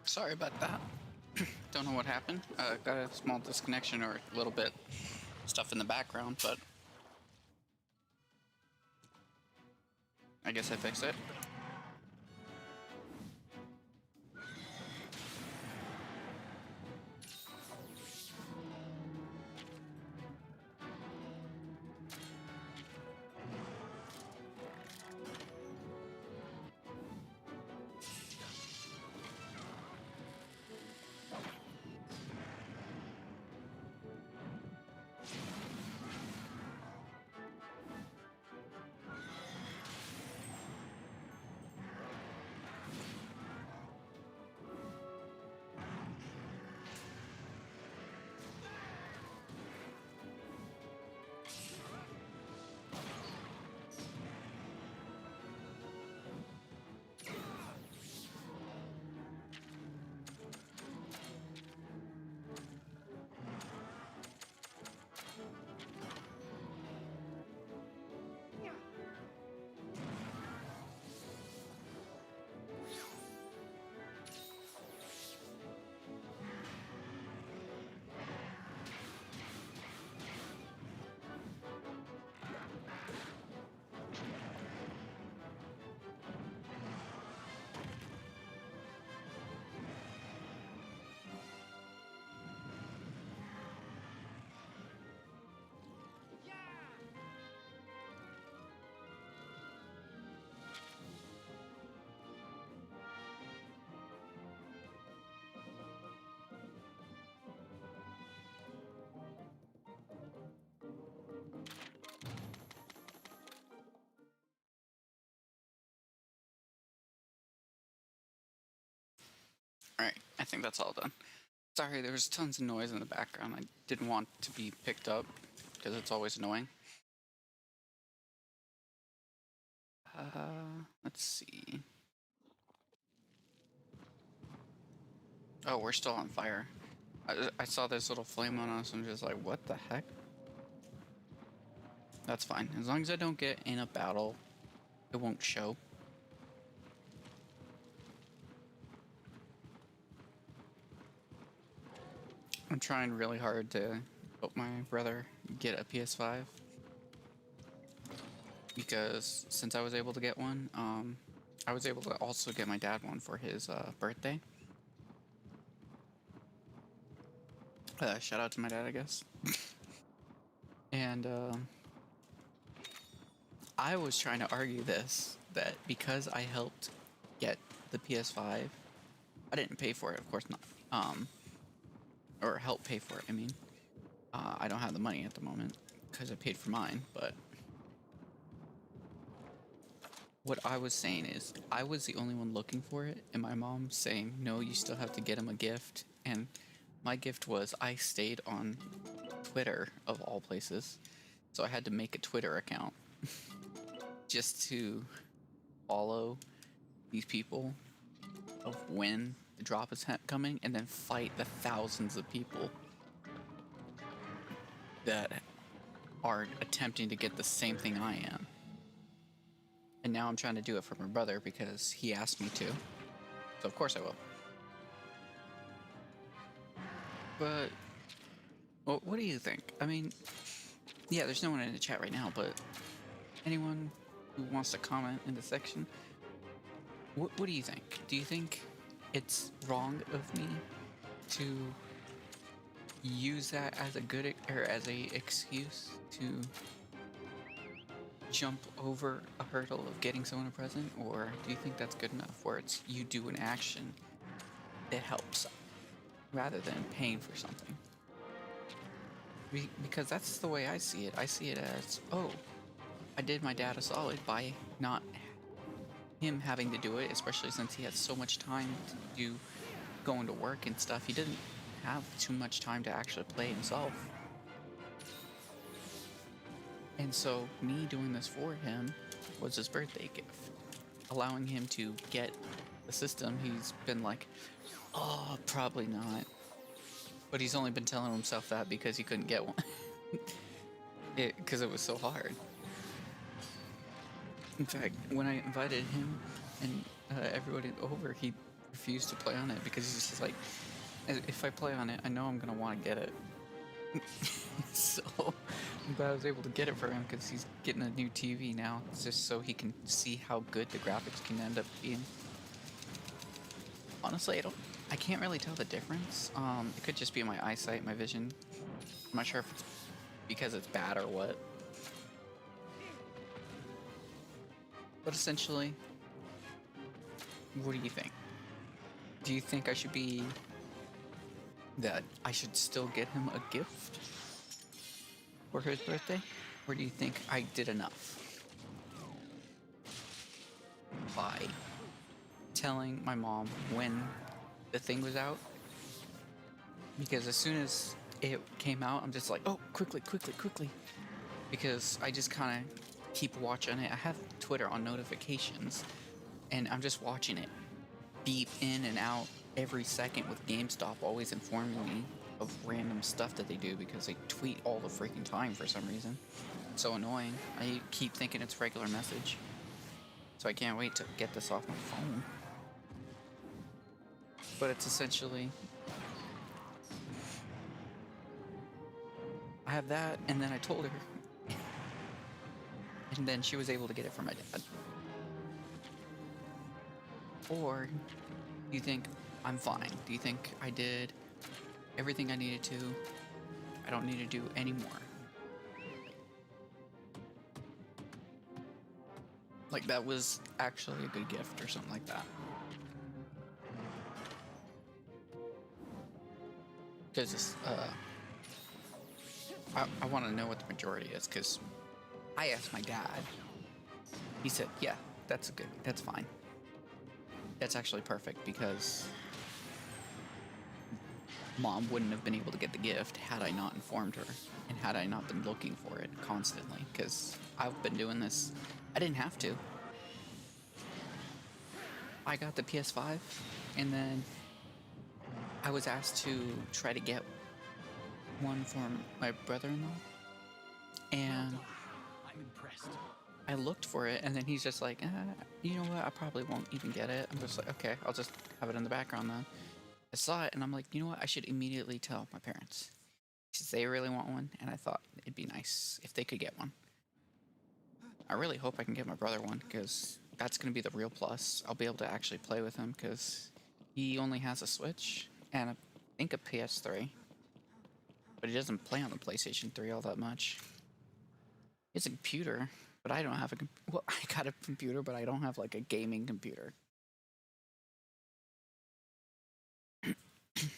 Sorry about that. Don't know what happened. Got a small disconnection or a little bit stuff in the background, but I guess I fixed it. Alright, I think that's all done. Sorry, there was tons of noise in the background. I didn't want to be picked up because it's always annoying. Let's see. Oh, we're still on fire. I saw this little flame on us. I'm just like, what the heck? That's fine. As long as I don't get in a battle, it won't show. I'm trying really hard to help my brother get a PS5 because since I was able to get one, I was able to also get my dad one for his birthday. Shout out to my dad, I guess. And I was trying to argue this, that because I helped get the PS5, I didn't pay for it, of course not. Or help pay for it, I mean. I don't have the money at the moment because I paid for mine, but what I was saying is I was the only one looking for it, and my mom saying, no, you still have to get him a gift. And my gift was I stayed on Twitter, of all places, so I had to make a Twitter account just to follow these people of when the drop is coming and then fight the thousands of people that are attempting to get the same thing I am. And now I'm trying to do it for my brother because he asked me to. So of course I will. But what do you think? I mean, yeah, there's no one in the chat right now, but anyone who wants to comment in the section, what do you think? Do you think it's wrong of me to use that as a good or as a excuse to jump over a hurdle of getting someone a present, or do you think that's good enough where it's you do an action that helps rather than paying for something? Because that's the way I see it. I see it as, oh, I did my dad a solid by not him having to do it, especially since he has so much time to do going to work and stuff. He didn't have too much time to actually play himself. And so me doing this for him was his birthday gift, allowing him to get the system. He's been like, oh, probably not. But he's only been telling himself that because he couldn't get one. Because it was so hard. In fact, when I invited him and everybody over, he refuse to play on it because he's just like, if I play on it, I know I'm gonna want to get it. So I'm glad I was able to get it for him because he's getting a new TV now, just so he can see how good the graphics can end up being. Honestly, I can't really tell the difference. It could just be my eyesight, my vision. I'm not sure if it's because it's bad or what. But essentially, what do you think? Do you think I should still get him a gift for his birthday? Or do you think I did enough by telling my mom when the thing was out? Because as soon as it came out, I'm just like, oh, quickly. Because I just kind of keep watching it. I have Twitter on notifications, and I'm just watching it beep in and out every second, with GameStop always informing me of random stuff that they do because they tweet all the freaking time for some reason. It's so annoying. I keep thinking it's regular message. So I can't wait to get this off my phone. But it's essentially, I have that, and then I told her. And then she was able to get it from my dad. Or do you think I'm fine? Do you think I did everything I needed to? I don't need to do any more. Like that was actually a good gift or something like that. Because I want to know what the majority is, because I asked my dad. He said, yeah, that's fine. That's actually perfect, because Mom wouldn't have been able to get the gift had I not informed her and had I not been looking for it constantly, because I've been doing this. I didn't have to. I got the PS5, and then I was asked to try to get one for my brother-in-law, and I'm impressed. I looked for it, and then he's just like, you know what, I probably won't even get it. I'm just like, okay, I'll just have it in the background then. I saw it, and I'm like, you know what, I should immediately tell my parents, because they really want one, and I thought it'd be nice if they could get one. I really hope I can get my brother one, because that's going to be the real plus. I'll be able to actually play with him, because he only has a Switch, and I think a PS3. But he doesn't play on the PlayStation 3 all that much. He has a computer, but I don't have a well, I got a computer, but I don't have like a gaming computer.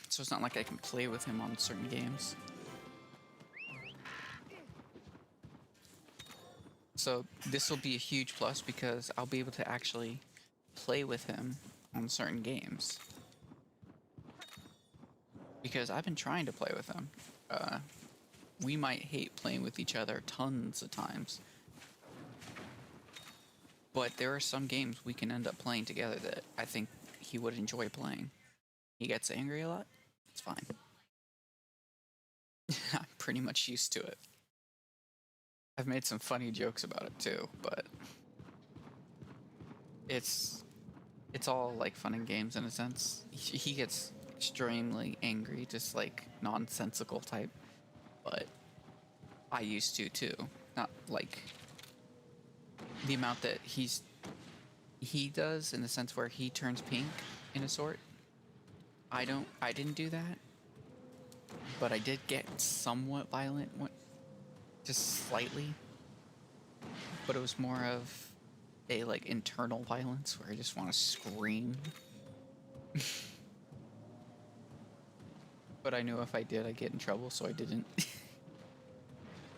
So it's not like I can play with him on certain games. So this will be a huge plus, because I'll be able to actually play with him on certain games. Because I've been trying to play with him. We might hate playing with each other tons of times, but there are some games we can end up playing together that I think he would enjoy playing. He gets angry a lot. It's fine. I'm pretty much used to it. I've made some funny jokes about it too, but it's all like fun and games in a sense. He gets extremely angry, just like nonsensical type. But I used to too. Not like the amount that he does, in the sense where he turns pink in a sort. I didn't do that. But I did get somewhat violent, just slightly. But it was more of a like internal violence where I just want to scream. But I knew if I did, I'd get in trouble, so I didn't.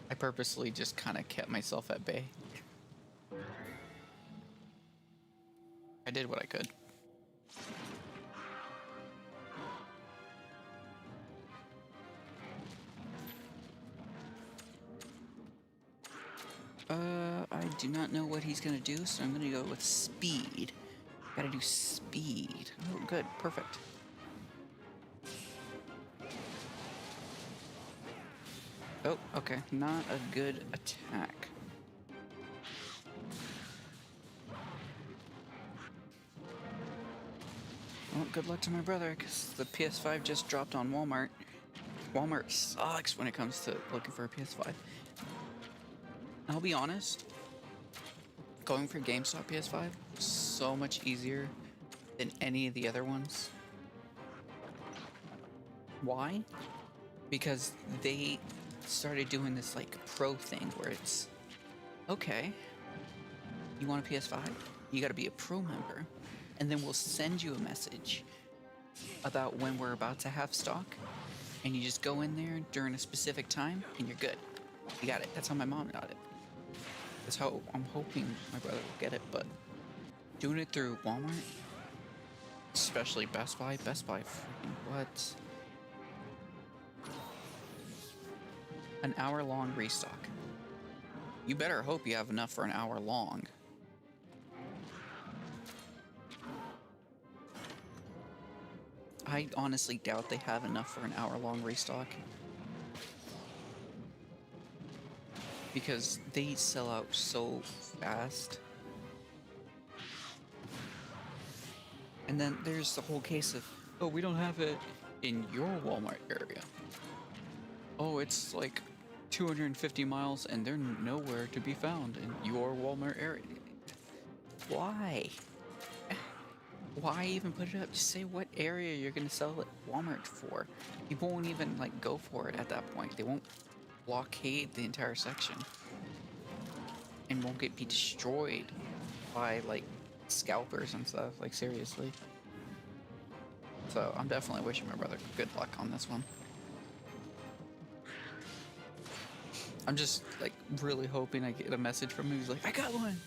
I purposely just kind of kept myself at bay. I did what I could. I do not know what he's gonna do, so I'm gonna go with speed. Gotta do speed. Oh, good, perfect. Oh, okay, not a good attack. Oh, good luck to my brother, because the PS5 just dropped on Walmart. Walmart sucks when it comes to looking for a PS5. I'll be honest, going for GameStop PS5 was so much easier than any of the other ones. Why? Because they started doing this like pro thing where it's, okay, you want a PS5? You gotta be a pro member, and then we'll send you a message about when we're about to have stock, and you just go in there during a specific time and you're good. You got it. That's how my mom got it. That's how I'm hoping my brother will get it, but doing it through Walmart, especially Best Buy, freaking what? An hour-long restock. You better hope you have enough for an hour long. I honestly doubt they have enough for an hour-long restock. Because they sell out so fast. And then there's the whole case of, oh, we don't have it in your Walmart area. Oh, it's like 250 miles and they're nowhere to be found in your Walmart area. Why? Why even put it up? Just say what area you're gonna sell at Walmart for. People won't even like go for it at that point. They won't blockade the entire section and won't be destroyed by like scalpers and stuff. Like seriously. So I'm definitely wishing my brother good luck on this one. I'm just like really hoping I get a message from him. He's like, I got one.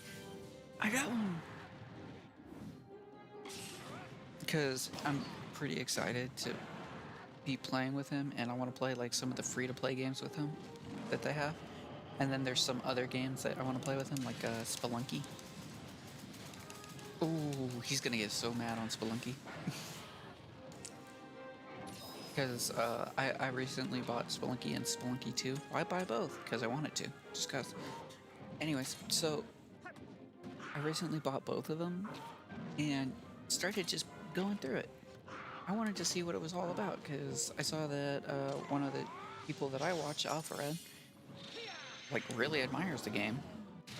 Because I'm pretty excited to be playing with him, and I want to play like some of the free-to-play games with him that they have. And then there's some other games that I want to play with him, like Spelunky. Ooh, he's gonna get so mad on Spelunky. Because I recently bought Spelunky and Spelunky 2. Why buy both? Because I wanted to. Just because. Anyways, so I recently bought both of them and started just going through it. I wanted to see what it was all about because I saw that one of the people that I watch, Alphared, like really admires the game.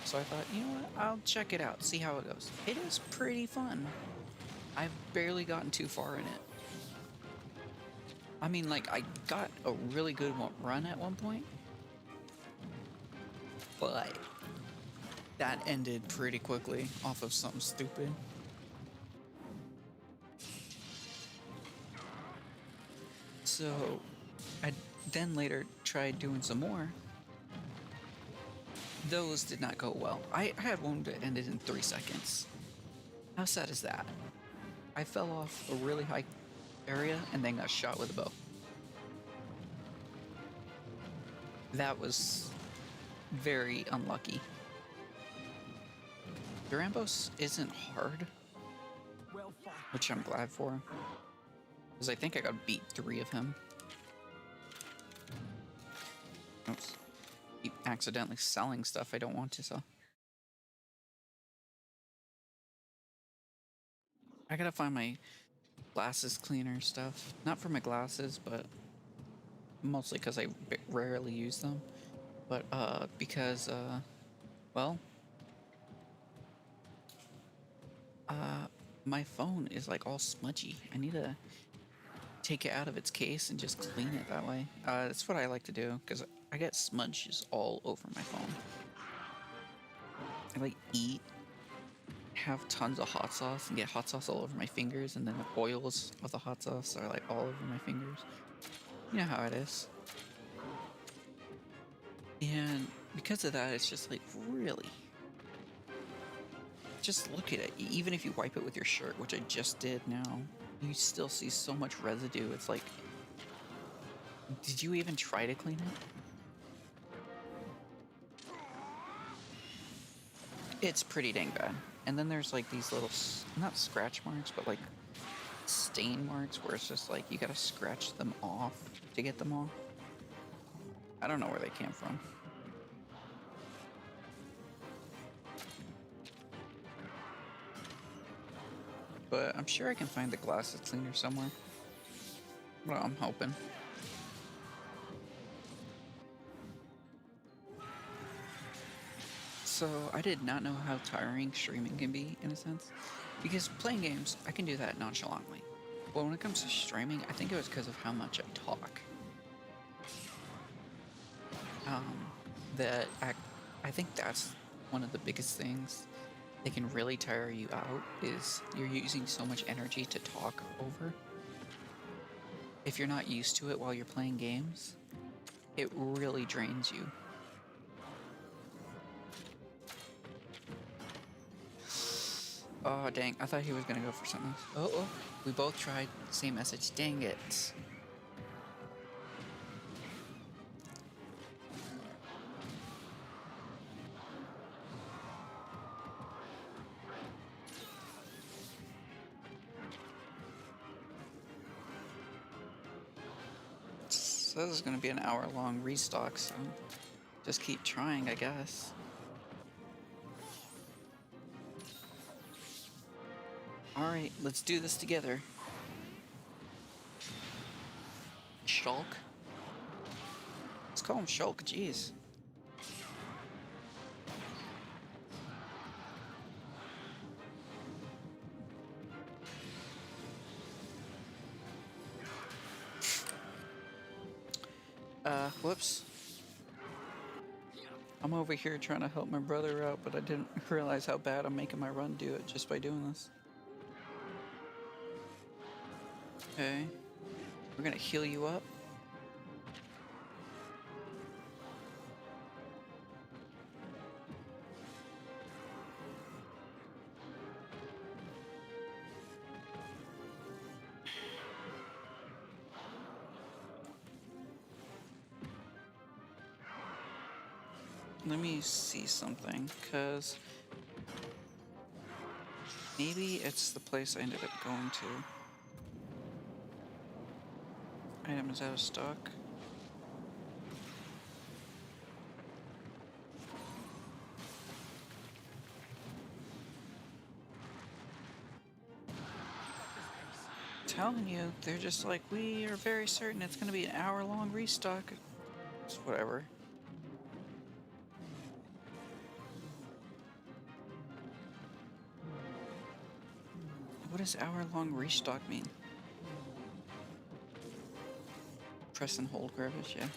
So I thought, you know what, I'll check it out, see how it goes. It is pretty fun. I've barely gotten too far in it. I mean, like, I got a really good run at one point, but that ended pretty quickly off of something stupid. So I then later tried doing some more. Those did not go well. I had one that ended in 3 seconds. How sad is that? I fell off a really high area and then got shot with a bow. That was very unlucky. Durambos isn't hard, which I'm glad for, because I think I got beat 3 of him. Oops. Keep accidentally selling stuff I don't want to sell. I gotta find my glasses cleaner stuff. Not for my glasses, but mostly because I rarely use them. But because well, my phone is like all smudgy. I need to take it out of its case and just clean it that way. That's what I like to do because I get smudges all over my phone. I like eat, have tons of hot sauce, and get hot sauce all over my fingers, and then the oils of the hot sauce are like all over my fingers. You know how it is. And because of that, it's just like really. Just look at it. Even if you wipe it with your shirt, which I just did now, you still see so much residue. It's like, did you even try to clean it? It's pretty dang bad. And then there's like these little, not scratch marks, but like stain marks where it's just like you gotta scratch them off to get them off. I don't know where they came from. but I'm sure I can find the glasses cleaner somewhere. Well, I'm hoping. So I did not know how tiring streaming can be in a sense, because playing games I can do that nonchalantly, but when it comes to streaming, I think it was because of how much I talk. Um, that I think that's one of the biggest things that can really tire you out is you're using so much energy to talk over. If you're not used to it while you're playing games, it really drains you. Oh, dang. I thought he was gonna go for something else. Oh, we both tried. Same message. Dang it. So this is gonna be an hour-long restock, so just keep trying, I guess. Alright, let's do this together. Shulk? Let's call him Shulk, jeez. Whoops. I'm over here trying to help my brother out, but I didn't realize how bad I'm making my run do it just by doing this. Okay. We're gonna heal you up. Let me see something, because maybe it's the place I ended up going to. Item is out of stock. Telling you, they're just like, we are very certain it's gonna be an hour-long restock. It's whatever. What does hour-long restock mean? Press and hold garbage, yeah.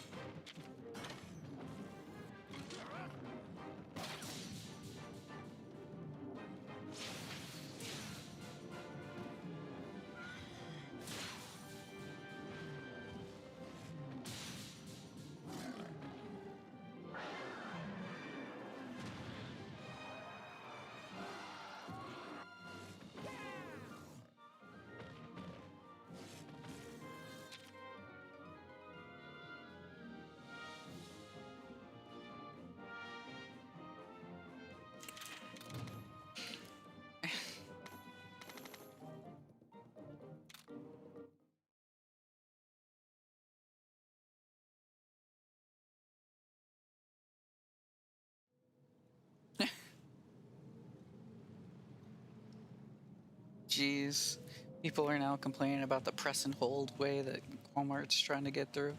Jeez. People are now complaining about the press and hold way that Walmart's trying to get through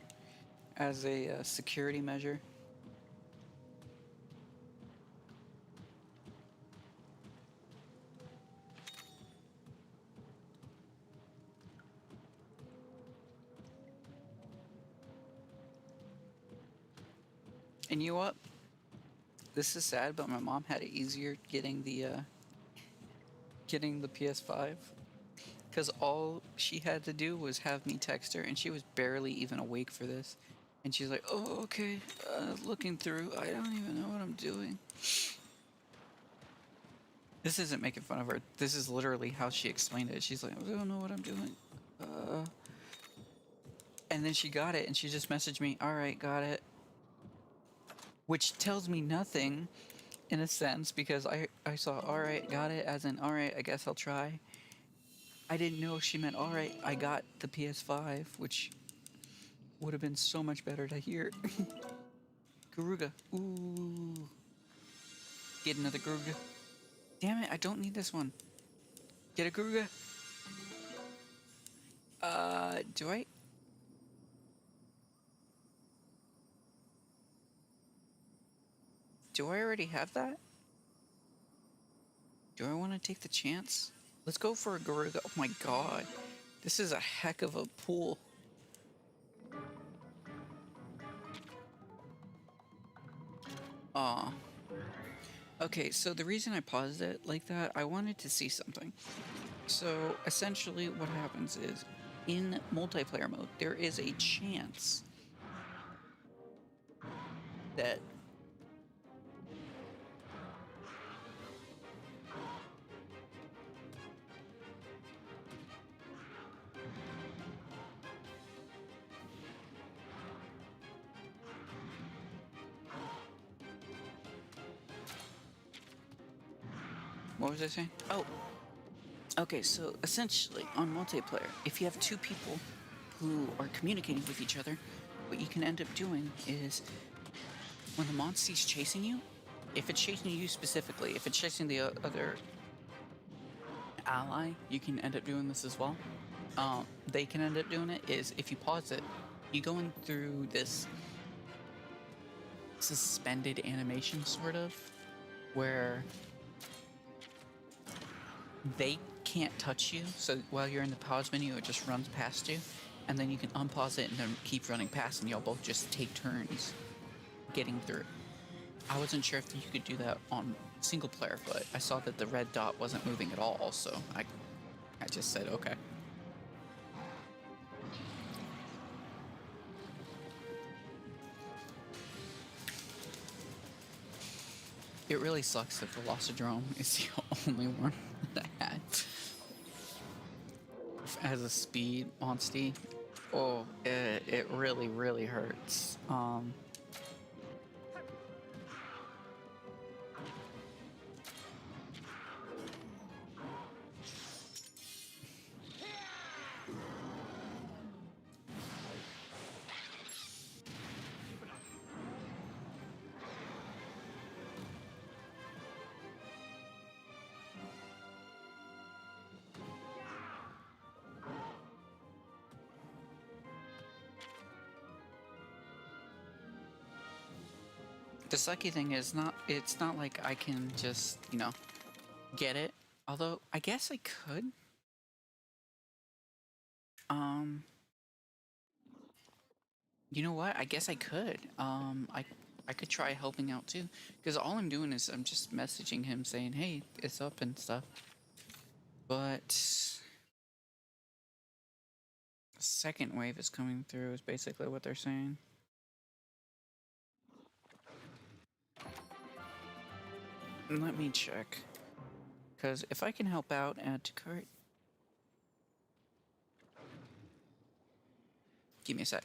as a security measure. And you know what? This is sad, but my mom had it easier getting the PS5, because all she had to do was have me text her, and she was barely even awake for this. And she's like, "Oh, okay, looking through. I don't even know what I'm doing." This isn't making fun of her. This is literally how she explained it. She's like, "I don't know what I'm doing." And then she got it, and she just messaged me, "All right, got it," which tells me nothing in a sense, because I saw "all right, got it" as in "all right, I guess I'll try." I didn't know she meant "all right, I got the PS5," which would have been so much better to hear. Garuga. Ooh. Get another Garuga. Damn it, I don't need this one. Get a Garuga. Do I... Do I already have that? Do I want to take the chance? Let's go for a Garuga. Oh my god. This is a heck of a pool. Aw. Okay, so the reason I paused it like that, I wanted to see something. So essentially what happens is, in multiplayer mode, there is a chance that what was I saying? Oh, okay, so essentially on multiplayer, if you have two people who are communicating with each other, what you can end up doing is when the monstie's chasing you, if it's chasing you specifically, if it's chasing the other ally, you can end up doing this as well. They can end up doing it is if you pause it, you go in through this suspended animation sort of, where they can't touch you, so while you're in the pause menu it just runs past you, and then you can unpause it and then keep running past, and y'all both just take turns getting through. I wasn't sure if you could do that on single player, but I saw that the red dot wasn't moving at all, so I just said okay. It really sucks that Velocidrome is the only one that I had as a speed monstie. Oh, it really, really hurts. The sucky thing is it's not like I can just, you know, get it. Although, I guess I could. You know what? I guess I could. I could try helping out too. Because all I'm doing is I'm just messaging him saying, hey, it's up and stuff. But the second wave is coming through is basically what they're saying. Let me check. Because if I can help out, add to cart. Give me a sec.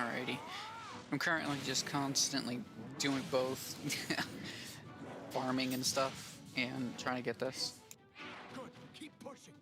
Alrighty. I'm currently just constantly doing both farming and stuff and trying to get this. Good. Keep pushing.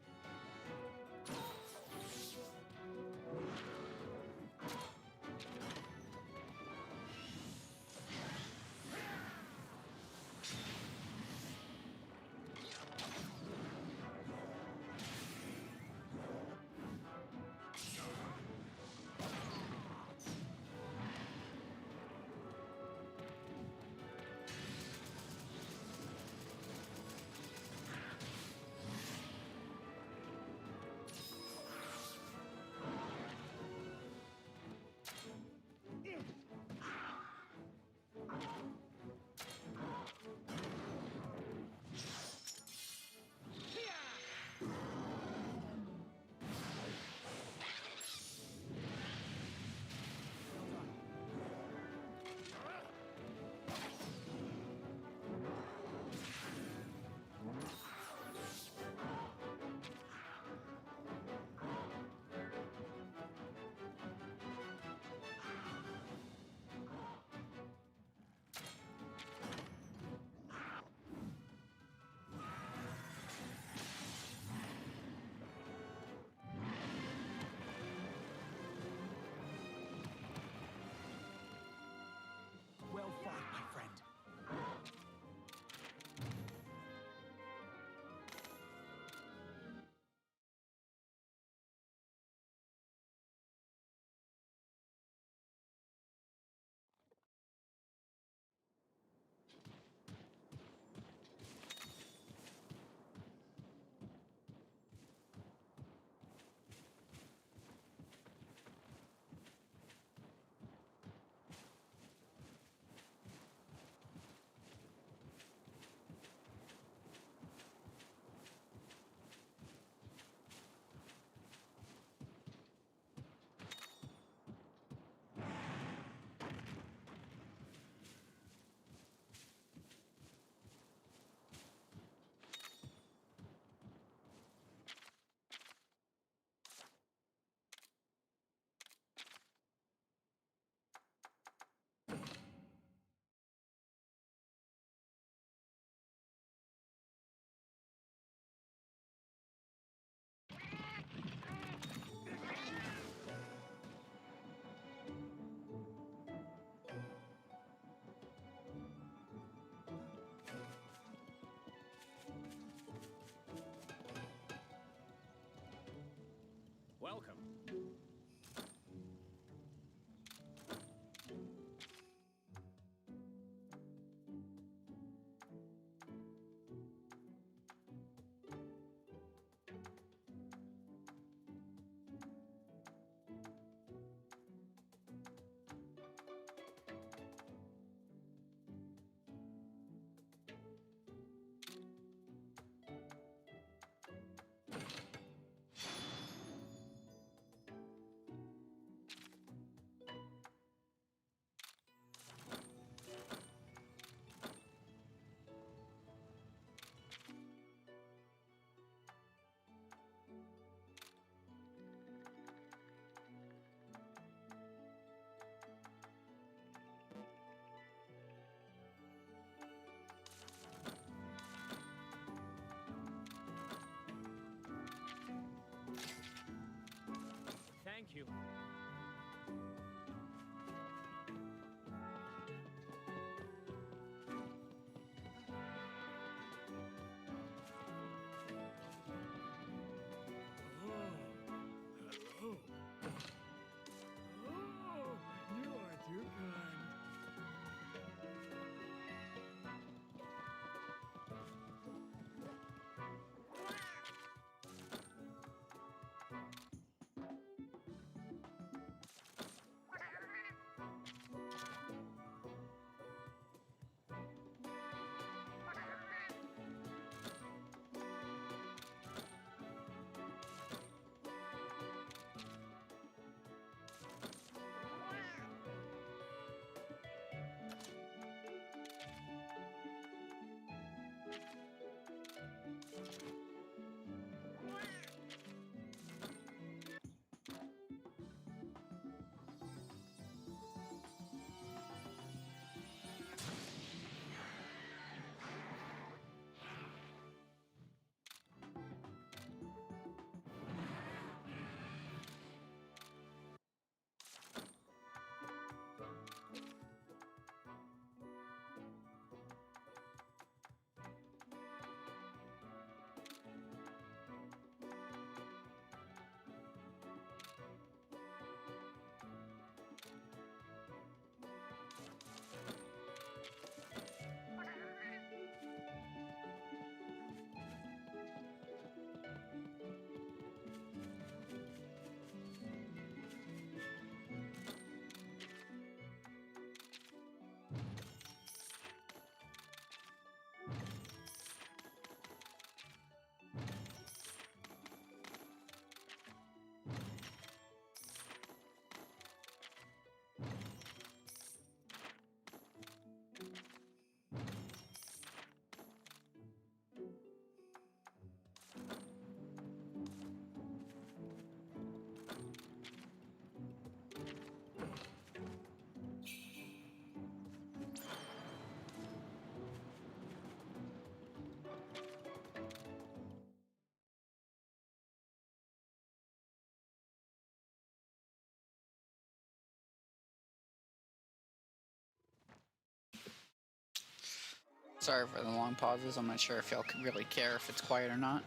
Sorry for the long pauses. I'm not sure if y'all can really care if it's quiet or not.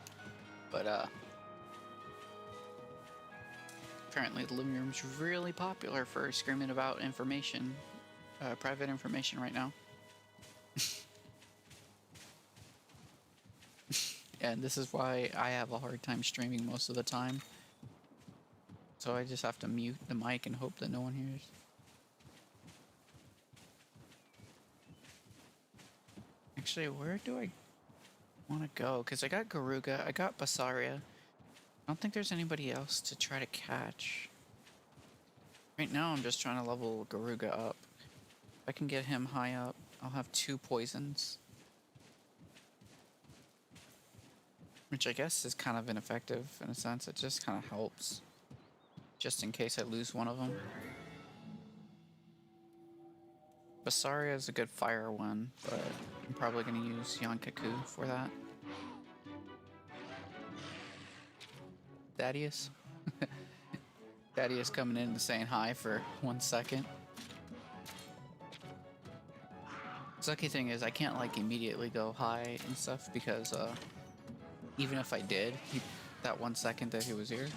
But, apparently the living room's really popular for screaming about information, private information right now. And this is why I have a hard time streaming most of the time. So I just have to mute the mic and hope that no one hears. Actually, where do I want to go? Because I got Garuga, I got Basaria. I don't think there's anybody else to try to catch. Right now, I'm just trying to level Garuga up. If I can get him high up, I'll have 2 poisons. Which I guess is kind of ineffective in a sense. It just kind of helps. Just in case I lose one of them. Basaria is a good fire one, but I'm probably going to use Yankaku for that. Thaddeus? Thaddeus coming in and saying hi for 1 second. Sucky thing is I can't like immediately go hi and stuff because even if I did, that 1 second that he was here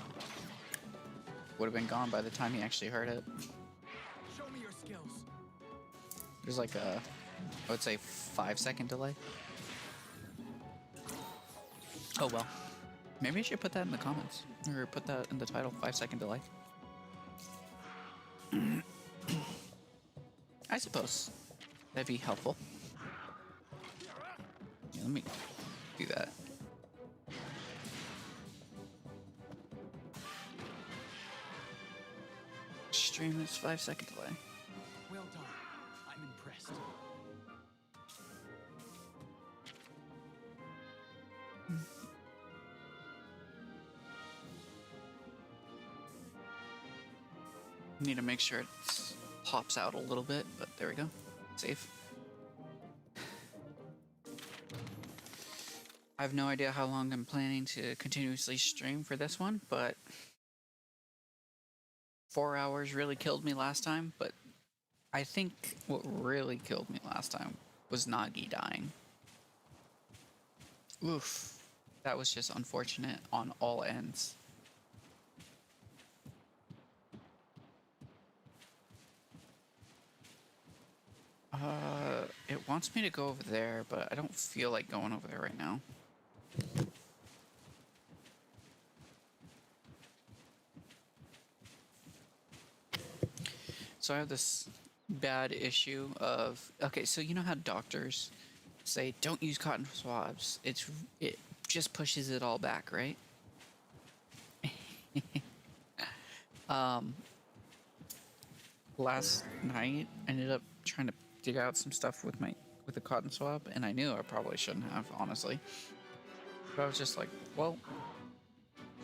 would have been gone by the time he actually heard it. Show me your skills. There's like a, I would say 5-second delay. Oh well. Maybe I should put that in the comments. Or put that in the title, 5-second delay. I suppose that'd be helpful. Yeah, let me do that. Stream is 5-second delay. Well done. I'm impressed. Need to make sure it pops out a little bit, but there we go. Safe. I have no idea how long I'm planning to continuously stream for this one, but 4 hours really killed me last time, but I think what really killed me last time was Nagi dying. Oof. That was just unfortunate on all ends. It wants me to go over there, but I don't feel like going over there right now. So I have this bad issue of, okay, so you know how doctors say don't use cotton swabs. It just pushes it all back, right? Last night I ended up trying to dig out some stuff with a cotton swab, and I knew I probably shouldn't have, honestly. But I was just like, well,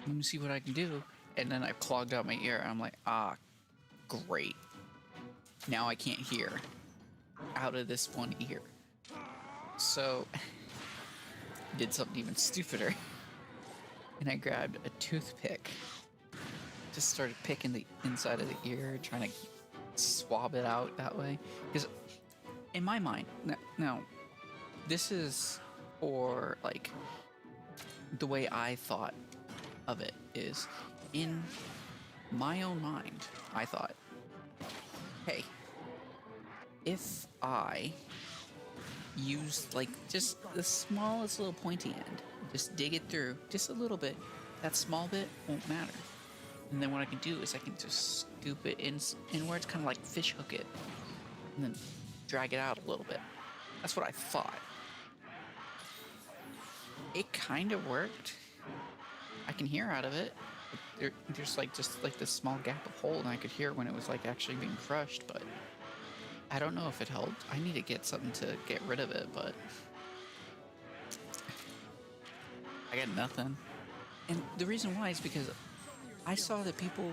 let me see what I can do. And then I clogged out my ear. I'm like, ah, great. Now I can't hear out of this one ear. So, did something even stupider. And I grabbed a toothpick. Just started picking the inside of the ear, trying to swab it out that way. Because in my mind, now, this is for like the way I thought of it is in my own mind, I thought, hey, if I use like just the smallest little pointy end, just dig it through just a little bit, that small bit won't matter. And then what I can do is I can just scoop it inwards, kind of like fish hook it, and then drag it out a little bit. That's what I thought. It kind of worked. I can hear out of it. There's like just like this small gap of hole, and I could hear when it was like actually being crushed, but I don't know if it helped. I need to get something to get rid of it, but I got nothing. And the reason why is because I saw that people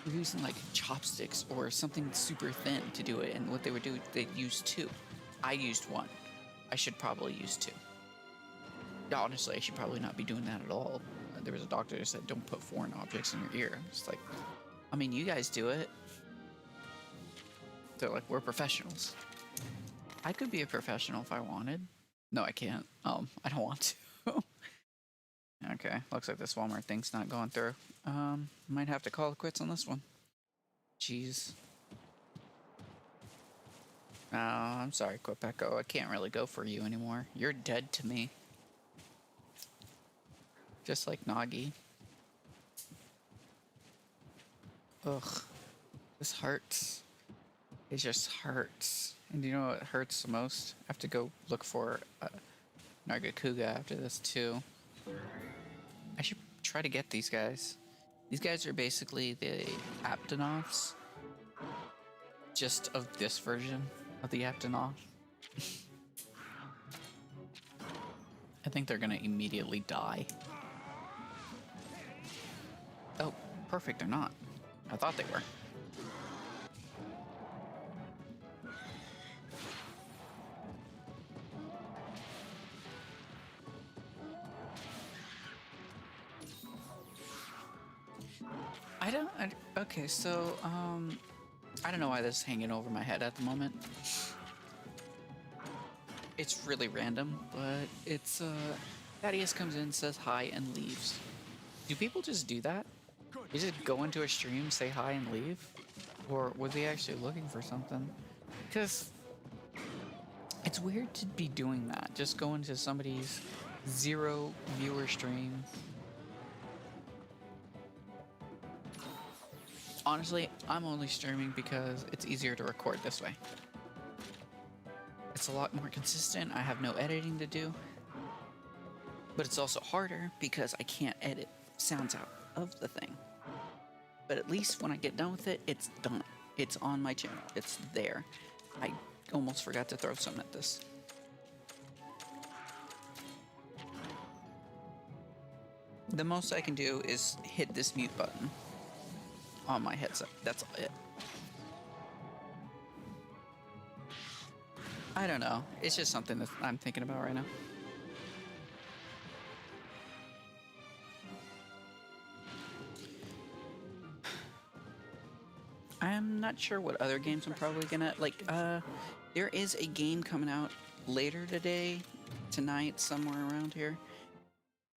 were using like chopsticks or something super thin to do it, and what they would do, they'd use 2. I used 1. I should probably use 2. Honestly, I should probably not be doing that at all. There was a doctor that said don't put foreign objects in your ear. It's like, I mean, you guys do it. They're like, we're professionals. I could be a professional if I wanted. No, I can't. I don't want to. Okay, looks like this Walmart thing's not going through. Might have to call it quits on this one. Jeez. Oh, I'm sorry, Quepeco. I can't really go for you anymore. You're dead to me. Just like Nagi. Ugh. This hurts. It just hurts. And you know what hurts the most? I have to go look for Nargacuga after this too. I should try to get these guys. These guys are basically the Aptonoths. Just of this version of the Aptonoth. I think they're gonna immediately die. Oh, perfect, they're not. I thought they were. Okay, so, I don't know why this is hanging over my head at the moment. It's really random, but it's, Thaddeus comes in, says hi, and leaves. Do people just do that? You just go into a stream, say hi, and leave? Or was he actually looking for something? Because it's weird to be doing that. Just go into somebody's 0 viewer stream. Honestly, I'm only streaming because it's easier to record this way. It's a lot more consistent. I have no editing to do. But it's also harder because I can't edit sounds out of the thing. But at least when I get done with it, it's done. It's on my channel. It's there. I almost forgot to throw some at this. The most I can do is hit this mute button on my headset. That's it. I don't know. It's just something that I'm thinking about right now. I'm not sure what other games I'm probably gonna like. There is a game coming out later today, tonight, somewhere around here,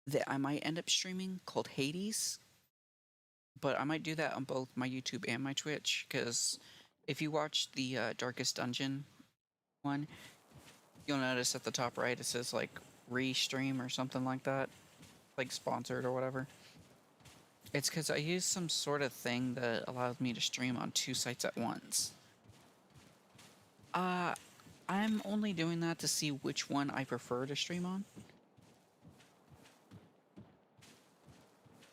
that I might end up streaming called Hades. But I might do that on both my YouTube and my Twitch, because if you watch the Darkest Dungeon one, you'll notice at the top right it says like restream or something like that, like sponsored or whatever. It's because I use some sort of thing that allows me to stream on 2 sites at once. I'm only doing that to see which one I prefer to stream on.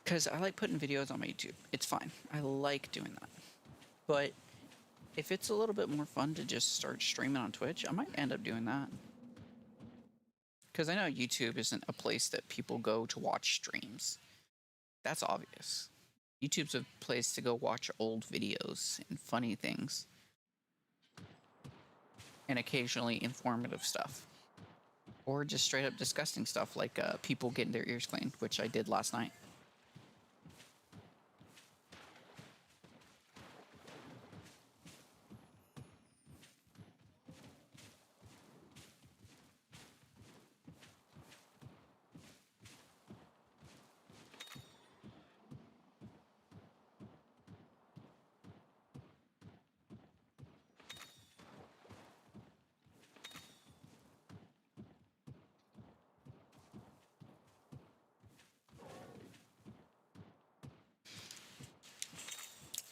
Because I like putting videos on my YouTube. It's fine. I like doing that. But if it's a little bit more fun to just start streaming on Twitch, I might end up doing that. Because I know YouTube isn't a place that people go to watch streams. That's obvious. YouTube's a place to go watch old videos and funny things. And occasionally informative stuff. Or just straight up disgusting stuff like people getting their ears cleaned, which I did last night.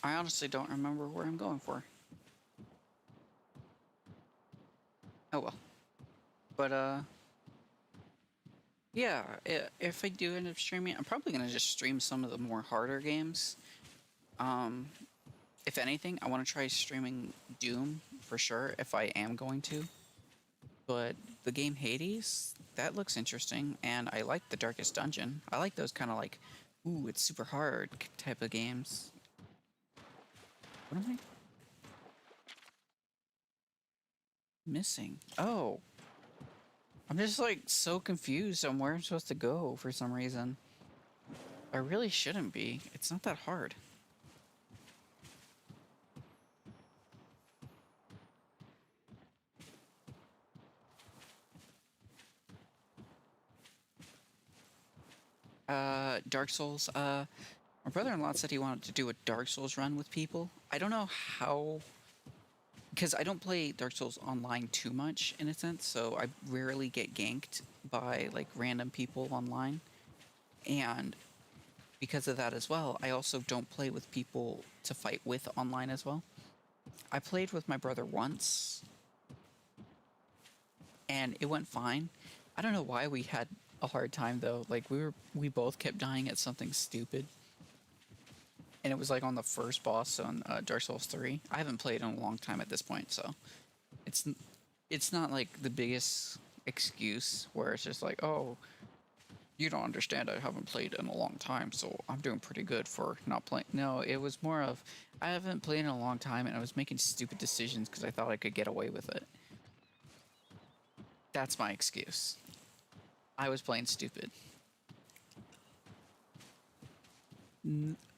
I honestly don't remember where I'm going for. Oh well. But, yeah, if I do end up streaming, I'm probably going to just stream some of the more harder games. If anything, I want to try streaming Doom for sure, if I am going to. But the game Hades, that looks interesting, and I like the Darkest Dungeon. I like those kind of like, ooh, it's super hard type of games. What am I missing? Oh. I'm just like so confused on where I'm supposed to go for some reason. I really shouldn't be. It's not that hard. Dark Souls. My brother-in-law said he wanted to do a Dark Souls run with people. I don't know how, because I don't play Dark Souls online too much in a sense, so I rarely get ganked by like random people online. And because of that as well, I also don't play with people to fight with online as well. I played with my brother once and it went fine. I don't know why we had a hard time though. Like we both kept dying at something stupid. And it was like on the first boss on Dark Souls 3. I haven't played in a long time at this point, so it's it's not like the biggest excuse where it's just like, "Oh, you don't understand. I haven't played in a long time, so I'm doing pretty good for not playing." No, it was more of I haven't played in a long time and I was making stupid decisions because I thought I could get away with it. That's my excuse. I was playing stupid.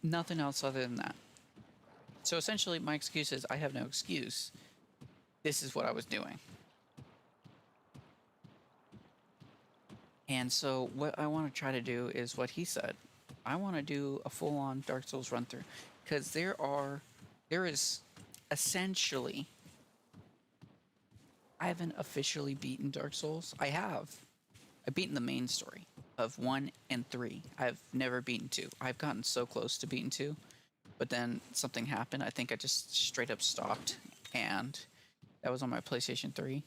Nothing else other than that. So essentially, my excuse is I have no excuse. This is what I was doing. And so what I want to try to do is what he said. I want to do a full-on Dark Souls run through because there is essentially I haven't officially beaten Dark Souls. I've beaten the main story of 1 and 3. I've never beaten 2. I've gotten so close to beating 2, but then something happened. I think I just straight up stopped, and that was on my PlayStation 3.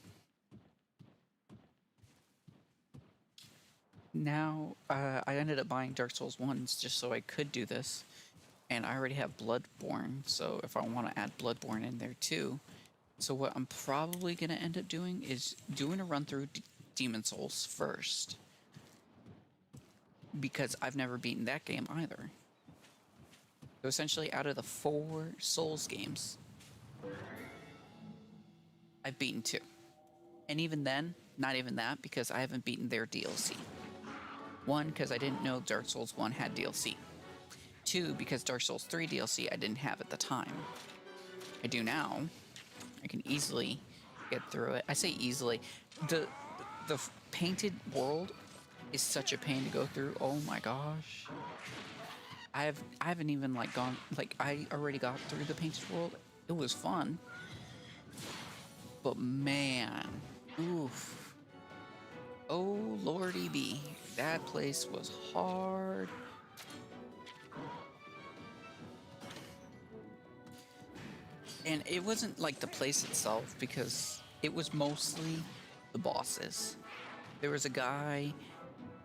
Now, I ended up buying Dark Souls 1s just so I could do this, and I already have Bloodborne, so if I want to add Bloodborne in there too. So what I'm probably going to end up doing is doing a run through Demon Souls first, because I've never beaten that game either. So essentially, out of the 4 Souls games, I've beaten 2. And even then, not even that, because I haven't beaten their DLC. 1, because I didn't know Dark Souls 1 had DLC. 2, because Dark Souls 3 DLC I didn't have at the time. I do now. I can easily get through it. I say easily. The painted world is such a pain to go through. Oh my gosh. I haven't even like gone like I already got through the painted world. It was fun. But man, oof. Oh lordy be. That place was hard. And it wasn't like the place itself because it was mostly the bosses. There was an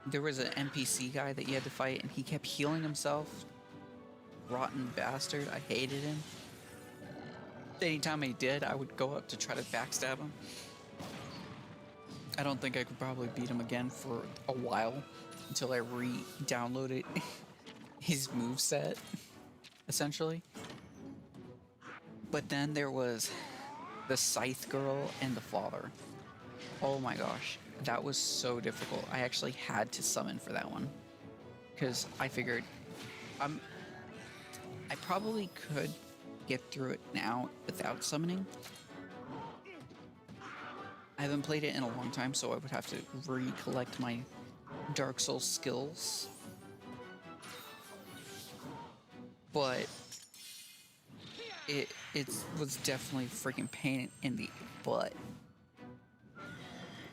NPC guy that you had to fight and he kept healing himself. Rotten bastard, I hated him. Anytime he did, I would go up to try to backstab him. I don't think I could probably beat him again for a while until I re-downloaded his moveset, essentially. But then there was the Scythe girl and the father. Oh my gosh, that was so difficult. I actually had to summon for that one because I figured I probably could get through it now without summoning. I haven't played it in a long time, so I would have to recollect my Dark Souls skills. But it was definitely freaking pain in the butt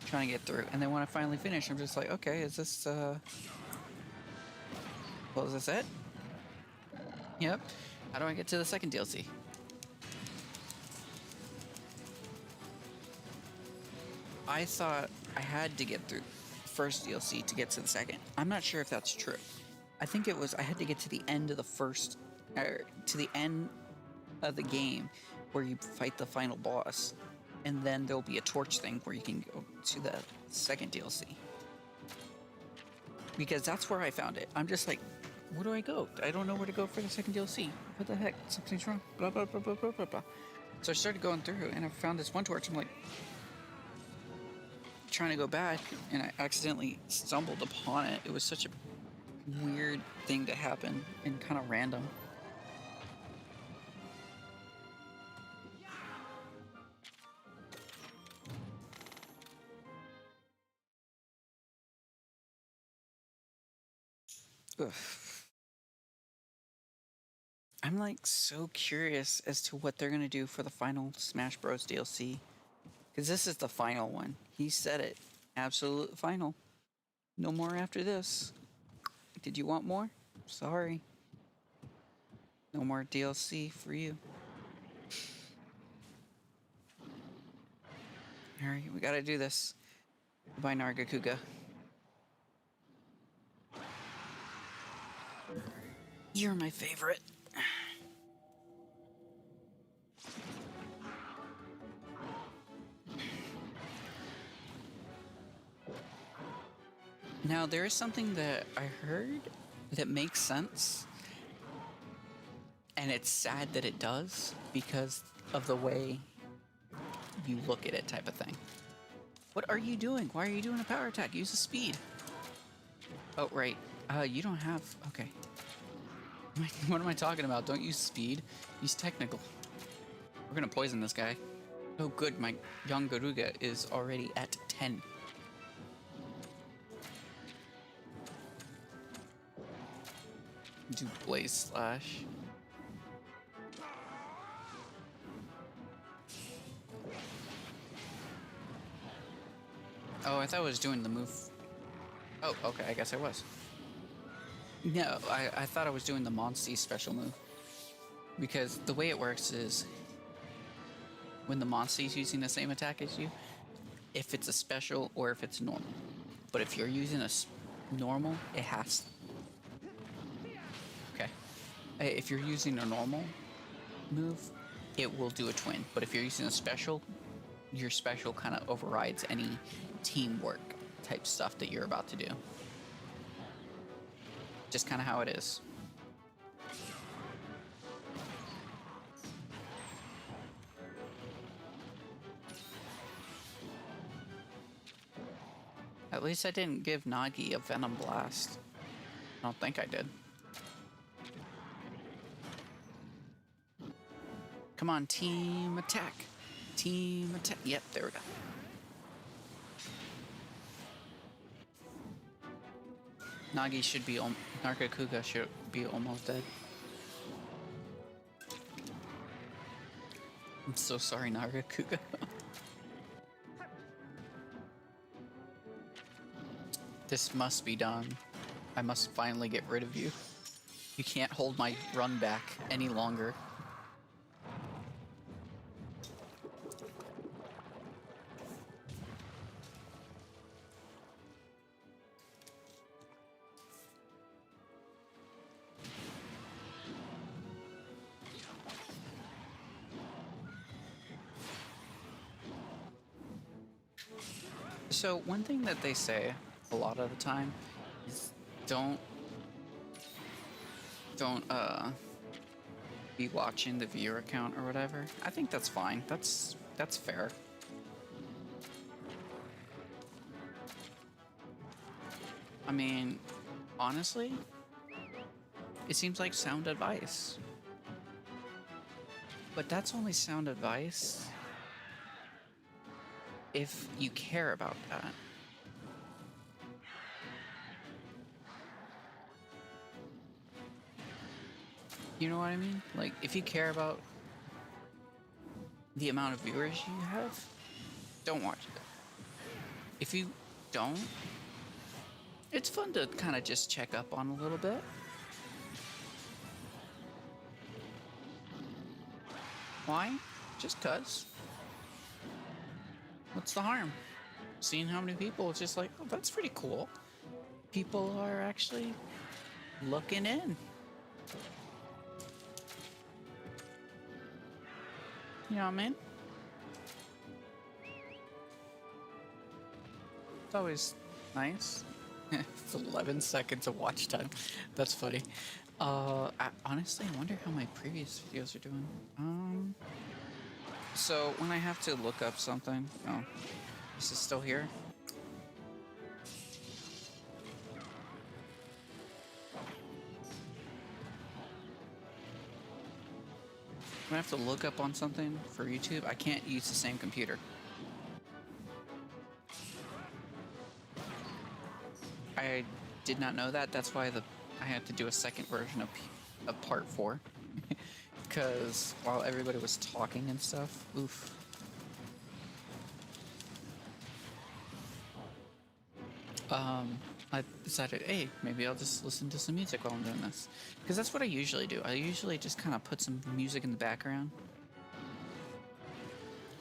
trying to get through. And then when I finally finished, I'm just like, okay, is this well, is this it? Yep. How do I get to the second DLC? I thought I had to get through the first DLC to get to the second. I'm not sure if that's true. I think it was I had to get to the end of the first, to the end of the game where you fight the final boss, and then there'll be a torch thing where you can go to the second DLC. Because that's where I found it. I'm just like, where do I go? I don't know where to go for the second DLC. What the heck? Something's wrong. Blah, blah, blah, blah, blah, blah, blah. So I started going through, and I found this one torch. I'm like, trying to go back, and I accidentally stumbled upon it. It was such a weird thing to happen and kind of random. Ugh. I'm like so curious as to what they're gonna do for the final Smash Bros. DLC. Because this is the final one. He said it. Absolute final. No more after this. Did you want more? Sorry. No more DLC for you. Alright, we gotta do this. Goodbye, Nargacuga. You're my favorite. Now, there is something that I heard that makes sense. And it's sad that it does because of the way you look at it, type of thing. What are you doing? Why are you doing a power attack? Use the speed. Oh, right. You don't have... Okay. What am I talking about? Don't use speed. Use technical. We're gonna poison this guy. Oh, good. My young Garuga is already at 10. Do Blaze Slash. Oh, I thought I was doing the move. Oh, okay, I guess I was. No, I thought I was doing the monstie special move. Because the way it works is when the monstie's using the same attack as you, if it's a special or if it's normal. But if you're using a normal, it has... Okay. If you're using a normal move, it will do a twin. But if you're using a special, your special kind of overrides any teamwork type stuff that you're about to do. Just kind of how it is. At least I didn't give Nagi a Venom Blast. I don't think I did. Come on, team attack. Team attack. Yep, there we go. Nagi should be... Nargacuga should be almost dead. I'm so sorry, Nargacuga. This must be done. I must finally get rid of you. You can't hold my run back any longer. So one thing that they say a lot of the time is don't be watching the viewer account or whatever. I think that's fine. That's fair. I mean, honestly, it seems like sound advice. But that's only sound advice if you care about that. You know what I mean? Like, if you care about the amount of viewers you have, don't watch it. If you don't, it's fun to kind of just check up on a little bit. Why? Just 'cause. What's the harm? Seeing how many people, it's just like, oh, that's pretty cool. People are actually looking in. You know what I mean? It's always nice. It's 11 seconds of watch time. That's funny. Honestly, I wonder how my previous videos are doing. So when I have to look up something, oh, this is still here. When I have to look up on something for YouTube, I can't use the same computer. I did not know that. That's why the I had to do a second version of part 4 because while everybody was talking and stuff, oof. I decided, hey, maybe I'll just listen to some music while I'm doing this. Because that's what I usually do. I usually just kind of put some music in the background.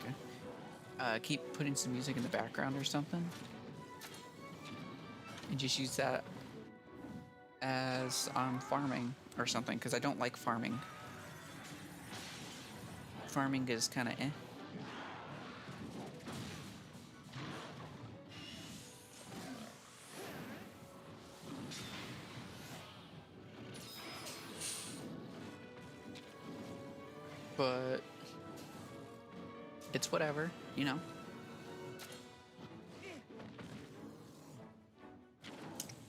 Okay. Keep putting some music in the background or something. And just use that as I'm farming or something. Because I don't like farming. Farming is kind of eh. But it's whatever, you know.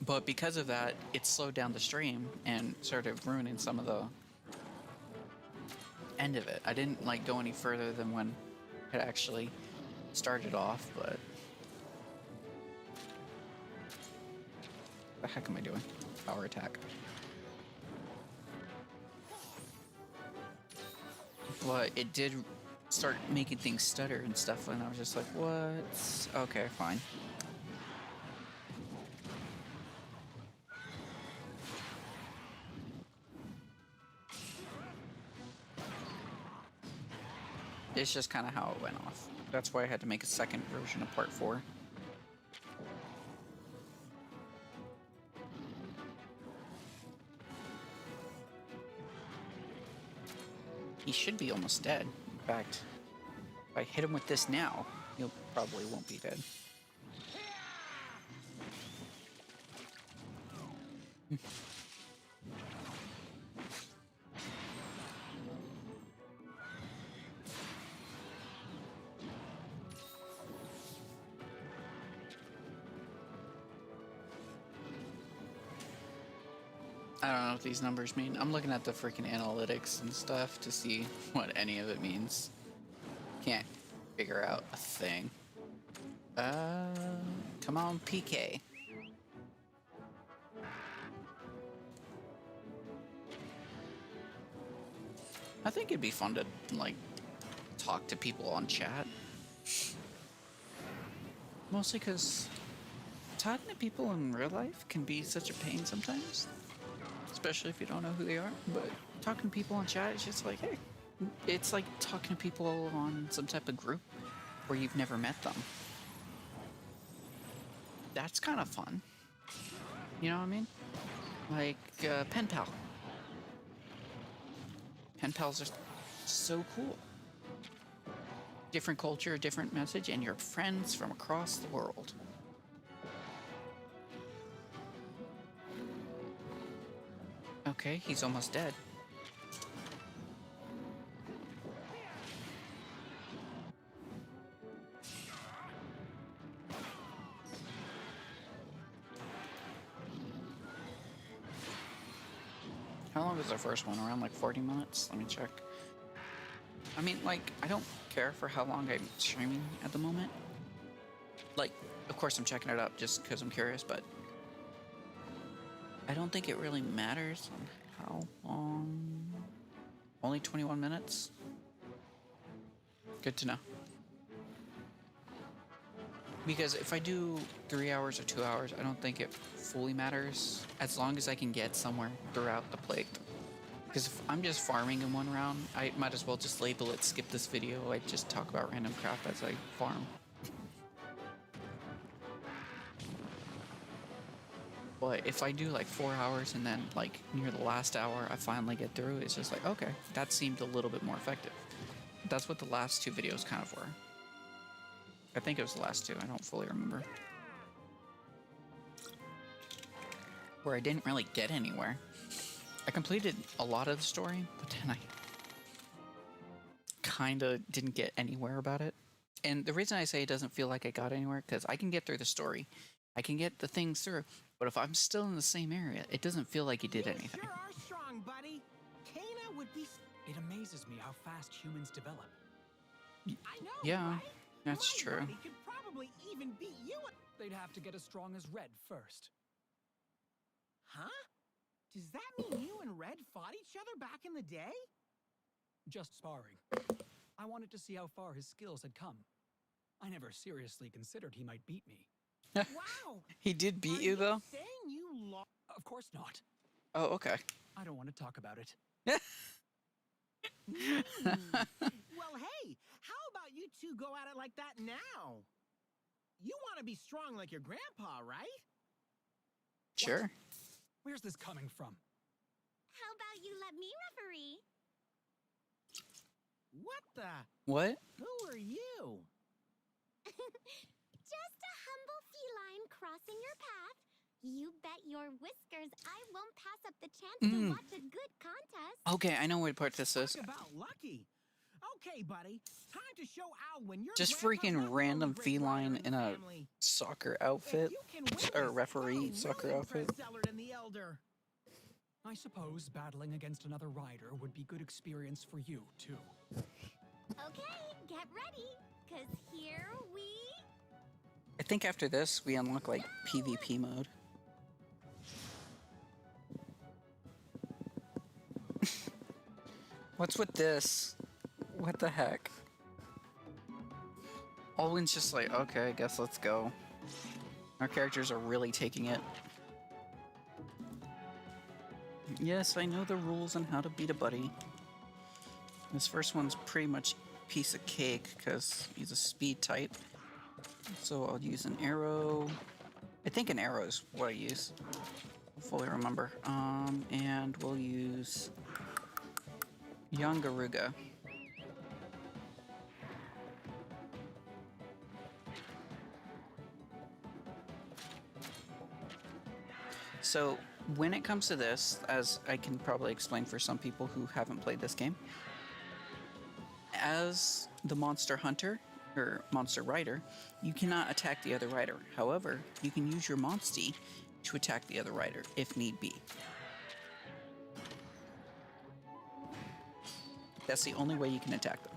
But because of that, it slowed down the stream and started ruining some of the end of it. I didn't like go any further than when it actually started off, but the heck am I doing? Power attack. But it did start making things stutter and stuff, and I was just like, what? Okay, fine. It's just kind of how it went off. That's why I had to make a second version of part 4. He should be almost dead. In fact, if I hit him with this now, he probably won't be dead. I don't know what these numbers mean. I'm looking at the freaking analytics and stuff to see what any of it means. Can't figure out a thing. Come on, PK. I think it'd be fun to, like, talk to people on chat. Mostly because talking to people in real life can be such a pain sometimes. Especially if you don't know who they are. But talking to people on chat is just like, hey, it's like talking to people on some type of group where you've never met them. That's kind of fun. You know what I mean? Like, pen pal. Pen pals are so cool. Different culture, different message, and you're friends from across the world. Okay, he's almost dead. How long was the first one? Around like 40 minutes? Let me check. I mean, like, I don't care for how long I'm streaming at the moment. Like, of course I'm checking it up just because I'm curious, but I don't think it really matters on how long. Only 21 minutes? Good to know. Because if I do 3 hours or 2 hours, I don't think it fully matters as long as I can get somewhere throughout the plate. Because if I'm just farming in one round, I might as well just label it skip this video. I just talk about random crap as I farm. But if I do like 4 hours and then like near the last hour I finally get through, it's just like, okay, that seemed a little bit more effective. That's what the last 2 videos kind of were. I think it was the last 2, I don't fully remember. Where I didn't really get anywhere. I completed a lot of the story, but then I kinda didn't get anywhere about it. And the reason I say it doesn't feel like I got anywhere, because I can get through the story. I can get the things through, but if I'm still in the same area, it doesn't feel like you did anything. Sure are strong, buddy. Kana would be. It amazes me how fast humans develop. I know, Yeah, right? that's My true. buddy could probably even beat you. They'd have to get as strong as Red first. Huh? Does that mean you and Red fought each other back in the day? Just sparring. I wanted to see how far his skills had come. I never seriously considered he might beat me. Wow! He did beat you, though? Saying you lost? Of course not. Oh, okay. I don't want to talk about it. Well, hey, how about you two go at it like that now? You want to be strong like your grandpa, right? Sure. What? Where's this coming from? How about you let me referee? What the? What? Who are you? Just a humble feline crossing your path. You bet your whiskers I won't pass up the chance to watch a good contest. Okay, I know what part this is. Talk about lucky. Okay, buddy. Time to show Alwyn your Just grandpa's freaking not the random only great rider feline the in a family. soccer If outfit. you can win Or this, referee that'll soccer really outfit. impress Cellard and the Elder. I suppose battling against another rider would be good experience for you, too. Okay, get ready, cause here we... I think after this, we unlock, like, PvP mode. What's with this? What the heck? Alwyn's just like, okay, I guess let's go. Our characters are really taking it. Yes, I know the rules on how to beat a buddy. This first one's pretty much piece of cake because he's a speed type. So I'll use an arrow. I think an arrow is what I use. I'll fully remember. And we'll use Yangaruga. So when it comes to this, as I can probably explain for some people who haven't played this game, as the monster hunter or monster rider, you cannot attack the other rider. However, you can use your monstie to attack the other rider if need be. That's the only way you can attack them.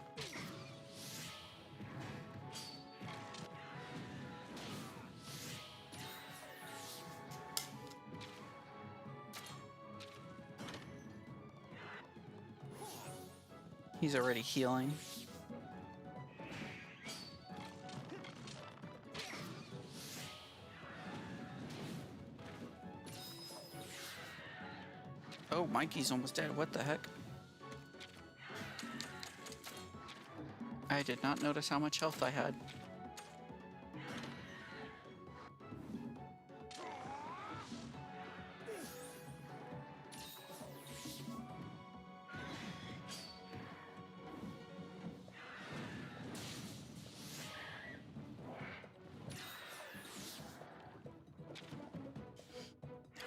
He's already healing. Oh, Mikey's almost dead. What the heck? I did not notice how much health I had.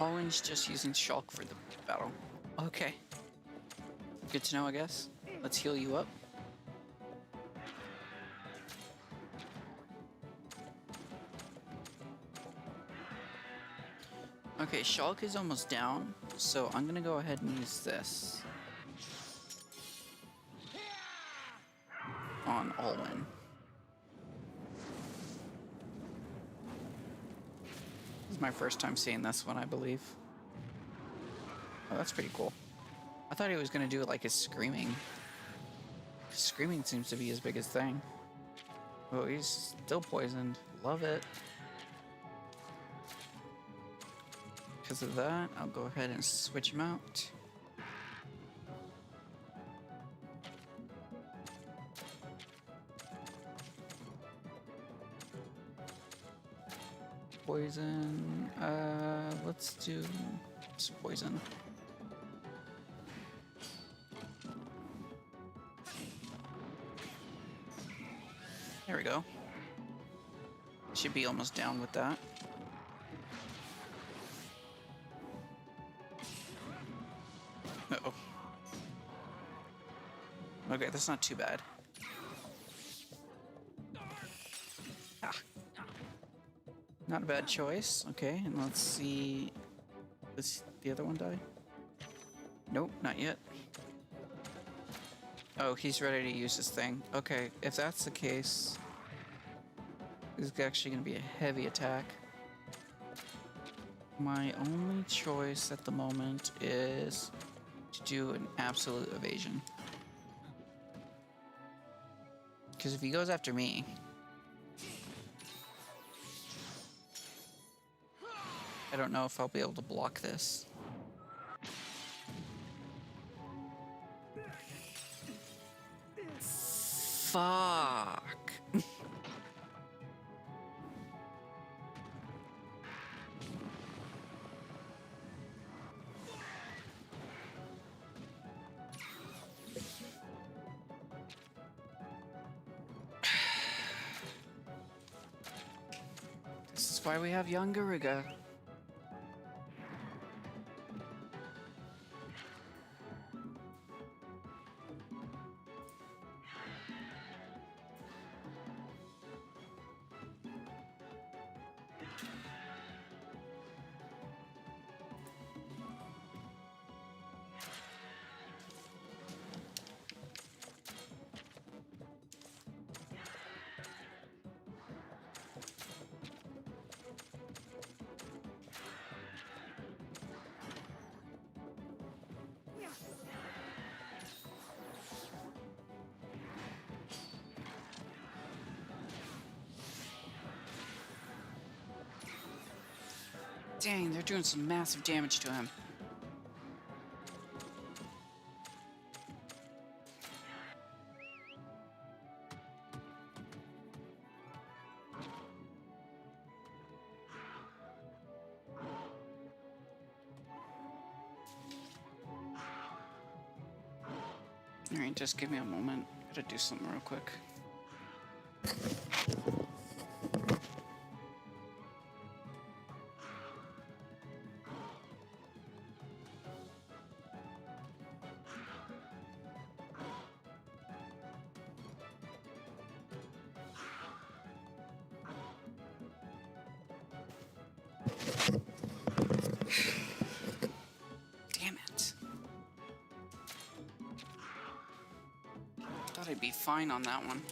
Orange just using Shulk for the battle. Okay. Good to know, I guess. Let's heal you up. Okay, Shulk is almost down, so I'm gonna go ahead and use this on Alwyn. This is my first time seeing this one, I believe. Oh, that's pretty cool. I thought he was gonna do it like his screaming. Screaming seems to be his biggest thing. Oh, he's still poisoned. Love it. Because of that, I'll go ahead and switch him out. Poison. Let's do some poison. There we go. Should be almost down with that. Uh-oh. Okay, that's not too bad. Ah. Not a bad choice. Okay, and let's see. Does the other one die? Nope, not yet. Oh, he's ready to use his thing. Okay, if that's the case, this is actually going to be a heavy attack. My only choice at the moment is to do an absolute evasion. Because if he goes after me, I don't know if I'll be able to block this. Fuck. This is why we have young Gariga. Dang, they're doing some massive damage to him. Alright, just give me a moment. Gotta do something real quick. Damn it. Thought I'd be fine on that one.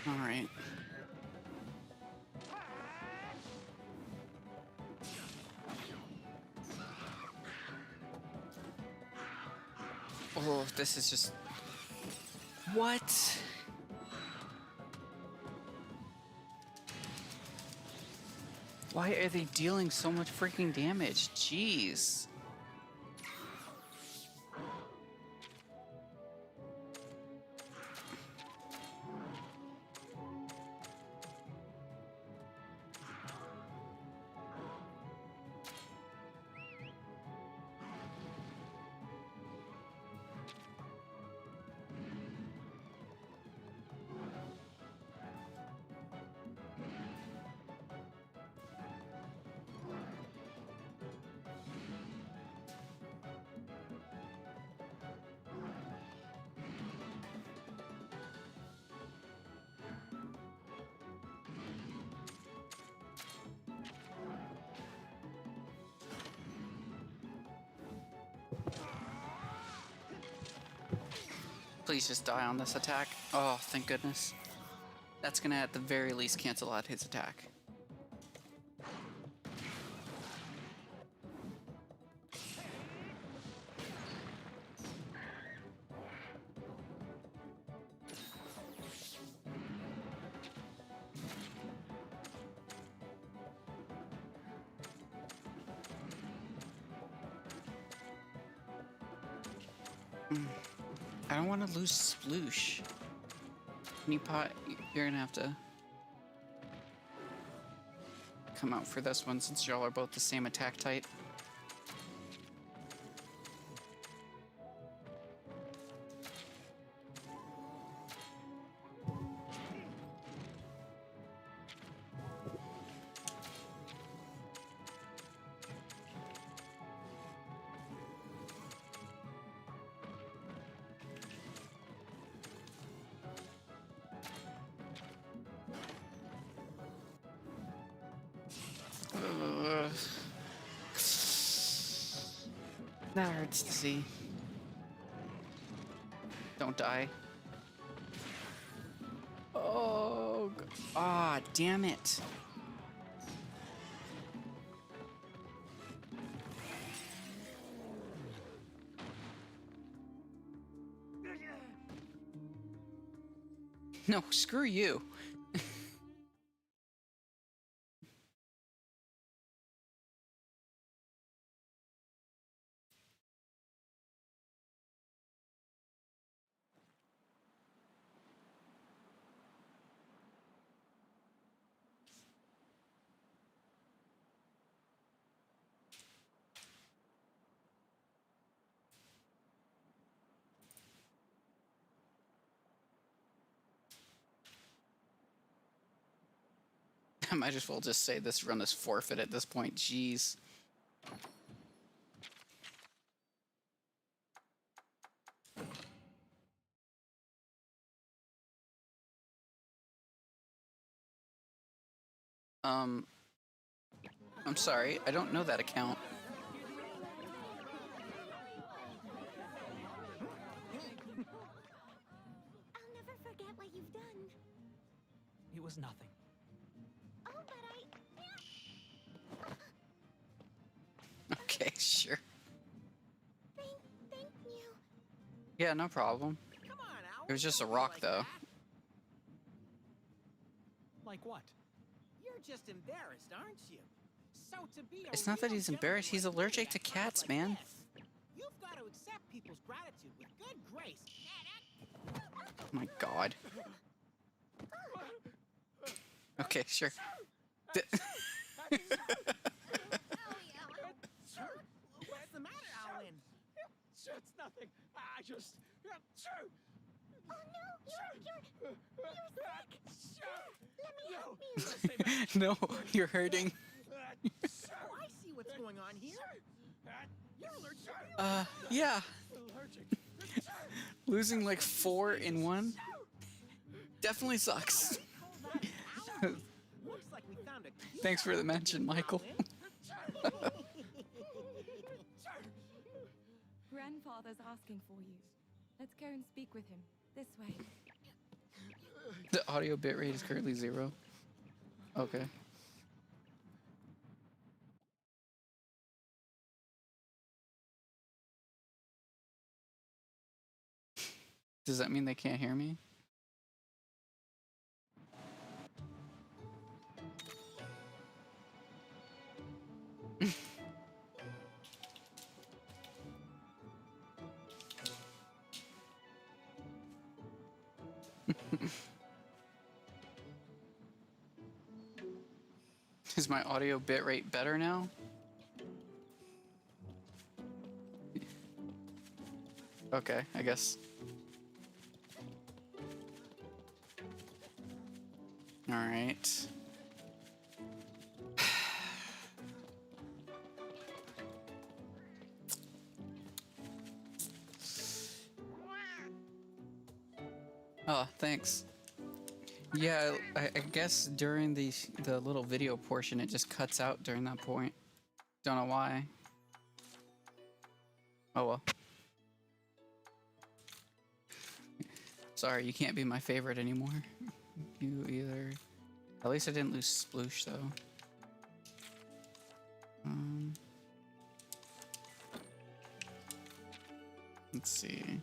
All right. Oh, this is just... What? Why are they dealing so much freaking damage? Jeez. Please just die on this attack. Oh, thank goodness. That's gonna at the very least cancel out his attack. I don't want to lose Sploosh. Meatpot, you're gonna have to come out for this one since y'all are both the same attack type. That hurts to see. Don't die. Oh, ah, damn it. No, screw you. I might as well just say this run is forfeit at this point. Jeez. I'm sorry, I don't know that account. I'll never forget what you've done. It was nothing. Oh, but Okay, sure. thank you. Yeah, no problem. Come on, Owl. It was just a don't be rock, like though. that. Like what? You're just embarrassed, aren't you? So to be a It's not that real he's embarrassed, he's gentleman allergic to at times cats, like man. this, you've got to accept people's gratitude with good grace. Oh my god. Okay, sure. What's the matter, Owlin? It's nothing. I just... Oh no, you're sick. Let me help you. No, you're hurting. Oh, I see what's going on here. You're allergic. Yeah. Allergic. Losing like 4 in 1 definitely sucks. Looks like we found a cure. Thanks for the mention, Michael. Owlin. Grandfather's asking for you. Let's go and speak with him. This way. The audio bitrate is currently 0. Okay. Does that mean they can't hear me? Is my audio bitrate better now? Okay, I guess. All right. Oh, thanks. Yeah, I guess during the little video portion, it just cuts out during that point. Don't know why. Oh well. Sorry, you can't be my favorite anymore. You either. At least I didn't lose Sploosh though. Let's see.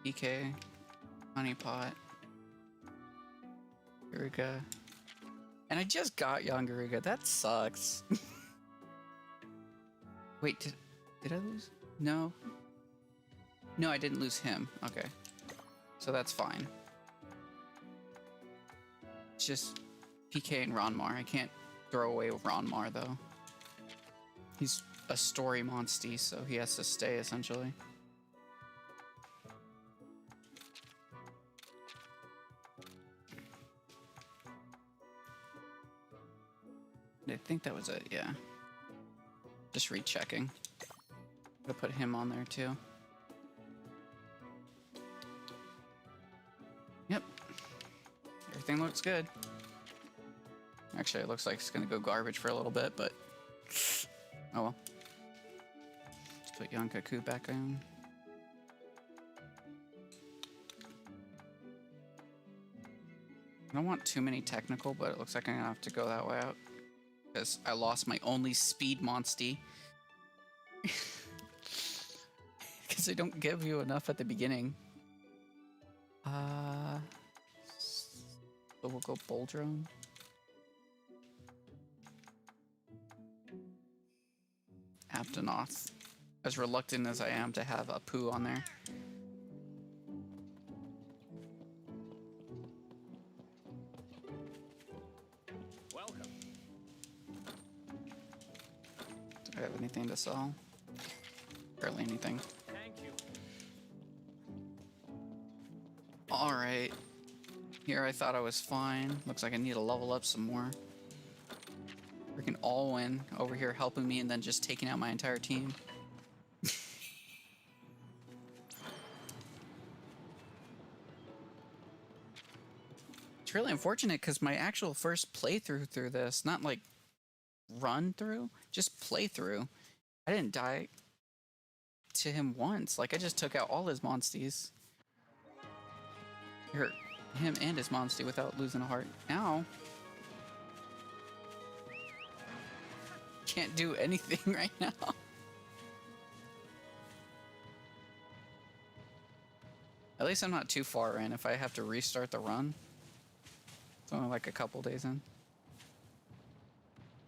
EK, Honeypot, Garuga. And I just got young Garuga. That sucks. Wait, did I lose? No. No, I didn't lose him. Okay. So that's fine. It's just PK and Ronmar. I can't throw away Ronmar though. He's a story monstie, so he has to stay essentially. I think that was it, yeah. Just rechecking. I'll put him on there too. Yep. Everything looks good. Actually, it looks like it's gonna go garbage for a little bit, but oh well. It's Put Yankaku back on. I don't want too many technical, but it looks like I'm gonna have to go that way out. Because I lost my only speed monstie. Because they don't give you enough at the beginning. So we'll go Bull Drone. Aptonoth. As reluctant as I am to have a poo on there. Welcome. Do I have anything to sell? Barely anything. Thank you. Alright. Here I thought I was fine. Looks like I need to level up some more. Freaking Alwyn over here helping me and then just taking out my entire team. It's really unfortunate because my actual first playthrough through this, not like run through, just playthrough, I didn't die to him once. Like I just took out all his monsties. Hurt him and his monstie without losing a heart. Now can't do anything right now. At least I'm not too far in if I have to restart the run. It's only like a couple days in.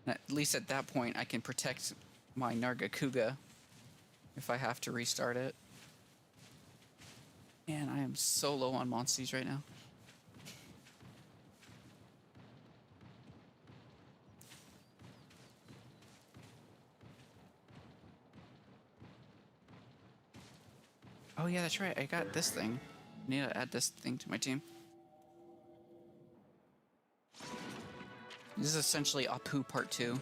And at least at that point I can protect my Nargacuga if I have to restart it. Man, I am so low on monsties right now. Oh yeah, that's right. I got this thing. I need to add this thing to my team. This is essentially Apu Part 2.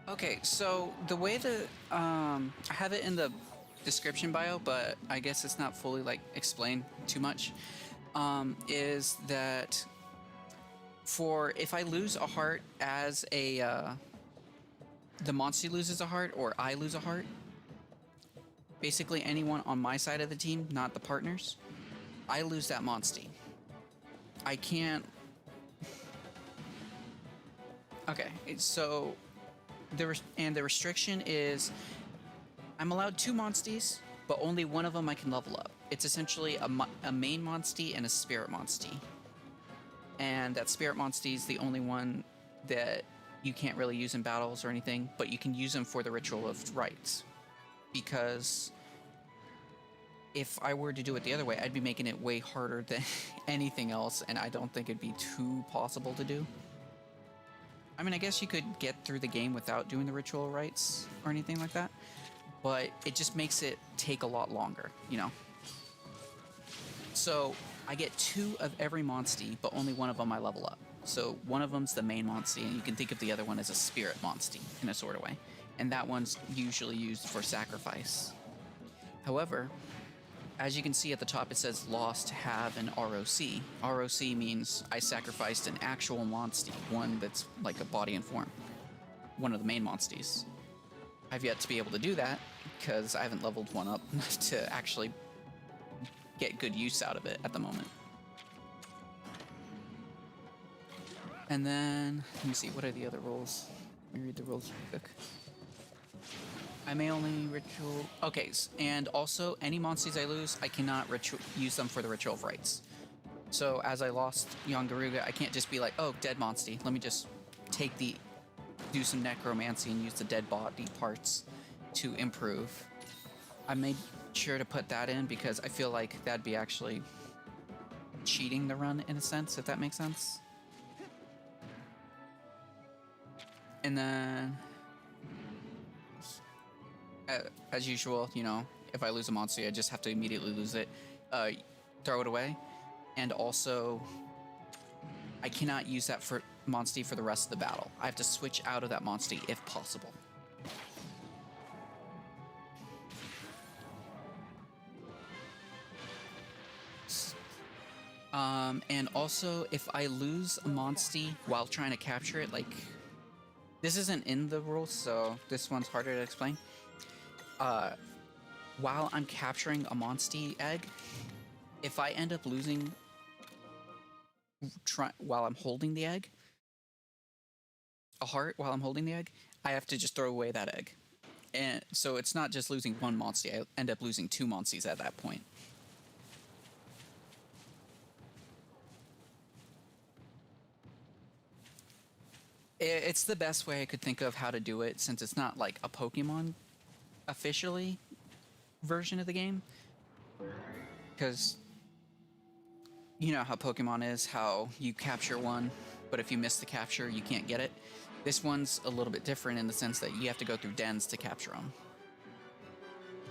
Okay, so the way that I have it in the description bio, but I guess it's not fully like explained too much, is that for if I lose a heart as a the monstie loses a heart or I lose a heart, basically anyone on my side of the team, not the partners, I lose that monstie. I can't. Okay, so the restriction is I'm allowed 2 monsties, but only one of them I can level up. It's essentially a main monstie and a spirit monstie. And that spirit monstie is the only one that you can't really use in battles or anything, but you can use them for the Ritual of Rites. Because if I were to do it the other way, I'd be making it way harder than anything else, and I don't think it'd be too possible to do. I mean, I guess you could get through the game without doing the Ritual of Rites or anything like that, but it just makes it take a lot longer, you know? So I get 2 of every monstie, but only one of them I level up. So one of them's the main monstie, and you can think of the other one as a spirit monstie in a sort of way. And that one's usually used for sacrifice. However, as you can see at the top, it says lost, have, and ROC. ROC means I sacrificed an actual monstie, one that's like a body and form. One of the main monsties. I've yet to be able to do that, because I haven't leveled one up to actually get good use out of it at the moment. And then, let me see, what are the other rules? Let me read the rules real quick. I may only ritual... Okay, and also, any monsties I lose, I cannot use them for the Ritual of Rites. So, as I lost Yangaruga, I can't just be like, oh, dead monstie, let me just do some necromancy and use the dead body parts to improve. I made sure to put that in because I feel like that'd be actually cheating the run in a sense, if that makes sense. And then, as usual, you know, if I lose a monstie, I just have to immediately lose it, throw it away. And also, I cannot use that for monstie for the rest of the battle. I have to switch out of that monstie if possible. And also, if I lose a monstie while trying to capture it, like, this isn't in the rules, so this one's harder to explain. While I'm capturing a monstie egg, if I end up losing while I'm holding the egg, a heart while I'm holding the egg, I have to just throw away that egg. And so it's not just losing one monstie, I end up losing 2 monsties at that point. It's the best way I could think of how to do it, since it's not like a Pokemon officially version of the game. Because you know how Pokemon is, how you capture one, but if you miss the capture, you can't get it. This one's a little bit different in the sense that you have to go through dens to capture them.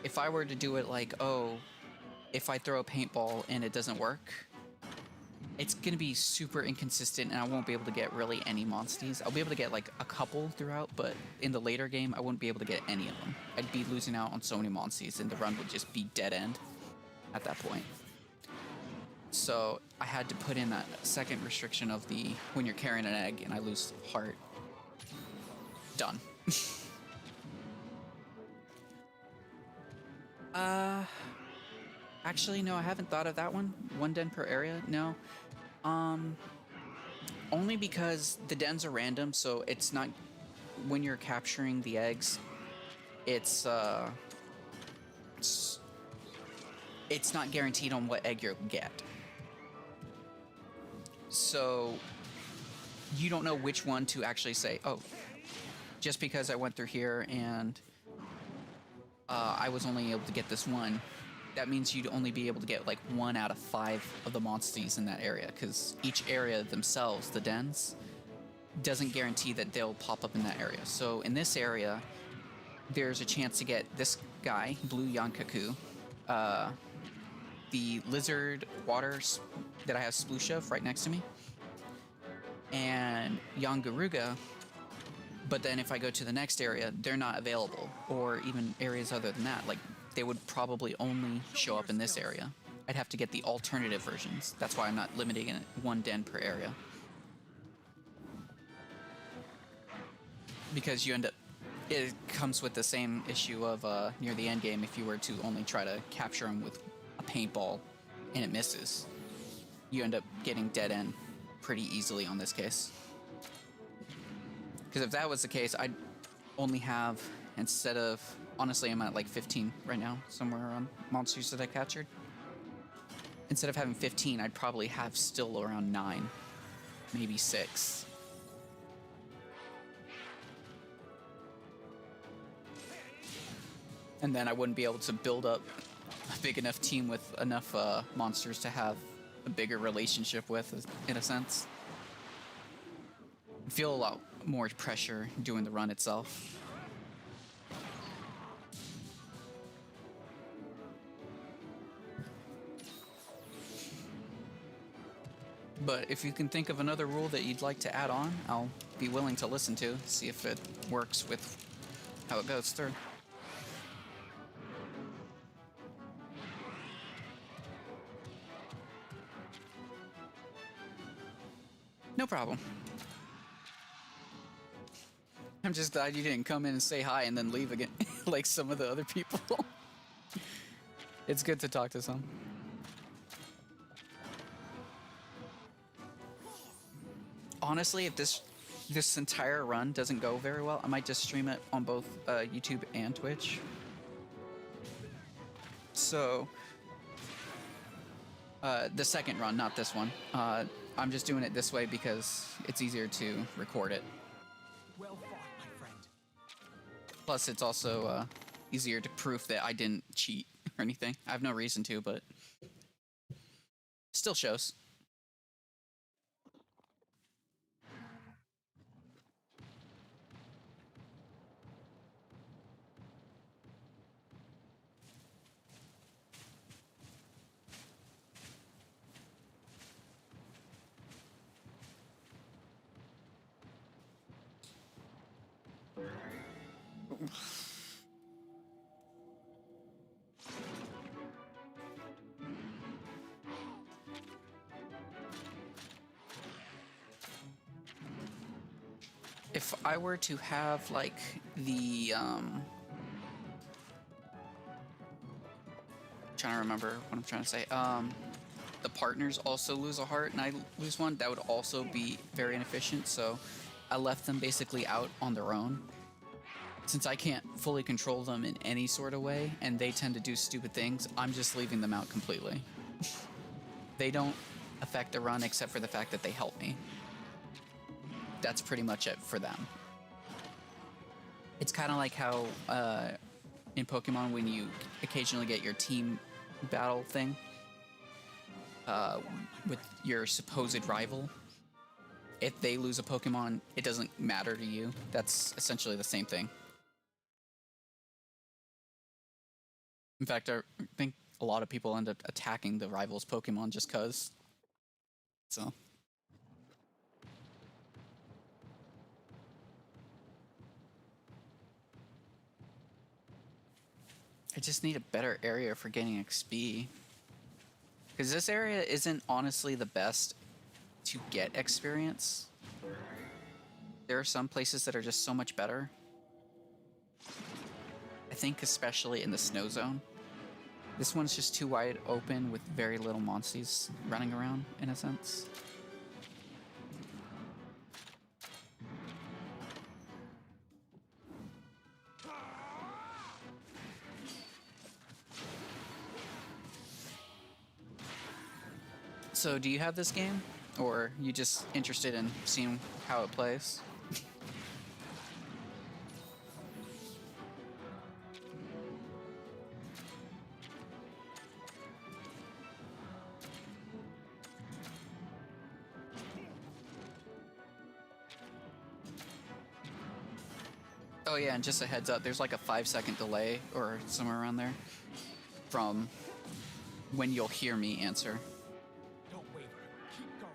If I were to do it like, oh, if I throw a paintball and it doesn't work, it's going to be super inconsistent and I won't be able to get really any monsties. I'll be able to get like a couple throughout, but in the later game, I wouldn't be able to get any of them. I'd be losing out on so many monsties and the run would just be dead end at that point. So I had to put in that second restriction of the when you're carrying an egg and I lose heart. Done. Actually, no, I haven't thought of that one. 1 den per area? No. Only because the dens are random, so it's not when you're capturing the eggs, it's not guaranteed on what egg you'll get. So you don't know which one to actually say, oh, just because I went through here and I was only able to get this one, that means you'd only be able to get like 1 out of 5 of the monsties in that area, because each area themselves, the dens, doesn't guarantee that they'll pop up in that area. So in this area, there's a chance to get this guy, Blue Yankaku, the lizard water that I have Sploosh of right next to me, and Yangaruga. But then if I go to the next area, they're not available, or even areas other than that. Like, they would probably only show up in this area. I'd have to get the alternative versions. That's why I'm not limiting it 1 den per area. Because you end up, it comes with the same issue of near the end game, if you were to only try to capture them with a paintball and it misses, you end up getting dead end pretty easily on this case. Because if that was the case, I'd only have, instead of, honestly, I'm at like 15 right now, somewhere around monsters that I captured. Instead of having 15, I'd probably have still around 9, maybe 6. And then I wouldn't be able to build up a big enough team with enough monsters to have a bigger relationship with, in a sense. I'd feel a lot more pressure doing the run itself. But if you can think of another rule that you'd like to add on, I'll be willing to listen to, see if it works with how it goes through. No problem. I'm just glad you didn't come in and say hi and then leave again, like some of the other people. It's good to talk to some. Honestly, if this entire run doesn't go very well, I might just stream it on both YouTube and Twitch. So, the second run, not this one. I'm just doing it this way because it's easier to record it. Well fought, my friend. Plus, it's also easier to prove that I didn't cheat or anything. I have no reason to, but still shows. If I were to have like the trying to remember what I'm trying to say. The partners also lose a heart and I lose one, that would also be very inefficient. So I left them basically out on their own. Since I can't fully control them in any sort of way and they tend to do stupid things, I'm just leaving them out completely. They don't affect the run except for the fact that they help me. That's pretty much it for them. It's kind of like how in Pokemon when you occasionally get your team battle thing with your supposed rival. If they lose a Pokemon, it doesn't matter to you. That's essentially the same thing. In fact, I think a lot of people end up attacking the rival's Pokemon just cause. So. I just need a better area for getting XP. Because this area isn't honestly the best to get experience. There are some places that are just so much better. I think especially in the snow zone. This one's just too wide open with very little monsties running around, in a sense. So, do you have this game? Or are you just interested in seeing how it plays? Oh yeah, and just a heads up, there's like a 5-second delay or somewhere around there from when you'll hear me answer. Don't waver. Keep going.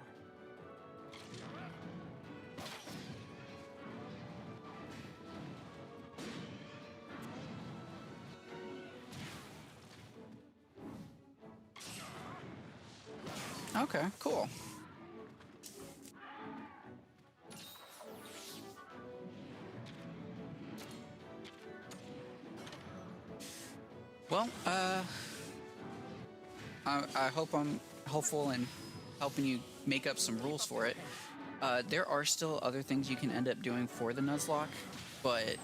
Okay, cool. Well, I hope I'm helpful in helping you make up some rules for it. There are still other things you can end up doing for the Nuzlocke, but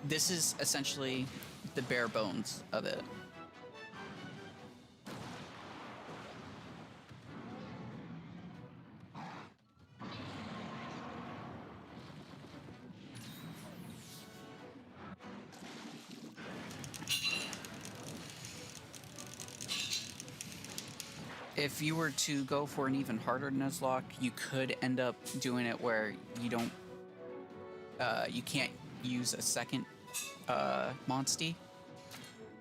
this is essentially the bare bones of it. If you were to go for an even harder Nuzlocke, you could end up doing it where you don't, you can't use a second monstie.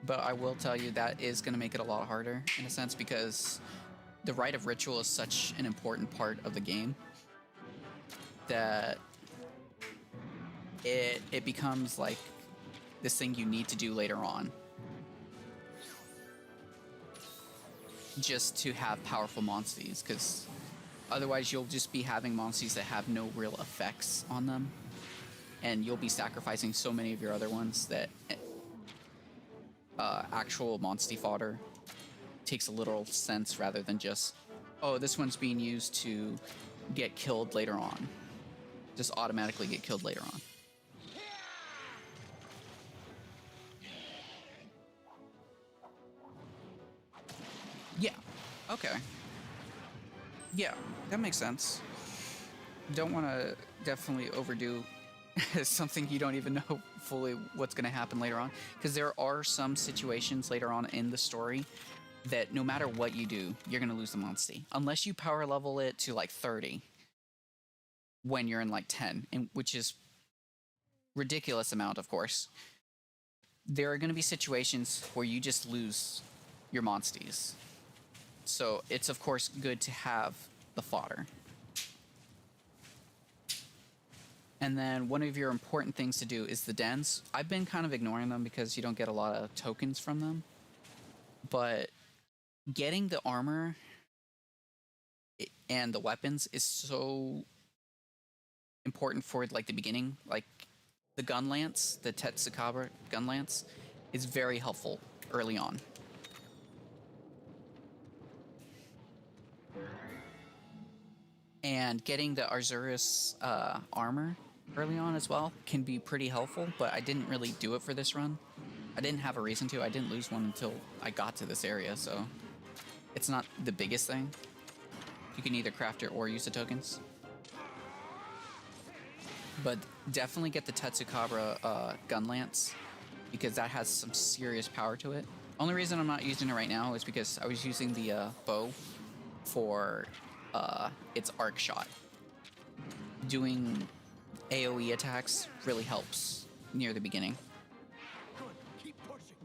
But I will tell you that is going to make it a lot harder in a sense because the Rite of Ritual is such an important part of the game that it becomes like this thing you need to do later on. Just to have powerful monsties, because otherwise you'll just be having monsties that have no real effects on them, and you'll be sacrificing so many of your other ones that actual monstie fodder takes a little sense rather than just, oh, this one's being used to get killed later on. Just automatically get killed later on. Yeah. Okay. Yeah, that makes sense. Don't want to definitely overdo something you don't even know fully what's going to happen later on, because there are some situations later on in the story that no matter what you do, you're going to lose the monstie. Unless you power level it to like 30 when you're in like 10, and which is ridiculous amount, of course. There are going to be situations where you just lose your monsties. So it's, of course, good to have the fodder. And then one of your important things to do is the dens. I've been kind of ignoring them because you don't get a lot of tokens from them. But getting the armor and the weapons is so important for like the beginning. Like the gun lance, the Tetsukaba gun lance, is very helpful early on. And getting the Arzuris armor early on as well can be pretty helpful, but I didn't really do it for this run. I didn't have a reason to. I didn't lose one until I got to this area, so it's not the biggest thing. You can either craft it or use the tokens. But definitely get the Tetsukaba gun lance, because that has some serious power to it. Only reason I'm not using it right now is because I was using the bow for its arc shot. Doing AoE attacks really helps near the beginning. Good. Keep pushing.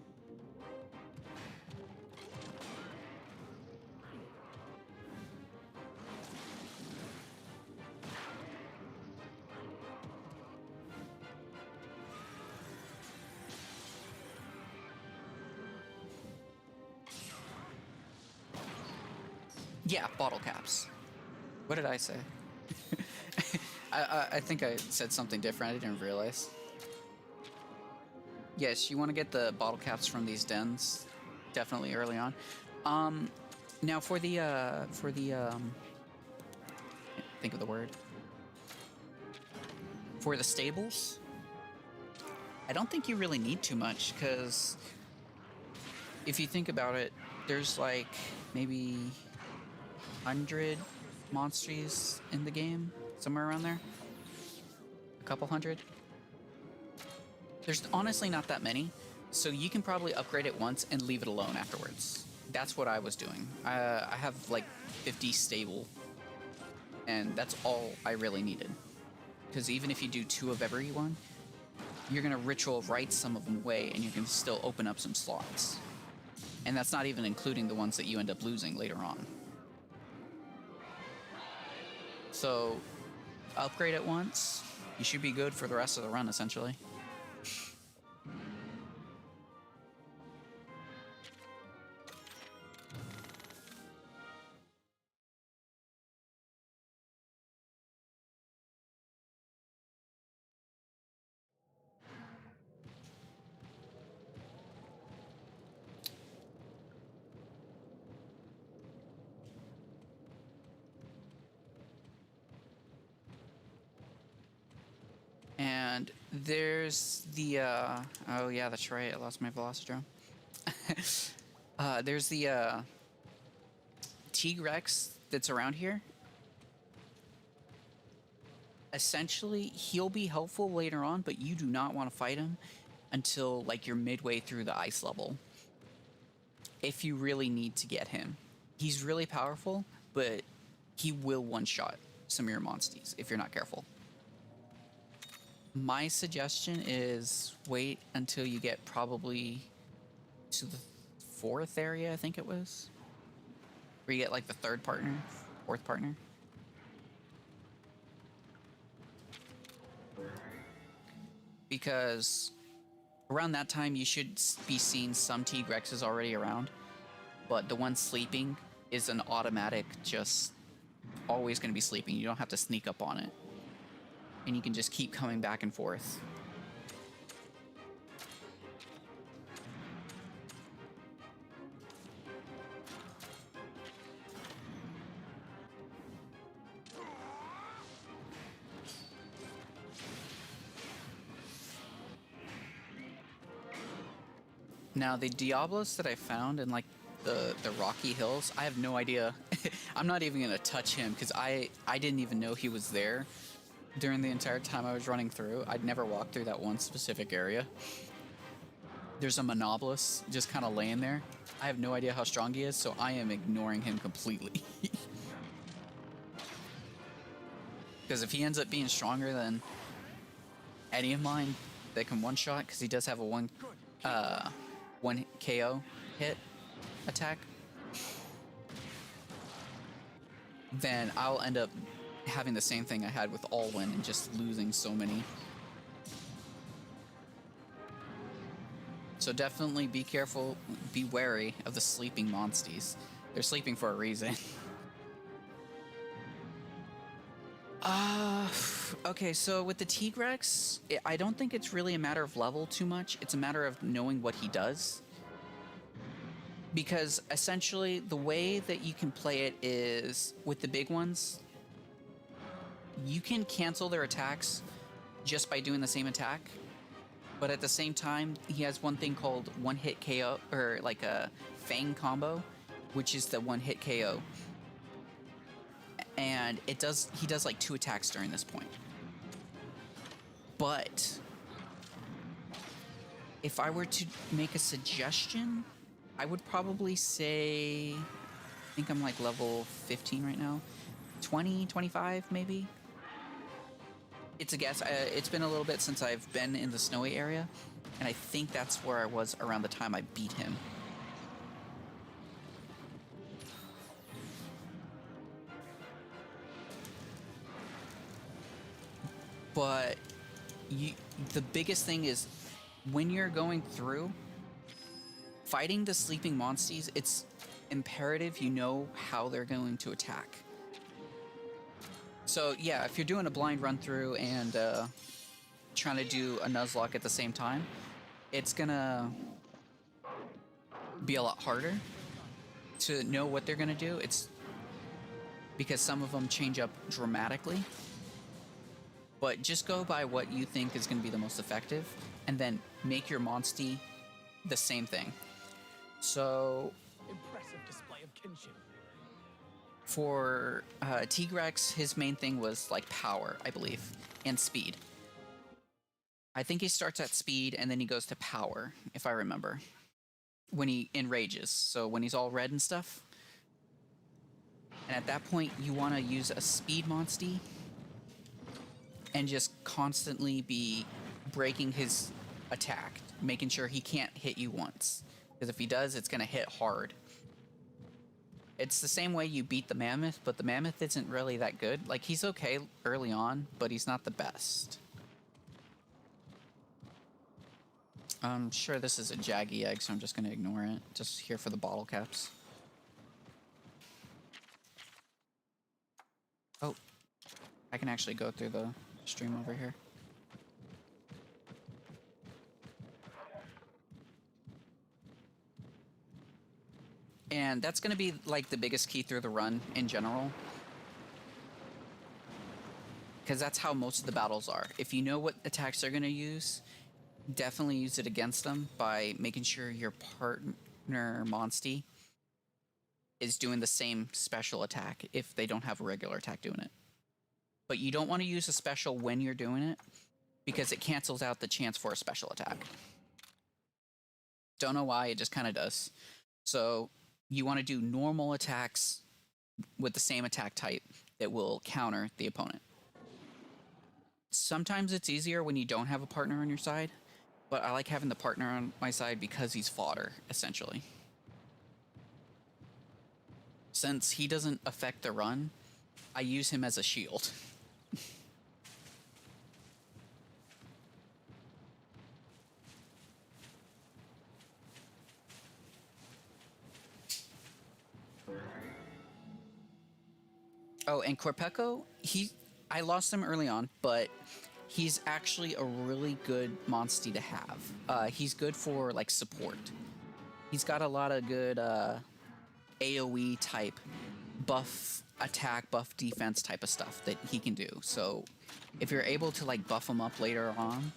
Yeah, bottle caps. What did I say? I think I said something different. I didn't realize. Yes, you want to get the bottle caps from these dens, definitely early on. Now for the think of the word. For the stables, I don't think you really need too much, because if you think about it, there's like maybe 100 monsties in the game, somewhere around there. A couple hundred. There's honestly not that many, so you can probably upgrade it once and leave it alone afterwards. That's what I was doing. I have like 50 stable, and that's all I really needed. Because even if you do 2 of every one, you're gonna ritual write some of them away, and you can still open up some slots. And that's not even including the ones that you end up losing later on. So, upgrade it once, you should be good for the rest of the run, essentially. And there's the, oh yeah, that's right, I lost my Velocidrome. There's the, T-Rex that's around here. Essentially, he'll be helpful later on, but you do not want to fight him until, like, you're midway through the ice level. If you really need to get him. He's really powerful, but he will one-shot some of your monsties if you're not careful. My suggestion is wait until you get probably to the 4th area, I think it was. Where you get like the 3rd partner, 4th partner. Because around that time you should be seeing some T-Rexes already around. But the one sleeping is an automatic, just always going to be sleeping. You don't have to sneak up on it. And you can just keep coming back and forth. Now, the Diablos that I found in like the rocky hills, I have no idea. I'm not even going to touch him because I didn't even know he was there. During the entire time I was running through, I'd never walked through that one specific area. There's a Monobolus just kind of laying there. I have no idea how strong he is, so I am ignoring him completely. Because if he ends up being stronger than any of mine that can one-shot, because he does have a one KO hit attack, then I'll end up having the same thing I had with Alwyn and just losing so many. So definitely be careful, be wary of the sleeping monsties. They're sleeping for a reason. Okay, so with the Tigrex, I don't think it's really a matter of level too much. It's a matter of knowing what he does. Because essentially, the way that you can play it is with the big ones, you can cancel their attacks just by doing the same attack. But at the same time, he has one thing called one-hit KO, or like a Fang combo, which is the one-hit KO. And he does like 2 attacks during this point. But if I were to make a suggestion, I would probably say, I think I'm like level 15 right now, 20, 25 maybe. It's a guess. It's been a little bit since I've been in the snowy area, and I think that's where I was around the time I beat him. But the biggest thing is when you're going through fighting the sleeping monsties, it's imperative you know how they're going to attack. So yeah, if you're doing a blind run through and trying to do a Nuzlocke at the same time, it's gonna be a lot harder to know what they're gonna do. It's because some of them change up dramatically. But just go by what you think is going to be the most effective, and then make your monstie the same thing. So, Impressive display of kinship. for Tigrex, his main thing was like power, I believe, and speed. I think he starts at speed and then he goes to power, if I remember, when he enrages. So when he's all red and stuff. And at that point, you want to use a speed monstie and just constantly be breaking his attack, making sure he can't hit you once. Because if he does, it's going to hit hard. It's the same way you beat the mammoth, but the mammoth isn't really that good. Like, he's okay early on, but he's not the best. I'm sure this is a jaggy egg, so I'm just going to ignore it. Just here for the bottle caps. Oh, I can actually go through the stream over here. And that's going to be like the biggest key through the run in general. Because that's how most of the battles are. If you know what attacks they're going to use, definitely use it against them by making sure your partner monstie is doing the same special attack if they don't have a regular attack doing it. But you don't want to use a special when you're doing it, because it cancels out the chance for a special attack. Don't know why, it just kind of does. So you want to do normal attacks with the same attack type that will counter the opponent. Sometimes it's easier when you don't have a partner on your side, but I like having the partner on my side because he's fodder, essentially. Since he doesn't affect the run, I use him as a shield. Oh, and Corpeco, I lost him early on, but he's actually a really good monstie to have. He's good for, like, support. He's got a lot of good AoE type buff attack, buff defense type of stuff that he can do. So if you're able to, like, buff him up later on,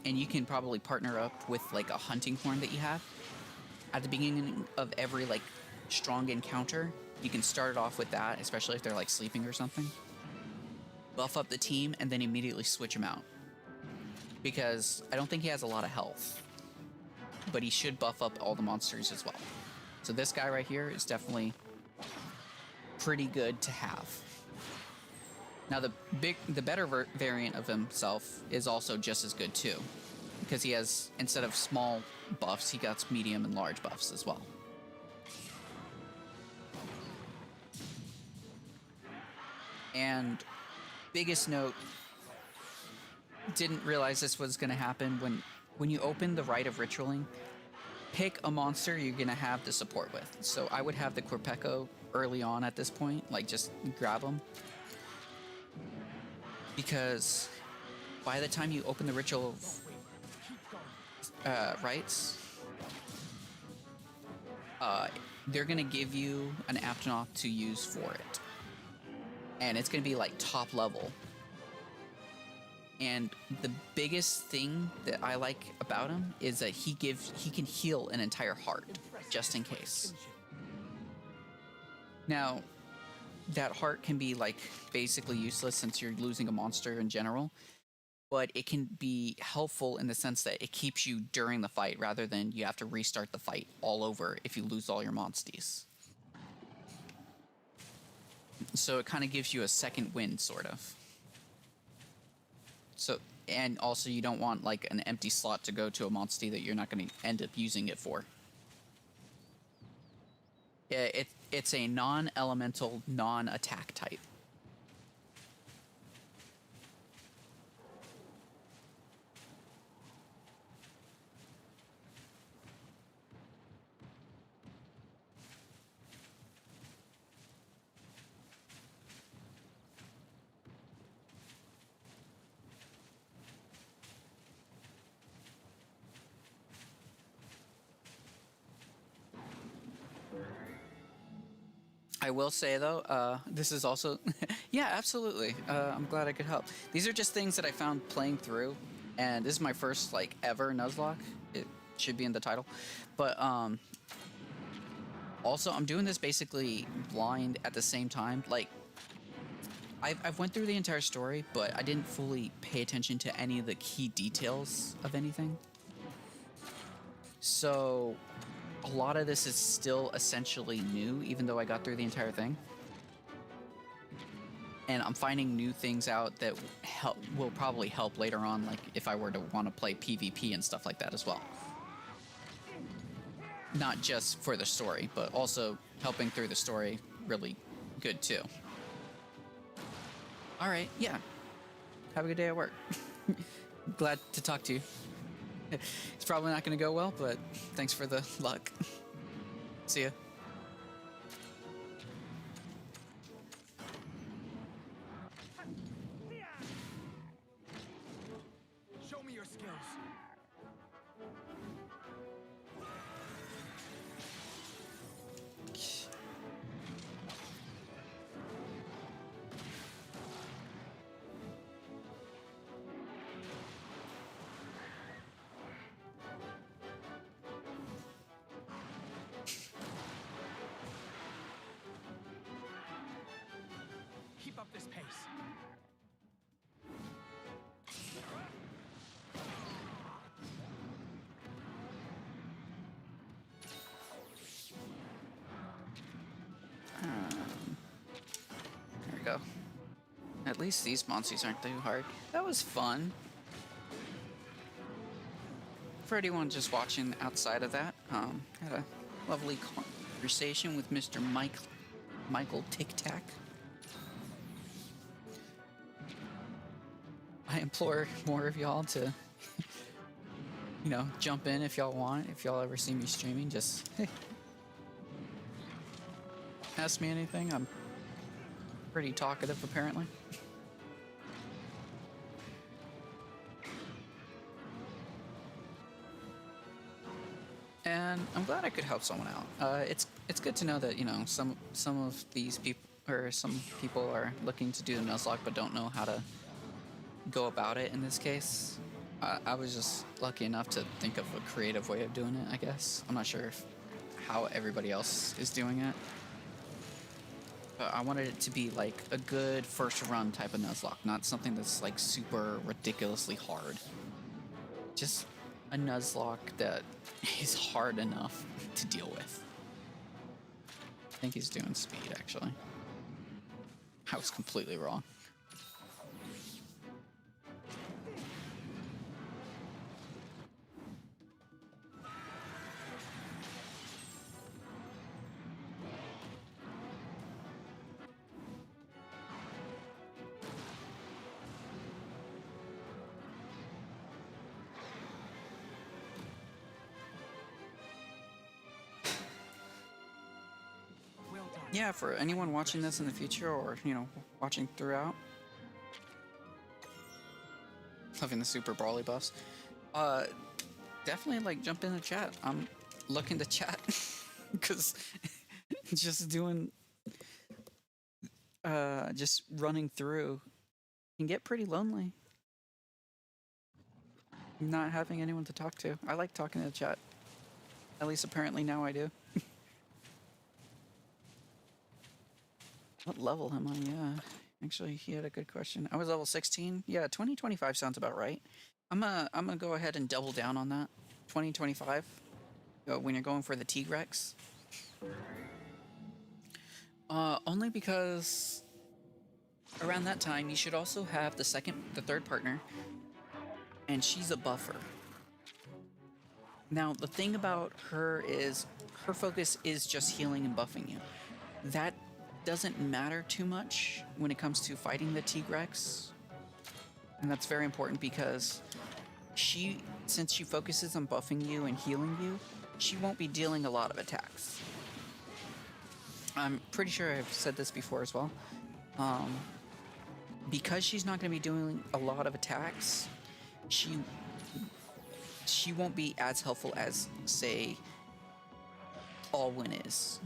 and you can probably partner up with, like, a hunting horn that you have. At the beginning of every, like, strong encounter, you can start it off with that, especially if they're, like, sleeping or something. Buff up the team, and then immediately switch him out. Because I don't think he has a lot of health. But he should buff up all the monsters as well. So this guy right here is definitely pretty good to have. Now the better variant of himself is also just as good too. Because he has, instead of small buffs, he got medium and large buffs as well. And biggest note, didn't realize this was going to happen when you open the Rite of Ritualing, pick a monster you're going to have the support with. So I would have the Corpeco early on at this point, like just grab him. because by the time you open the ritual rites, they're gonna give you an Aptonoth to use for it, and it's gonna be like top level. And the biggest thing that I like about him is that he can heal an entire heart just in case. Now, that heart can be like basically useless since you're losing a monster in general, but it can be helpful in the sense that it keeps you during the fight rather than you have to restart the fight all over if you lose all your monsties. So it kind of gives you a second win, sort of. So, and also you don't want like an empty slot to go to a monstie that you're not going to end up using it for. Yeah, it's a non-elemental, non-attack type. I will say though, this is also, yeah, absolutely. I'm glad I could help. These are just things that I found playing through, and this is my first like ever Nuzlocke. It should be in the title, but also I'm doing this basically blind at the same time. Like, I've went through the entire story, but I didn't fully pay attention to any of the key details of anything. So a lot of this is still essentially new, even though I got through the entire thing. And I'm finding new things out that will probably help later on, like if I were to want to play PvP and stuff like that as well. Not just for the story, but also helping through the story really good too. All right, yeah. Have a good day at work. Glad to talk to you. It's probably not going to go well, but thanks for the luck. See ya. Show me your skills. Keep up this pace. There we go. At least these monsties aren't too hard. That was fun. For anyone just watching outside of that, had a lovely conversation with Mr. Michael Tic Tac. I implore more of y'all to, you know, jump in if y'all want. If y'all ever see me streaming, just, hey, ask me anything. I'm pretty talkative, apparently. And I'm glad I could help someone out. It's good to know that, you know, some of these people, or some people are looking to do the Nuzlocke but don't know how to go about it in this case. I was just lucky enough to think of a creative way of doing it, I guess. I'm not sure how everybody else is doing it. But I wanted it to be like a good first run type of Nuzlocke, not something that's like super ridiculously hard. Just a Nuzlocke that is hard enough to deal with. I think he's doing speed, actually. I was completely wrong. Yeah, for anyone watching this in the future or, you know, watching throughout, Loving the super brawly buffs. Definitely like jump in the chat. I'm looking to chat because just doing, just running through can get pretty lonely. Not having anyone to talk to. I like talking to the chat. At least apparently now I do. What level am I? Yeah. Actually, he had a good question. I was level 16. Yeah, 2025 sounds about right. I'm gonna go ahead and double down on that. 2025. When you're going for the T-Rex. Only because around that time you should also have the third partner, and she's a buffer. Now, the thing about her is her focus is just healing and buffing you. That doesn't matter too much when it comes to fighting the T-Rex. And that's very important because since she focuses on buffing you and healing you, she won't be dealing a lot of attacks. I'm pretty sure I've said this before as well. Because she's not going to be doing a lot of attacks, she won't be as helpful as, say, Alwyn is.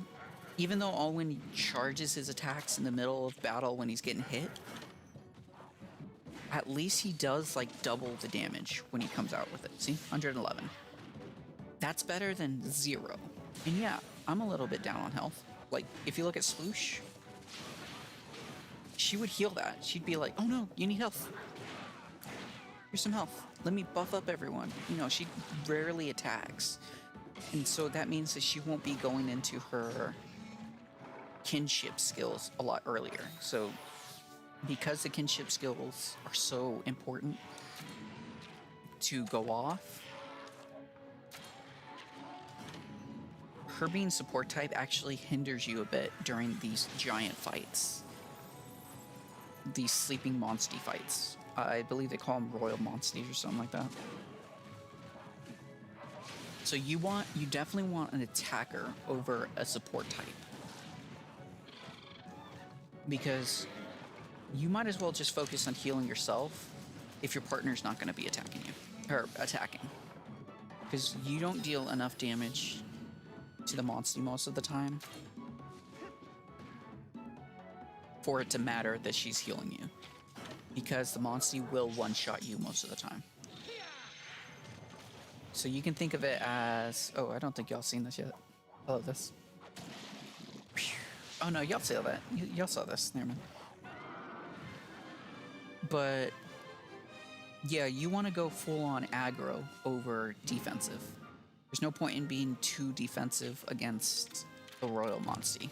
Even though Alwyn charges his attacks in the middle of battle when he's getting hit, at least he does like double the damage when he comes out with it. See, 111. That's better than 0. And yeah, I'm a little bit down on health. Like, if you look at Sploosh, she would heal that. She'd be like, oh no, you need health. Here's some health. Let me buff up everyone. You know, she rarely attacks. And so that means that she won't be going into her kinship skills a lot earlier. So because the kinship skills are so important to go off, her being support type actually hinders you a bit during these giant fights. These sleeping monstie fights. I believe they call them royal monsties or something like that. So you definitely want an attacker over a support type. Because you might as well just focus on healing yourself if your partner's not going to be attacking you. Or attacking. Because you don't deal enough damage to the monstie most of the time for it to matter that she's healing you. Because the monstie will one-shot you most of the time. So you can think of it as... Oh, I don't think y'all seen this yet. I love this. Oh no, y'all saw that. Y'all saw this. Never mind. But... yeah, you want to go full-on aggro over defensive. There's no point in being too defensive against the royal monstie.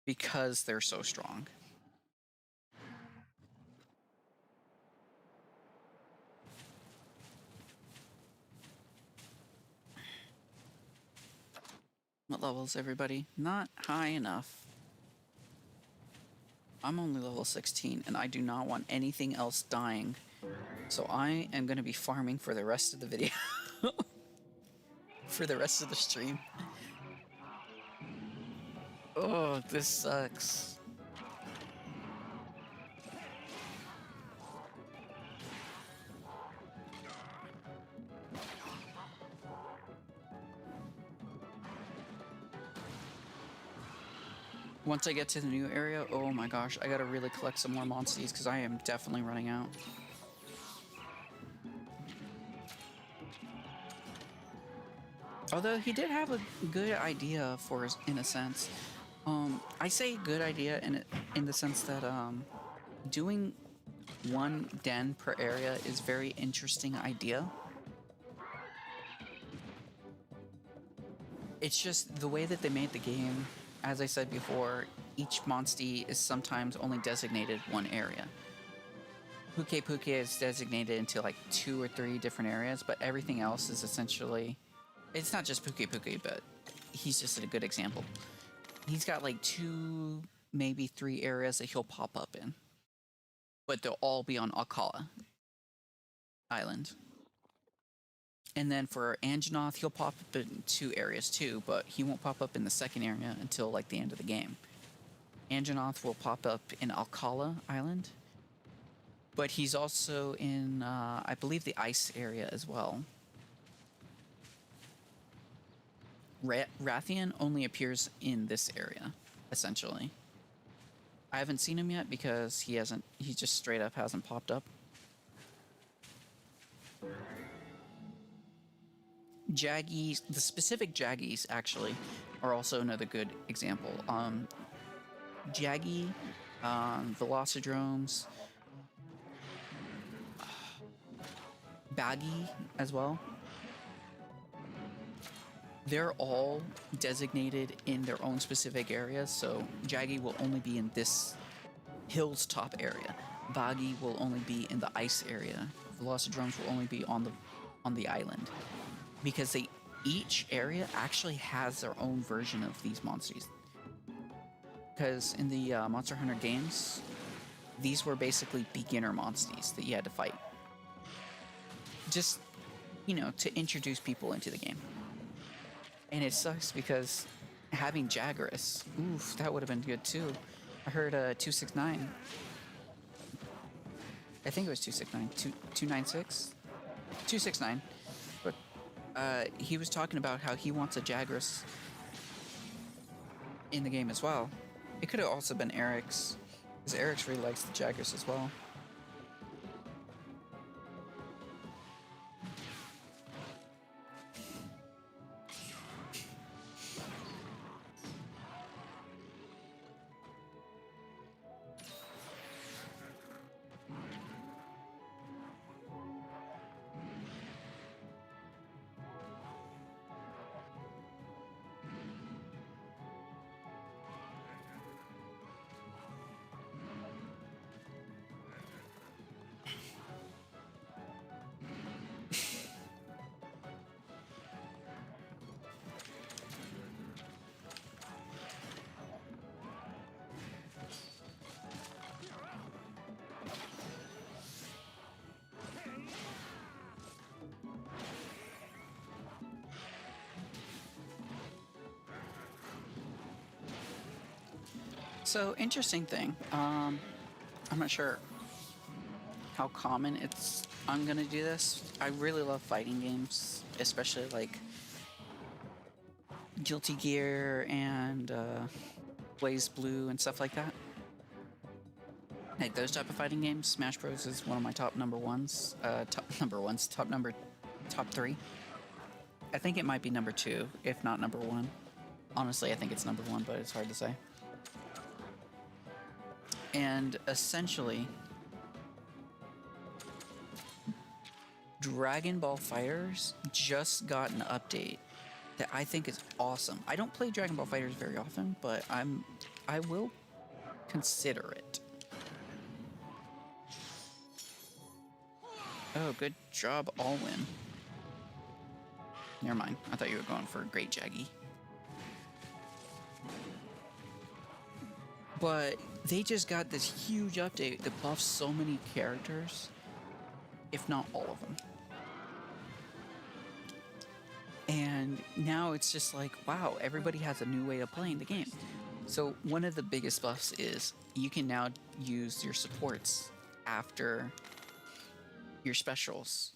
Because they're so strong. What level is everybody? Not high enough. I'm only level 16 and I do not want anything else dying. So I am going to be farming for the rest of the video. For the rest of the stream. Oh, this sucks. Once I get to the new area, oh my gosh, I gotta really collect some more monsties because I am definitely running out. Although he did have a good idea for us, in a sense. I say good idea in the sense that doing one den per area is very interesting idea. It's just the way that they made the game. As I said before, each monstie is sometimes only designated one area. Puke Puke is designated into like 2 or 3 different areas, but everything else is essentially... It's not just Puke Puke, but he's just a good example. He's got like 2, maybe 3 areas that he'll pop up in. But they'll all be on Akala Island. And then for Anjanath, he'll pop up in 2 areas too, but he won't pop up in the second area until like the end of the game. Anjanath will pop up in Alcala Island, but he's also in, I believe, the ice area as well. Rathian only appears in this area, essentially. I haven't seen him yet because he just straight up hasn't popped up. Jaggies, the specific Jaggies actually are also another good example. Jaggy, Velocidromes, Baggy as well. They're all designated in their own specific areas, so Jaggy will only be in this hill's top area. Baggy will only be in the ice area. Velocidromes will only be on the island. Because each area actually has their own version of these monsties. Because in the Monster Hunter games, these were basically beginner monsties that you had to fight. Just, you know, to introduce people into the game. And it sucks because having Jagras, oof, that would have been good too. I heard 269. I think it was 269. 296? 269. But he was talking about how he wants a Jagras in the game as well. It could have also been Eric's, because Eric's really likes the Jagras as well. So, interesting thing. I'm not sure how common I'm gonna do this. I really love fighting games, especially like Guilty Gear and Blaze Blue and stuff like that. Like those type of fighting games. Smash Bros is one of my top number ones. Top 3. I think it might be number 2, if not number 1. Honestly, I think it's number 1, but it's hard to say. And essentially, Dragon Ball FighterZ just got an update that I think is awesome. I don't play Dragon Ball FighterZ very often, but I will consider it. Oh, good job, Alwyn. Never mind. I thought you were going for a great Jaggy. But they just got this huge update that buffs so many characters, if not all of them. And now it's just like, wow, everybody has a new way of playing the game. So one of the biggest buffs is you can now use your supports after your specials,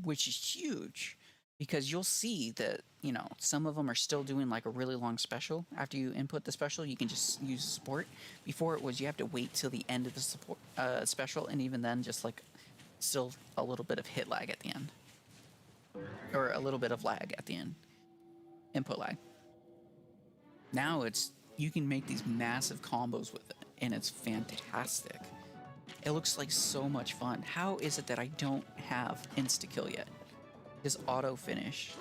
which is huge. Because you'll see that, you know, some of them are still doing like a really long special. After you input the special, you can just use support. Before it was you have to wait till the end of the support special, and even then just like still a little bit of hit lag at the end. Or a little bit of lag at the end. Input lag. Now you can make these massive combos with it, and it's fantastic. It looks like so much fun. How is it that I don't have insta-kill yet? His auto finish.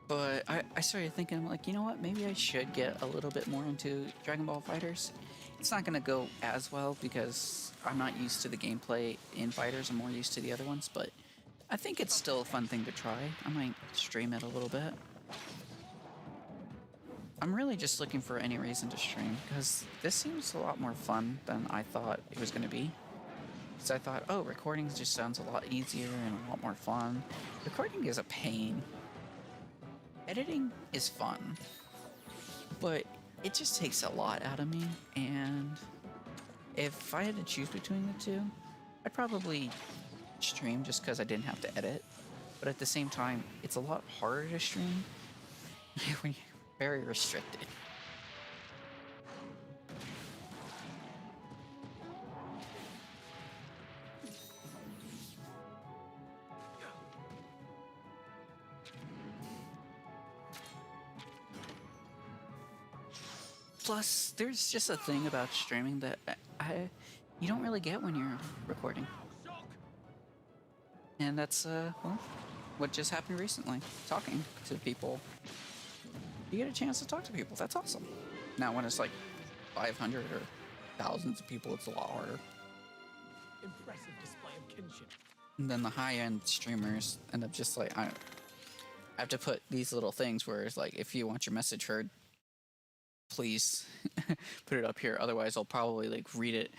But I started thinking, I'm like, you know what? Maybe I should get a little bit more into Dragon Ball FighterZ. It's not going to go as well because I'm not used to the gameplay in Fighters. I'm more used to the other ones, but I think it's still a fun thing to try. I might stream it a little bit. I'm really just looking for any reason to stream, because this seems a lot more fun than I thought it was going to be. Because I thought, oh, recording just sounds a lot easier and a lot more fun. Recording is a pain. Editing is fun, but it just takes a lot out of me, and if I had to choose between the two, I'd probably stream just because I didn't have to edit. But at the same time, it's a lot harder to stream when you're very restricted. Plus, there's just a thing about streaming that you don't really get when you're recording. And that's, well, what just happened recently. Talking to people. You get a chance to talk to people. That's awesome. Now, when it's like 500 or thousands of people, it's a lot harder. Impressive display of kinship. And then the high-end streamers end up just like, I have to put these little things where it's like, if you want your message heard, please put it up here. Otherwise, I'll probably like read it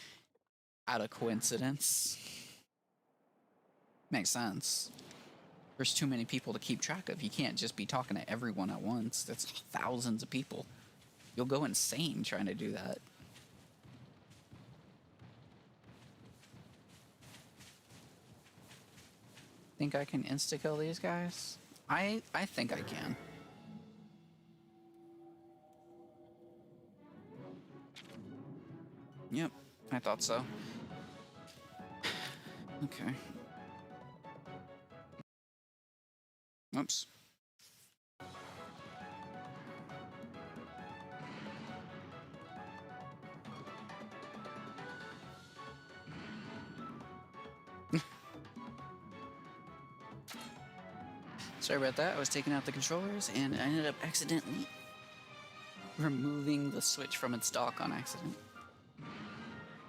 out of coincidence. Makes sense. There's too many people to keep track of. You can't just be talking to everyone at once. That's thousands of people. You'll go insane trying to do that. Think I can insta-kill these guys? I think I can. Yep, I thought so. Okay. Oops. Sorry about that. I was taking out the controllers and I ended up accidentally removing the switch from its dock on accident.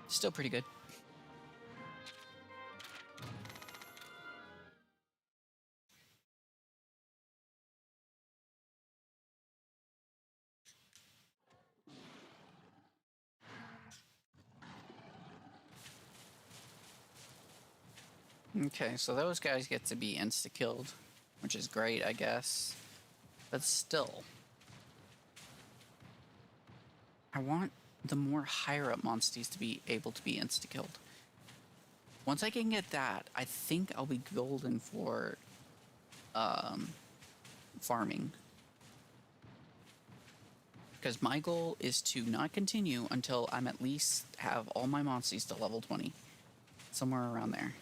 Still pretty good. Okay, so those guys get to be insta-killed, which is great, I guess. But still, I want the more higher up monsties to be able to be insta-killed. Once I can get that, I think I'll be golden for farming. Because my goal is to not continue until I'm at least have all my monsties to level 20. Somewhere around there.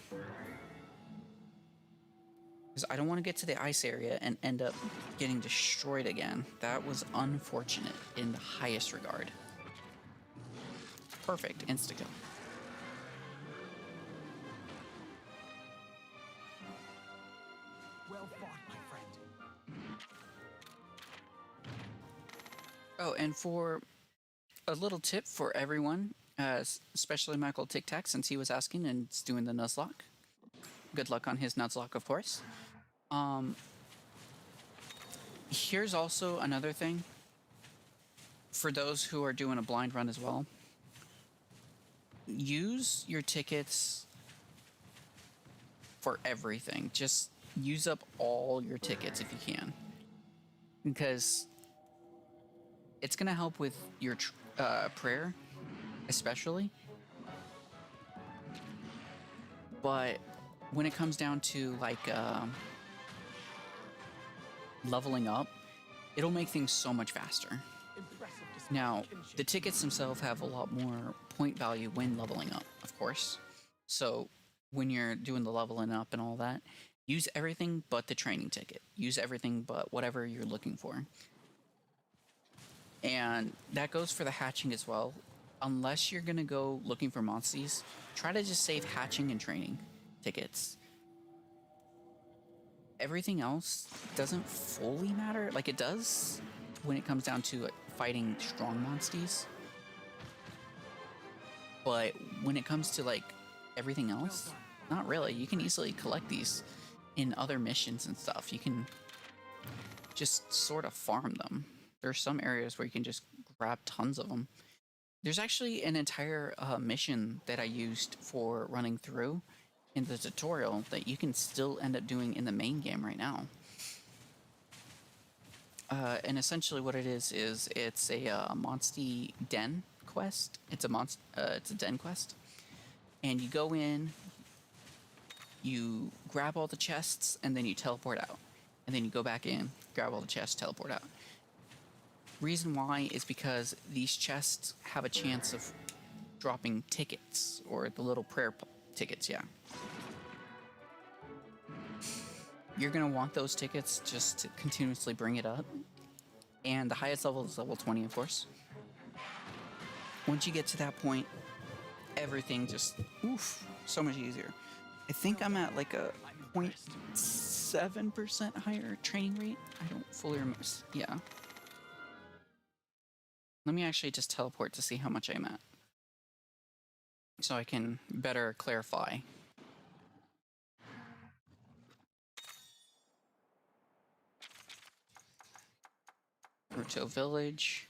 Because I don't want to get to the ice area and end up getting destroyed again. That was unfortunate in the highest regard. Perfect, insta-kill. Well fought, my friend. Oh, and for a little tip for everyone, especially Michael Tic Tac, since he was asking and is doing the Nuzlocke. Good luck on his Nuzlocke, of course. Here's also another thing. For those who are doing a blind run as well, use your tickets for everything. Just use up all your tickets if you can. Because it's going to help with your prayer, especially. But when it comes down to like leveling up, it'll make things so much faster. Now, the tickets themselves have a lot more point value when leveling up, of course. So when you're doing the leveling up and all that, use everything but the training ticket. Use everything but whatever you're looking for. And that goes for the hatching as well. Unless you're going to go looking for monsties, try to just save hatching and training tickets. Everything else doesn't fully matter. Like, it does when it comes down to fighting strong monsties. But when it comes to, like, everything else, not really. You can easily collect these in other missions and stuff, you can just sort of farm them. There's some areas where you can just grab tons of them. There's actually an entire mission that I used for running through in the tutorial that you can still end up doing in the main game right now. And essentially what it is it's a monstie den quest. It's a den quest. And you go in, you grab all the chests, and then you teleport out. And then you go back in, grab all the chests, teleport out. Reason why is because these chests have a chance of dropping tickets, or the little prayer tickets, yeah. You're going to want those tickets just to continuously bring it up. And the highest level is level 20, of course. Once you get to that point, everything just, oof, so much easier. I think I'm at like a 0.7% higher training rate. I don't fully remember. Yeah. Let me actually just teleport to see how much I'm at, so I can better clarify. Ruto Village.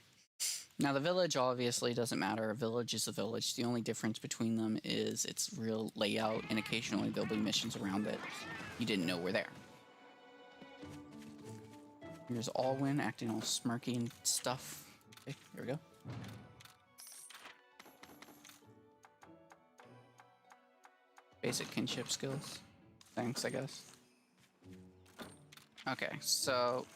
Now the village obviously doesn't matter. A village is a village. The only difference between them is its real layout, and occasionally there'll be missions around that you didn't know were there. Here's Alwyn acting all smirky and stuff. Okay, there we go. Basic kinship skills. Thanks, I guess. Okay, so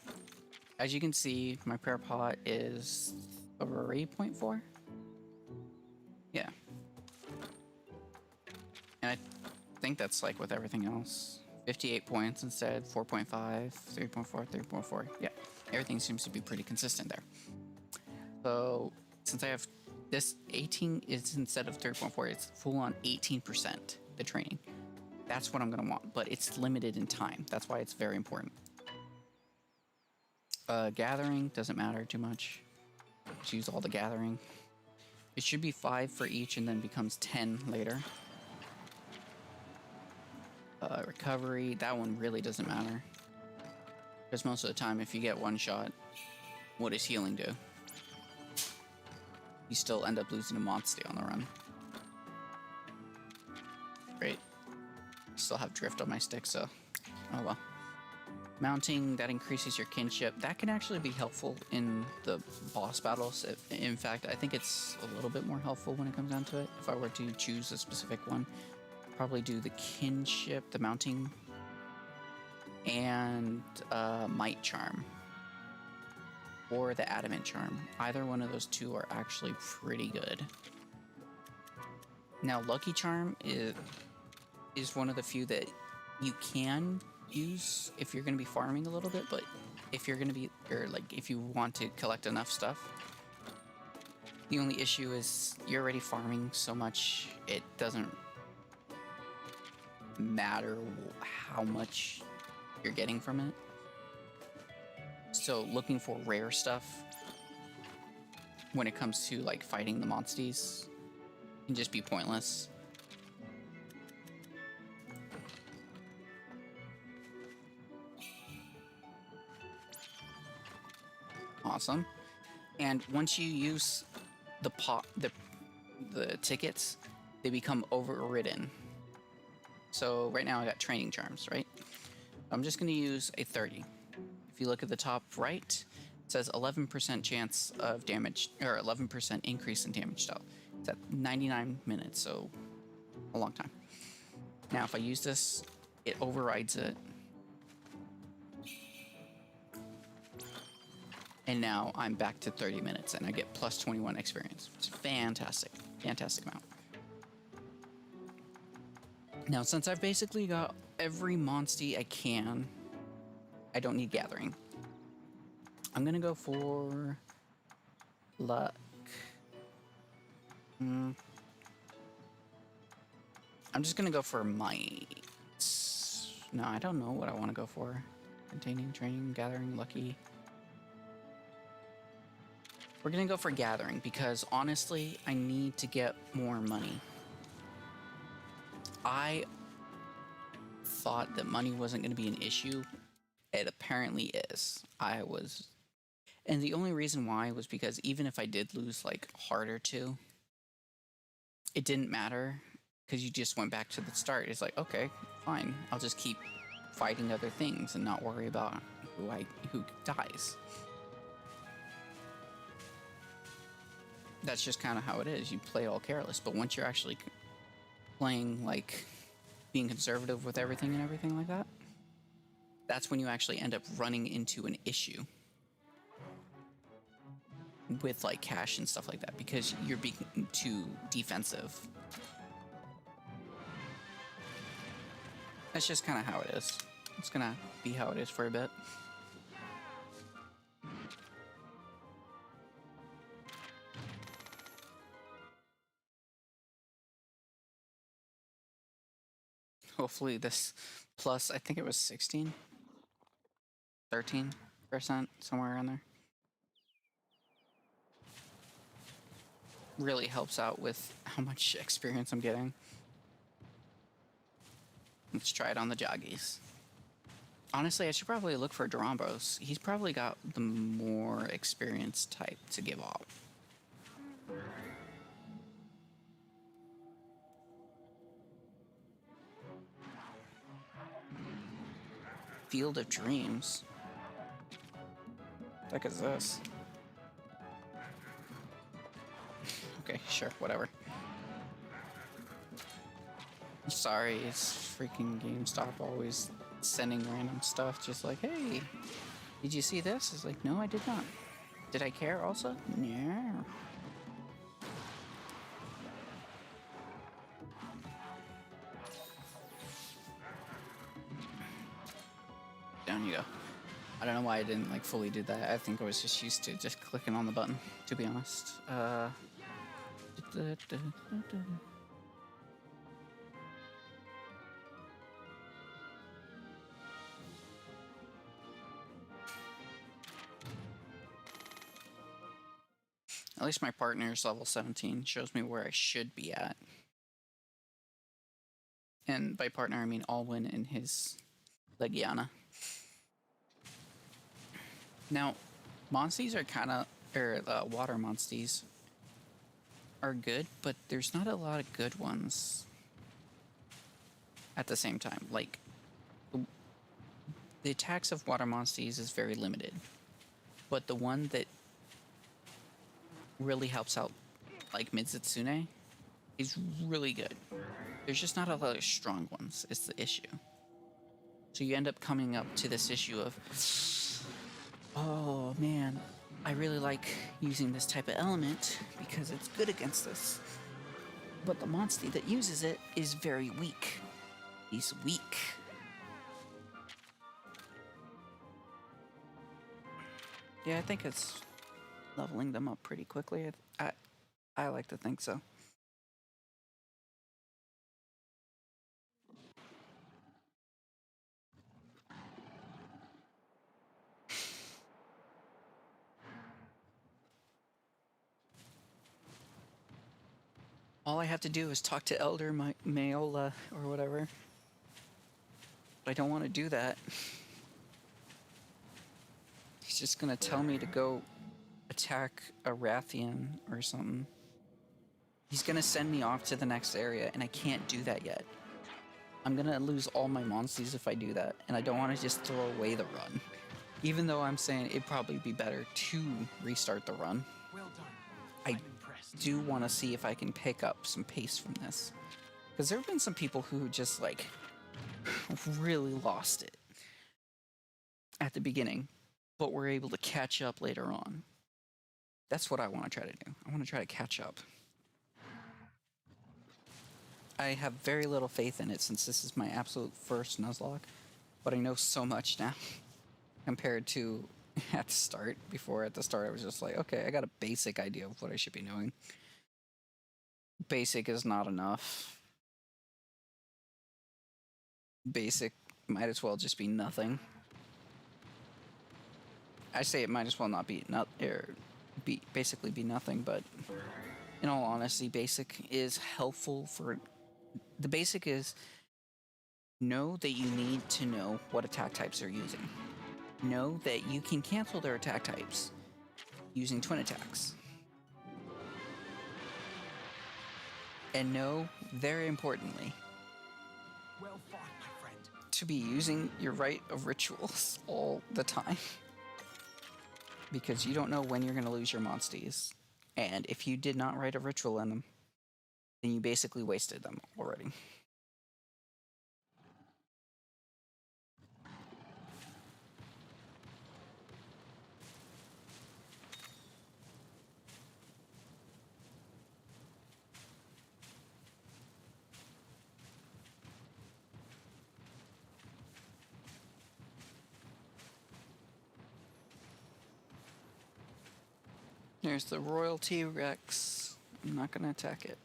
as you can see, my prayer pot is 3.4. Yeah. And I think that's like with everything else. 58 points instead, 4.5, 3.4, 3.4. Yeah, everything seems to be pretty consistent there. So since I have this 18 is instead of 3.4, it's full on 18%, the training. That's what I'm gonna want, but it's limited in time. That's why it's very important. Gathering doesn't matter too much. Just use all the gathering. It should be 5 for each and then becomes 10 later. Recovery, that one really doesn't matter. Because most of the time, if you get one shot, what does healing do? You still end up losing a monstie on the run. Great. Still have drift on my stick, so oh well. Mounting, that increases your kinship. That can actually be helpful in the boss battles. In fact, I think it's a little bit more helpful when it comes down to it. If I were to choose a specific one, probably do the kinship, the mounting, and might charm, or the adamant charm. Either one of those two are actually pretty good. Now, lucky charm is one of the few that you can use if you're going to be farming a little bit, but if you're going to be, or like if you want to collect enough stuff, the only issue is you're already farming so much, it doesn't matter how much you're getting from it. So looking for rare stuff when it comes to like fighting the monsties can just be pointless. Awesome. And once you use the tickets, they become overridden. So right now I got training charms, right? I'm just going to use a 30. If you look at the top right, it says 11% chance of damage, or 11% increase in damage dealt. It's at 99 minutes, so a long time. Now if I use this, it overrides it. And now I'm back to 30 minutes and I get plus 21 experience. It's fantastic. Fantastic amount. Now, since I've basically got every monstie I can, I don't need gathering. I'm gonna go for luck. I'm just gonna go for might. No, I don't know what I want to go for. Containing, training, gathering, lucky. We're gonna go for gathering because honestly, I need to get more money. I thought that money wasn't going to be an issue, it apparently is. And the only reason why was because even if I did lose like hard or two, it didn't matter because you just went back to the start. It's like, okay, fine, I'll just keep fighting other things and not worry about who dies. That's just kind of how it is. You play all careless, but once you're actually playing like being conservative with everything and everything like that, that's when you actually end up running into an issue with like cash and stuff like that, because you're being too defensive. That's just kind of how it is. It's gonna be how it is for a bit. Hopefully this plus, I think it was 16, 13%, somewhere around there. Really helps out with how much experience I'm getting. Let's try it on the joggies. Honestly, I should probably look for Durombos. He's probably got the more experienced type to give off. Field of Dreams. What the heck is this? Okay, sure, whatever. Sorry, it's freaking GameStop always sending random stuff, just like, hey, did you see this? It's like, no, I did not. Did I care also? Yeah. Down you go. I don't know why I didn't like fully do that. I think I was just used to just clicking on the button, to be honest. At least my partner's level 17 shows me where I should be at. And by partner, I mean Alwyn and his Legiana. Now, monsties are kind of, water monsties are good, but there's not a lot of good ones at the same time. Like, the attacks of water monsties is very limited, but the one that really helps out, like Mizutsune, is really good. There's just not a lot of strong ones, is the issue. So you end up coming up to this issue of, oh man, I really like using this type of element because it's good against this. But the monstie that uses it is very weak. He's weak. Yeah, I think it's leveling them up pretty quickly. I like to think so. All I have to do is talk to Elder Mayola or whatever. But I don't want to do that. He's just gonna tell me to go attack a Rathian or something. He's gonna send me off to the next area, and I can't do that yet. I'm gonna lose all my monsties if I do that, and I don't want to just throw away the run. Even though I'm saying it'd probably be better to restart the run. Well done. I I'm impressed. do want to see if I can pick up some pace from this. Because there have been some people who just, like, really lost it at the beginning, but were able to catch up later on. That's what I want to try to do. I want to try to catch up. I have very little faith in it since this is my absolute first Nuzlocke, but I know so much now compared to at the start. Before, at the start, I was just like, okay, I got a basic idea of what I should be doing. Basic is not enough. Basic might as well just be nothing. I say it might as well not be basically be nothing, but in all honesty, basic is helpful for... The basic is know that you need to know what attack types they're using. Know that you can cancel their attack types using twin attacks. And know, very importantly, Well fought, my friend. to be using your rite of rituals all the time. Because you don't know when you're going to lose your monsties. And if you did not write a ritual in them, then you basically wasted them already. There's the Royal T-Rex. I'm not going to attack it.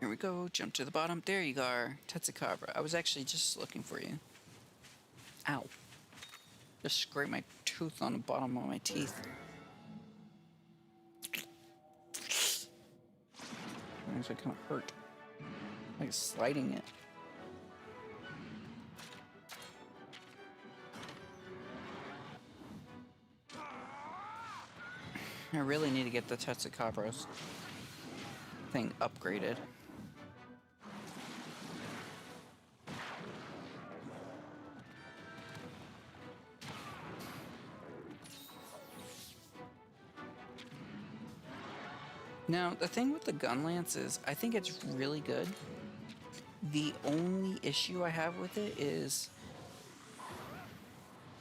Here we go. Jump to the bottom. There you are. Tetsukabra. I was actually just looking for you. Ow. Just scraped my tooth on the bottom of my teeth. Actually kind of hurt. Like sliding it. I really need to get the Tetsukabra's thing upgraded. Now, the thing with the gun lance is, I think it's really good. The only issue I have with it is,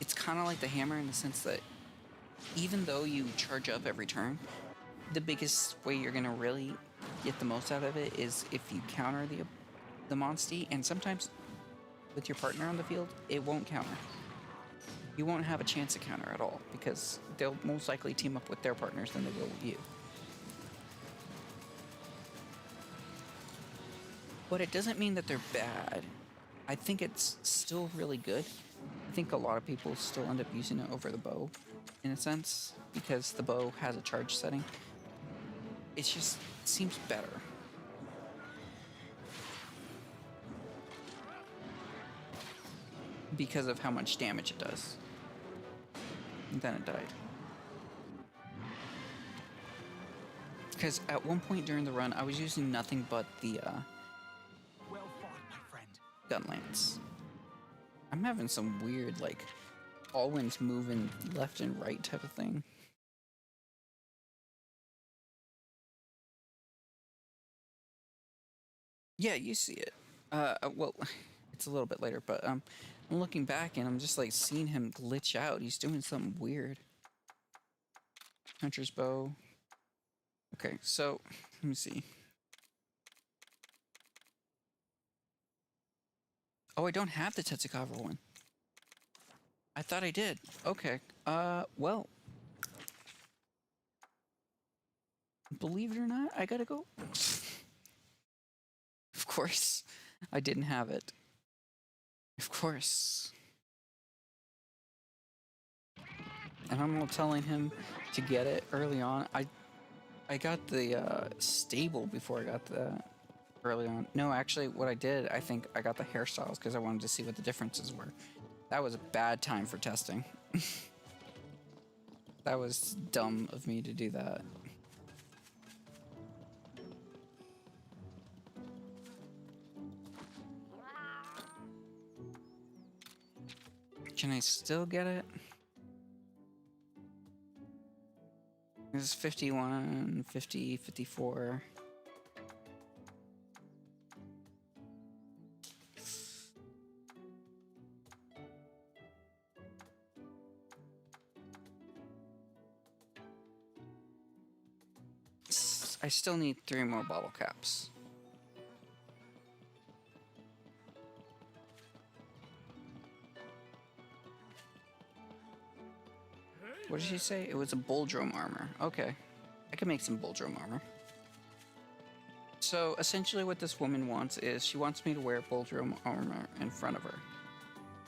it's kind of like the hammer in the sense that even though you charge up every turn, the biggest way you're gonna really get the most out of it is if you counter the monstie, and sometimes with your partner on the field, it won't counter. You won't have a chance to counter at all because they'll most likely team up with their partners than they will with you. But it doesn't mean that they're bad. I think it's still really good. I think a lot of people still end up using it over the bow, in a sense, because the bow has a charge setting. It just seems better. Because of how much damage it does. And then it died. Because at one point during the run, I was using nothing but the Well fought, my friend. gun lance. I'm having some weird, like, Alwyn's moving left and right type of thing. Yeah, you see it. Well, it's a little bit later, but I'm looking back and I'm just like seeing him glitch out. He's doing something weird. Hunter's bow. Okay, so let me see. Oh, I don't have the Tetsukava one. I thought I did. Okay. Well. Believe it or not, I gotta go. Of course. I didn't have it. Of course. And I'm not telling him to get it early on. I got the stable before I got the early on. No, actually, what I did, I think I got the hairstyles because I wanted to see what the differences were. That was a bad time for testing. That was dumb of me to do that. Can I still get it? This is 51, 50, 54. I still need 3 more bottle caps. What did she say? It was a Bulldrome armor. Okay. I can make some Bulldrome armor. So essentially what this woman wants is she wants me to wear Boldrum armor in front of her.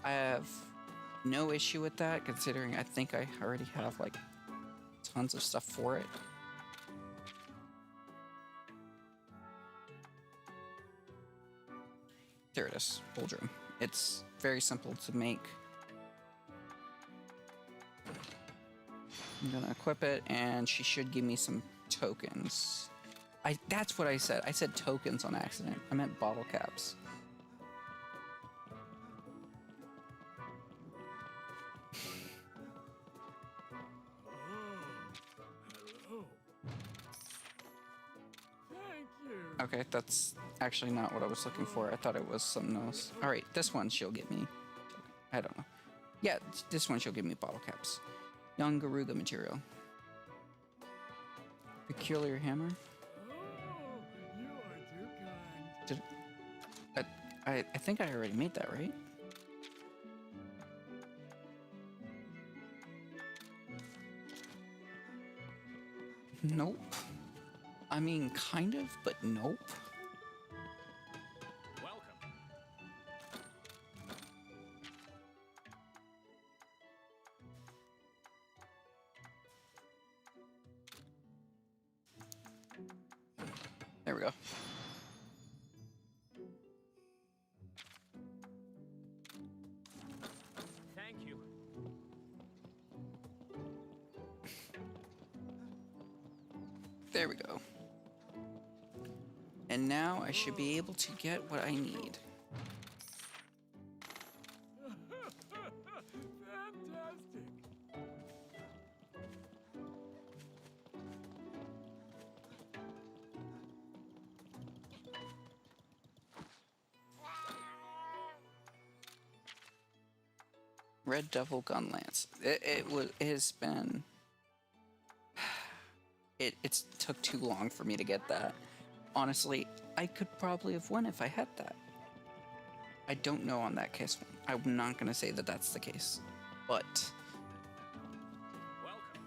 I have no issue with that, considering I think I already have like tons of stuff for it. There it is, Boldrum. It's very simple to make. I'm gonna equip it, and she should give me some tokens. That's what I said. I said tokens on accident. I meant bottle caps. Hello. Thank you. Okay, that's actually not what I was looking for. I thought it was something else. All right, this one she'll give me. I don't know. Yeah, this one she'll give me bottle caps. Young Garuga material. Peculiar hammer. You are too kind. I think I already made that, right? Nope. I mean, kind of, but nope. Welcome. There we go. Thank you. There we go. And now I should be able to get what I need. Fantastic. Red Devil Gun Lance. It has been. It's took too long for me to get that. Honestly, I could probably have won if I had that. I don't know on that case. I'm not gonna say that that's the case, but Welcome.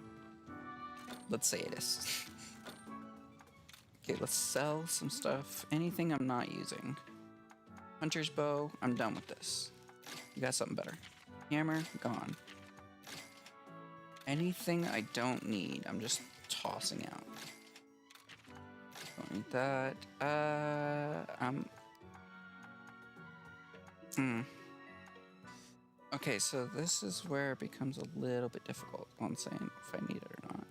let's say it is. Okay, let's sell some stuff. Anything I'm not using. Hunter's bow. I'm done with this. You got something better. Hammer, gone. Anything I don't need, I'm just tossing out. Don't need that. Okay, so this is where it becomes a little bit difficult on saying if I need it or not.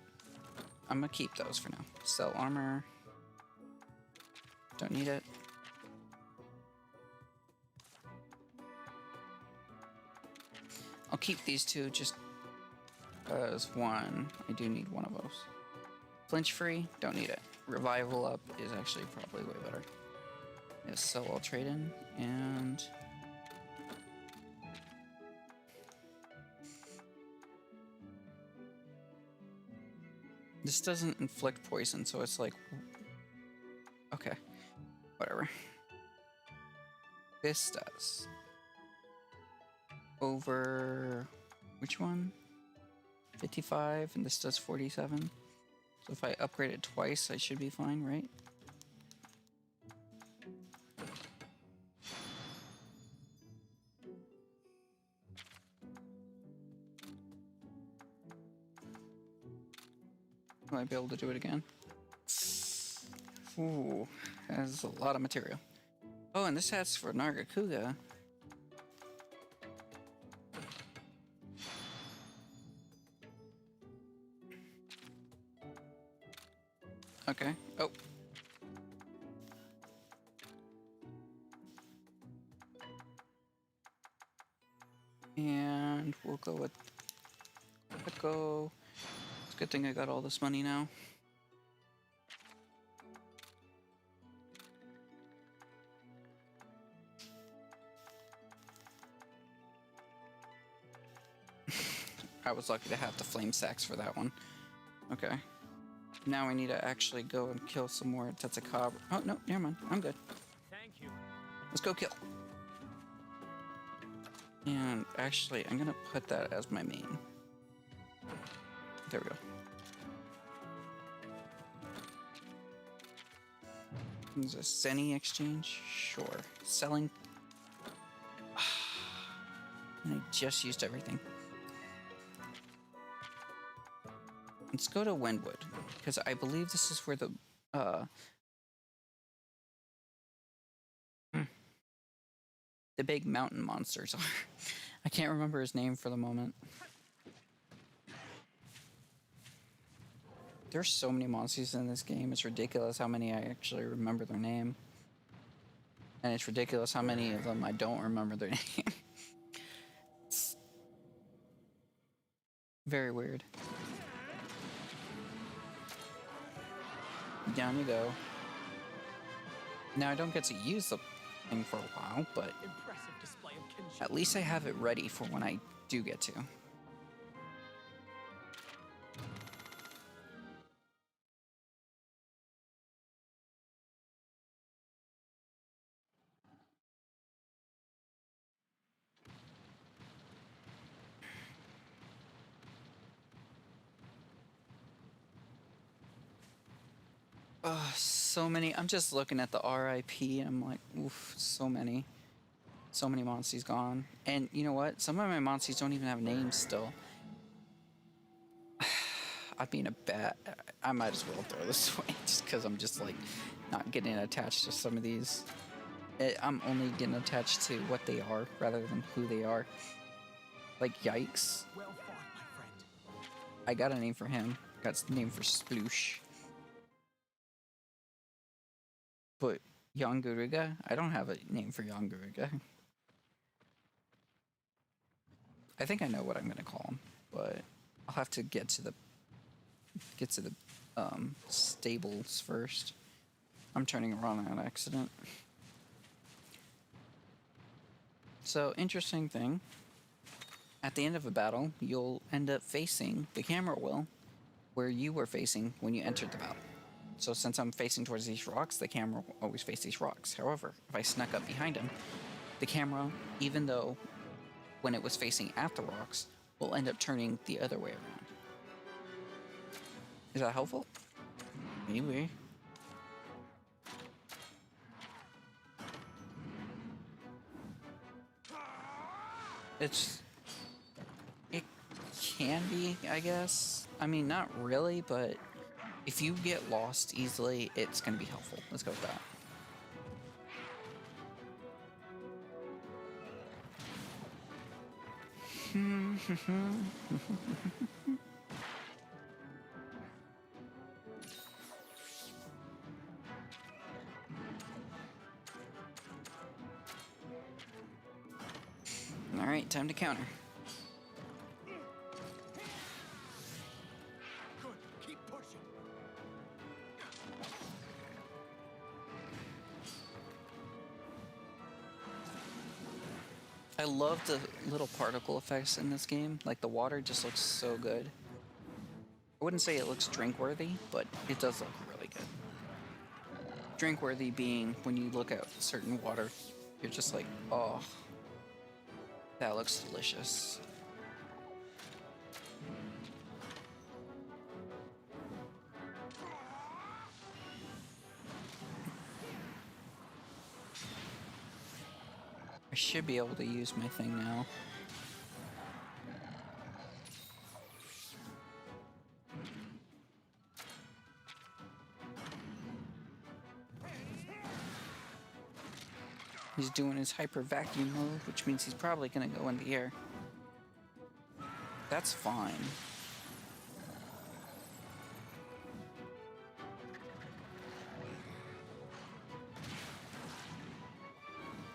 I'm gonna keep those for now. Sell armor. Don't need it. I'll keep these two just as one. I do need one of those. Flinch free, don't need it. Revival up is actually probably way better. Yes, sell all trade in, and this doesn't inflict poison, so it's like, okay, whatever. This does. Over, which one? 55, and this does 47. So if I upgrade it twice, I should be fine, right? Will I be able to do it again? Ooh, has a lot of material. Oh, and this has for Nargacuga. Okay. Oh. And we'll go with Echo. It's a good thing I got all this money now. I was lucky to have the flame sacks for that one. Okay. Now I need to actually go and kill some more Tetsukaba. Oh, no, never mind. I'm good. Thank you. Let's go kill. And actually, I'm gonna put that as my main. There we go. Is this any exchange? Sure. Selling. And I just used everything. Let's go to Windwood, because I believe this is where the big mountain monsters are. I can't remember his name for the moment. There's so many monsters in this game. It's ridiculous how many I actually remember their name. And it's ridiculous how many of them I don't remember their name. It's very weird. Down you go. Now I don't get to use the thing for a while, but Impressive display of kinship. at least I have it ready for when I do get to. So many. I'm just looking at the RIP and I'm like, oof, so many. So many monsties gone. And you know what? Some of my monsties don't even have names still. I'm being a bat. I might as well throw this away just because I'm just like not getting attached to some of these. I'm only getting attached to what they are rather than who they are. Like, yikes. Well fought, my friend. I got a name for him. Got a name for Sploosh. But Yonguriga? I don't have a name for Yonguriga. I think I know what I'm gonna call him, but I'll have to get to the stables first. I'm turning around on accident. So, interesting thing. At the end of a battle, you'll end up facing, the camera will, where you were facing when you entered the battle. So since I'm facing towards these rocks, the camera will always face these rocks. However, if I snuck up behind him, the camera, even though when it was facing at the rocks, will end up turning the other way around. Is that helpful? Maybe. It can be, I guess. I mean, not really, but if you get lost easily, it's going to be helpful. Let's go with that. All right, time to counter. Good. Keep pushing. I love the little particle effects in this game. Like, the water just looks so good. I wouldn't say it looks drink-worthy, but it does look really good. Drink-worthy being when you look at certain water, you're just like, oh, that looks delicious. I should be able to use my thing now. He's doing his hyper vacuum move, which means he's probably gonna go in the air. That's fine.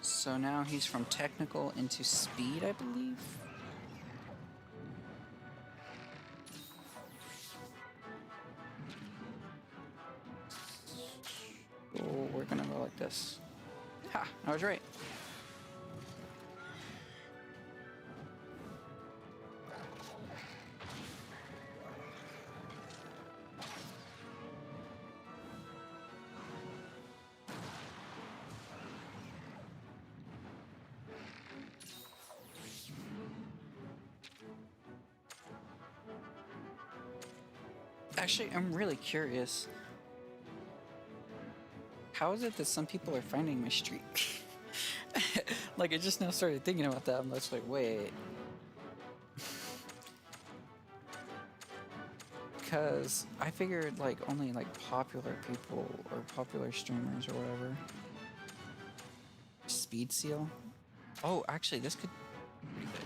So now he's from technical into speed, I believe. Oh, we're gonna go like this. Ha! I was right. Actually, I'm really curious How is it that some people are finding my streak? Like, I just now started thinking about that. I'm just like, wait. Because I figured, like, only, like, popular people or popular streamers or whatever. Speed seal? Oh, actually, this could be pretty good.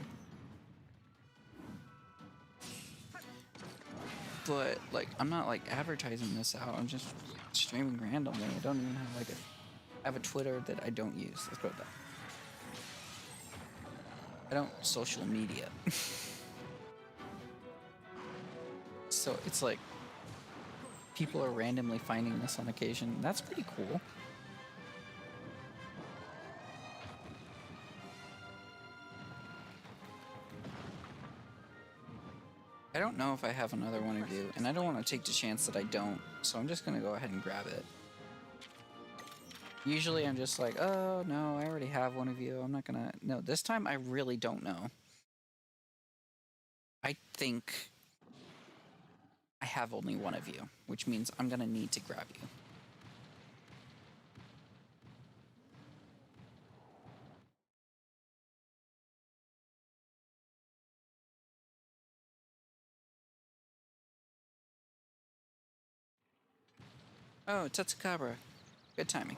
But, like, I'm not, like, advertising this out. I'm just streaming randomly. I don't even have, like, I have a Twitter that I don't use. Let's go with that. I don't social media. So it's like people are randomly finding this on occasion. That's pretty cool. I don't know if I have another one of you, and I don't want to take the chance that I don't, so I'm just going to go ahead and grab it. Usually I'm just like, oh, no, I already have one of you. I'm not going to... No, this time I really don't know. I think I have only one of you, which means I'm going to need to grab you. Oh, Tetsukabra. Good timing.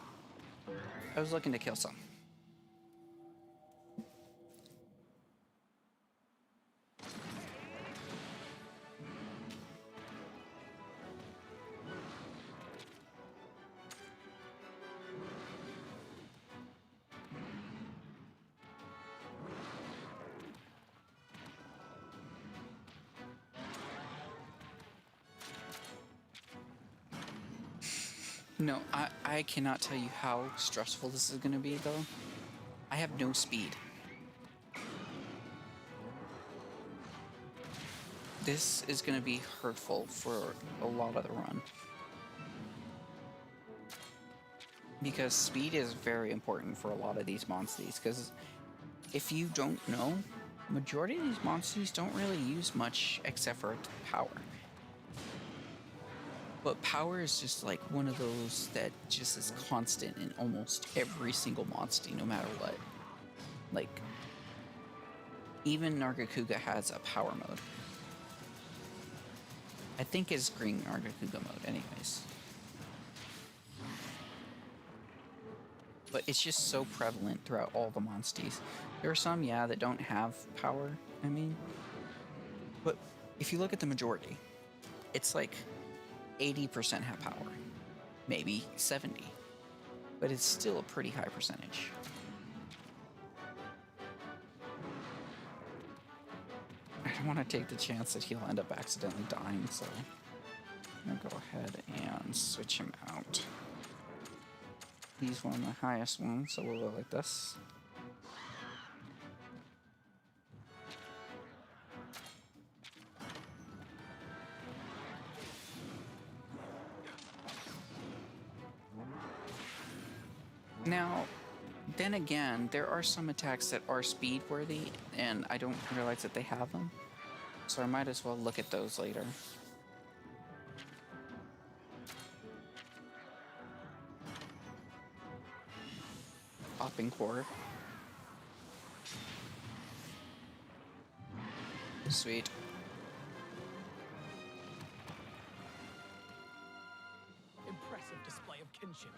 I was looking to kill some. No, I cannot tell you how stressful this is going to be, though. I have no speed. This is going to be hurtful for a lot of the run. Because speed is very important for a lot of these monsties, because if you don't know, majority of these monsties don't really use much except for power. But power is just like one of those that just is constant in almost every single monstie, no matter what. Like, even Nargacuga has a power mode. I think it's green Nargacuga mode anyways. But it's just so prevalent throughout all the monsties. There are some, yeah, that don't have power, I mean. But if you look at the majority, it's like 80% have power. Maybe 70. But it's still a pretty high percentage. I don't want to take the chance that he'll end up accidentally dying, so I'm gonna go ahead and switch him out. He's one of the highest ones, so we'll go like this. Now, then again, there are some attacks that are speed worthy, and I don't realize that they have them. So I might as well look at those later. Popping core. Sweet. Impressive display of kinship.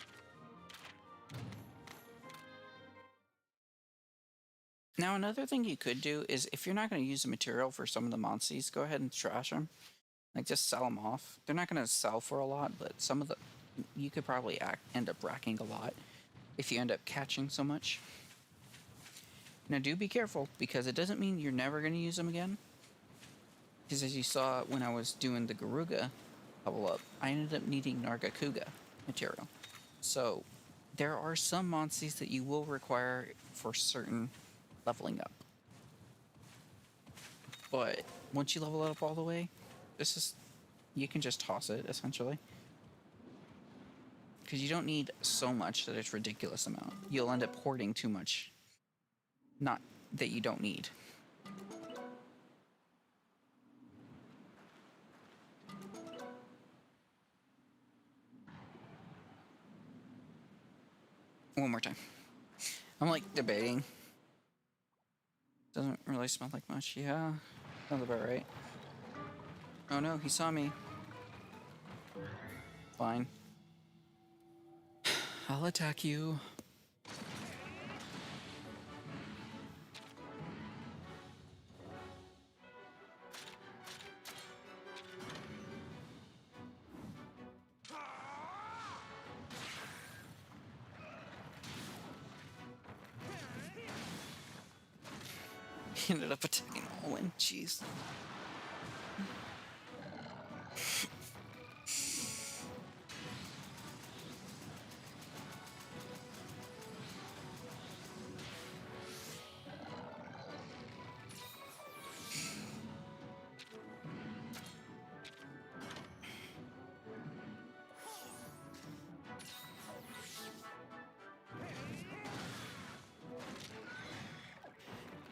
Now, another thing you could do is if you're not going to use the material for some of the monsties, go ahead and trash them. Like, just sell them off. They're not going to sell for a lot, but some of the... You could probably end up racking a lot if you end up catching so much. Now, do be careful, because it doesn't mean you're never going to use them again. Because as you saw when I was doing the Garuga level up, I ended up needing Nargacuga material. So, there are some monsties that you will require for certain leveling up. But once you level it up all the way, you can just toss it, essentially. Because you don't need so much that it's a ridiculous amount. You'll end up hoarding too much. Not that you don't need. One more time. I'm like debating. Doesn't really smell like much. Yeah, sounds about right. Oh no, he saw me. Fine. I'll attack you. He ended up attacking Owen. Jeez.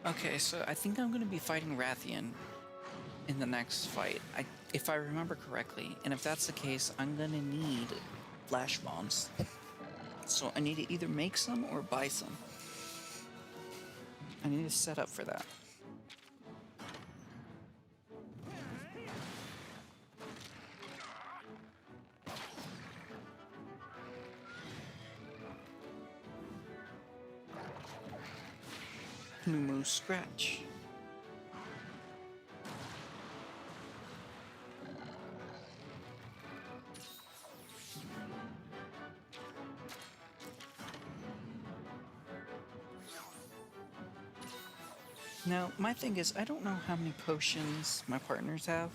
Okay, so I think I'm going to be fighting Rathian in the next fight, if I remember correctly. And if that's the case, I'm going to need flash bombs. So I need to either make some or buy some. I need to set up for that. Numu Scratch. Now, my thing is, I don't know how many potions my partners have.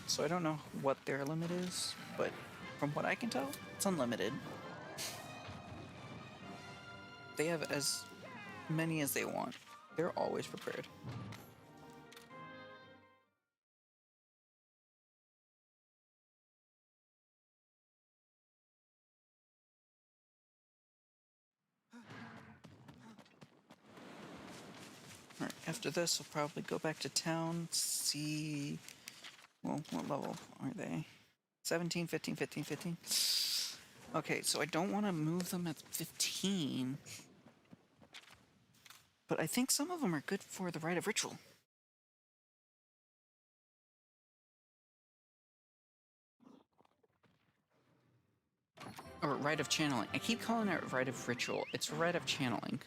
So I don't know what their limit is, but from what I can tell, it's unlimited. They have as many as they want. They're always prepared. Alright, after this, I'll probably go back to town, see... Well, what level are they? 17, 15, 15, 15? Okay, so I don't want to move them at 15. But I think some of them are good for the Rite of Ritual. Or Rite of Channeling. I keep calling it Rite of Ritual. It's Rite of Channeling.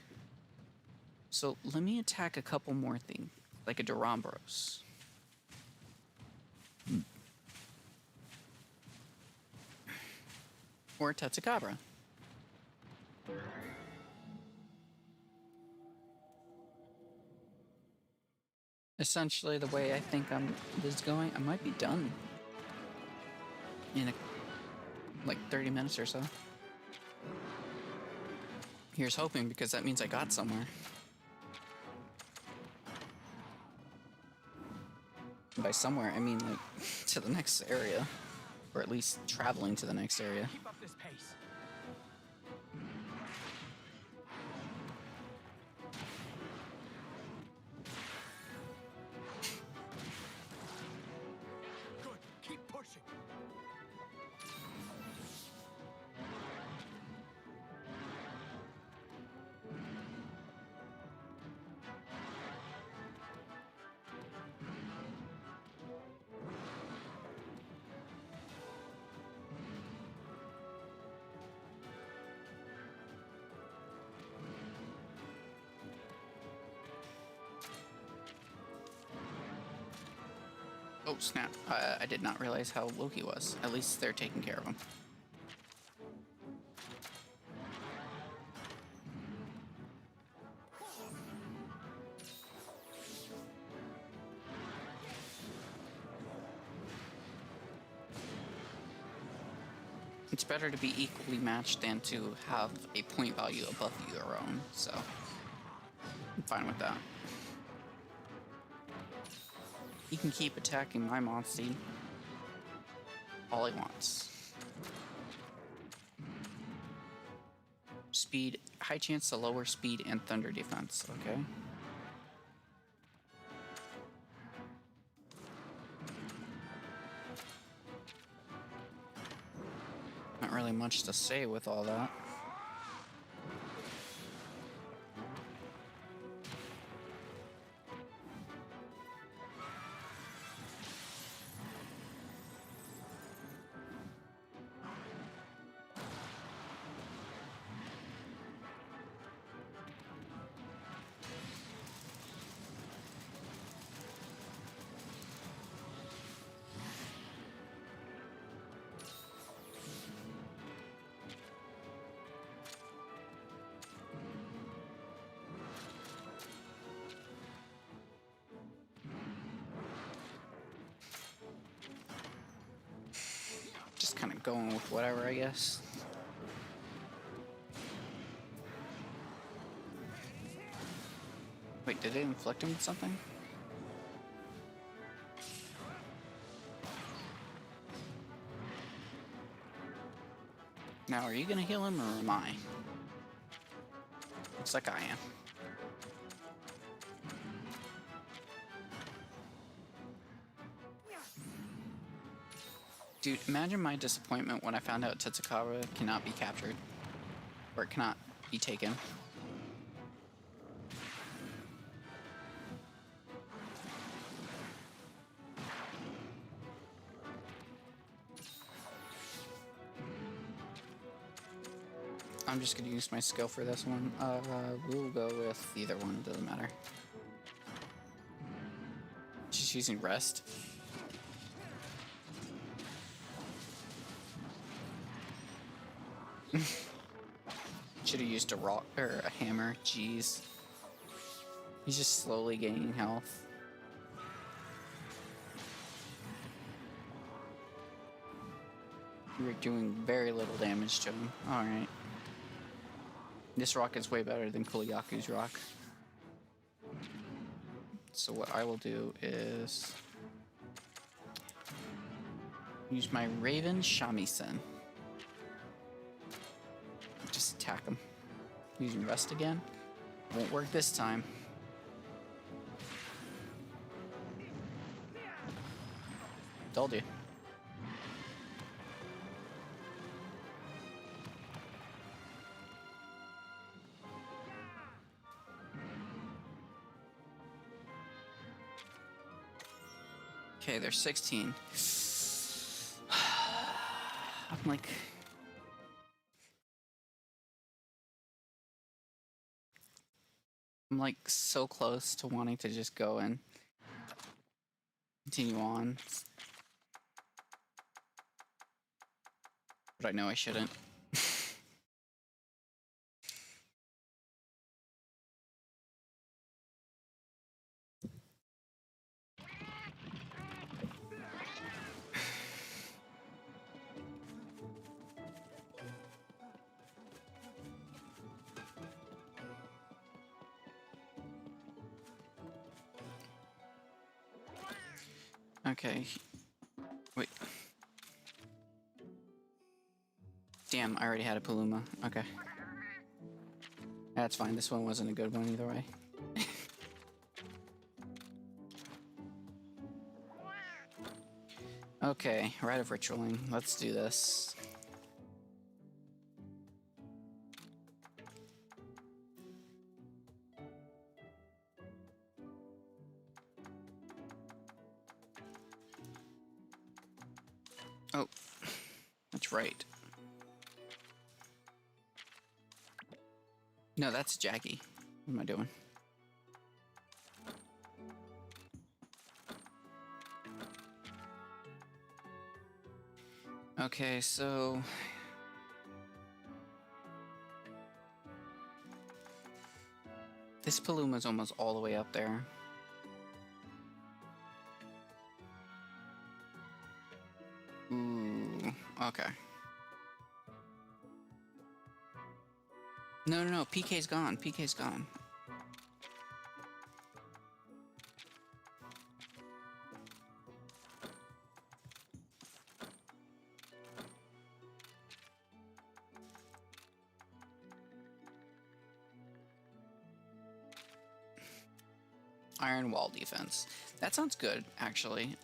So let me attack a couple more things, like a Durambros. Or a Tetsugabra. Essentially, the way I think this is going, I might be done in like 30 minutes or so. Here's hoping, because that means I got somewhere. And by somewhere, I mean like to the next area, or at least traveling to the next area. Keep up this pace. Good. Keep pushing. Oh snap, I did not realize how low he was. At least they're taking care of him. It's better to be equally matched than to have a point value above your own, so I'm fine with that. He can keep attacking my monstie all he wants. Speed, high chance to lower speed and thunder defense, okay? Not really much to say with all that. kind of going with whatever, I guess. Wait, did it inflict him with something? Now, are you gonna heal him, or am I? Looks like I am. Dude, imagine my disappointment when I found out Tetsukawa cannot be captured. Or cannot be taken. I'm just gonna use my skill for this one. We'll go with either one, it doesn't matter. Just using rest. Should have used a rock or a hammer, jeez. He's just slowly gaining health. You're doing very little damage to him. Alright. This rock is way better than Kuliyaku's rock. So what I will do is use my Raven Shamisen. Just attack him. Using rest again. Won't work this time. Told you. Okay, there's 16. I'm like so close to wanting to just go and continue on. But I know I shouldn't. Okay. Wait. Damn, I already had a Paluma. Okay. That's fine. This one wasn't a good one either way. Okay, Rite of Ritualing. Let's do this. Oh, that's right. No, that's Jackie. What am I doing? Okay, so this Paluma's almost all the way up there. Ooh, okay. No, PK's gone. PK's gone. Iron wall defense. That sounds good, actually.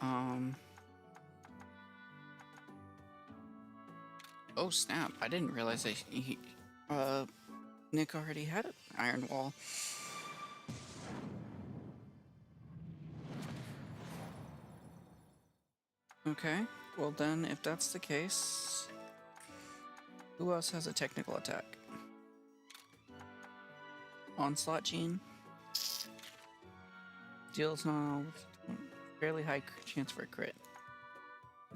Oh snap! I didn't realize that Nick already had an iron wall. Okay, well then, if that's the case, who else has a technical attack? Onslaught Gene. Deals now fairly high chance for a crit.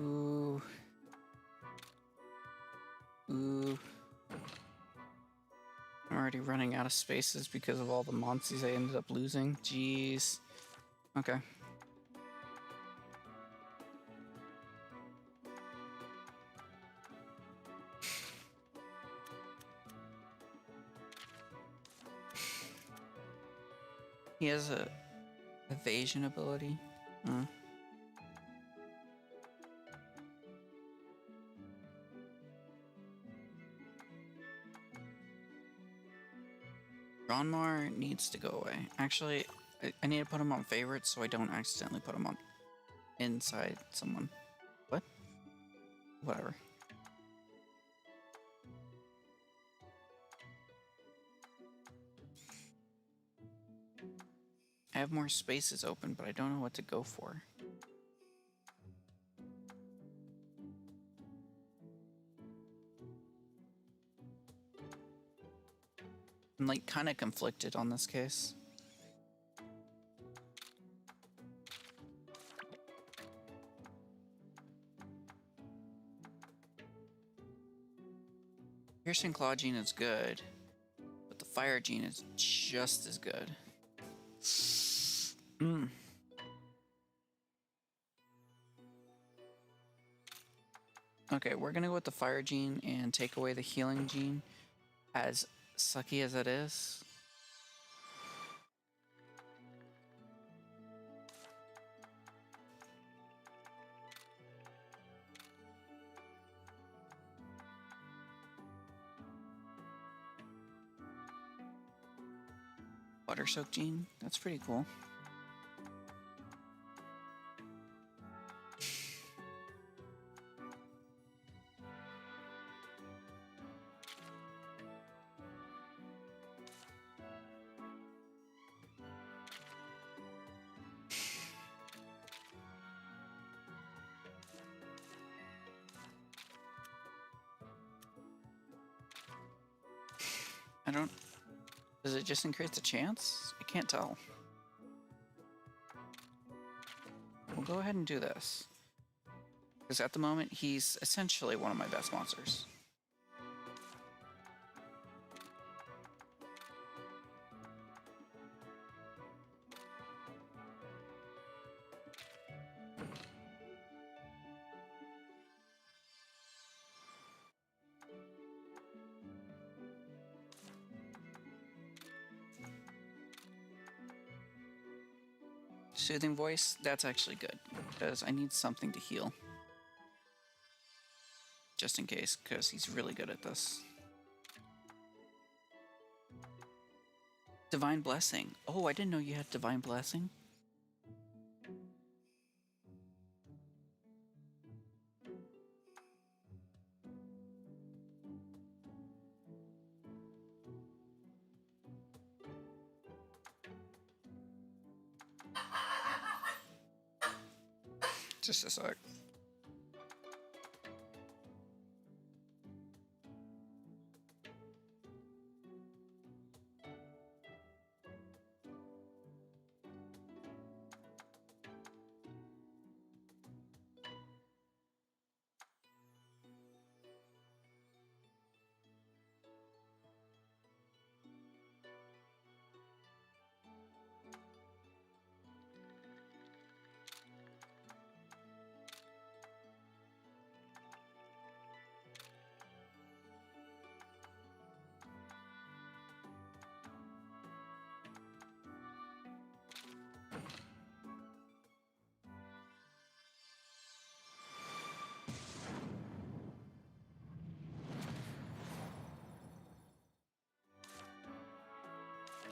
Ooh. Ooh. I'm already running out of spaces because of all the monsties I ended up losing. Jeez. Okay. He has a evasion ability. Ronmar needs to go away. Actually, I need to put him on favorites so I don't accidentally put him on inside someone. What? Whatever. I have more spaces open, but I don't know what to go for. I'm like kind of conflicted on this case. Piercing Claw gene is good, but the Fire gene is just as good. Okay, we're gonna go with the Fire gene and take away the Healing gene, as sucky as it is. Water Soak gene, that's pretty cool. I don't... Does it just increase the chance? I can't tell. We'll go ahead and do this. Because at the moment, he's essentially one of my best monsters. Soothing Voice, that's actually good, because I need something to heal. Just in case, because he's really good at this. Divine Blessing. Oh, I didn't know you had Divine Blessing. Just a sec.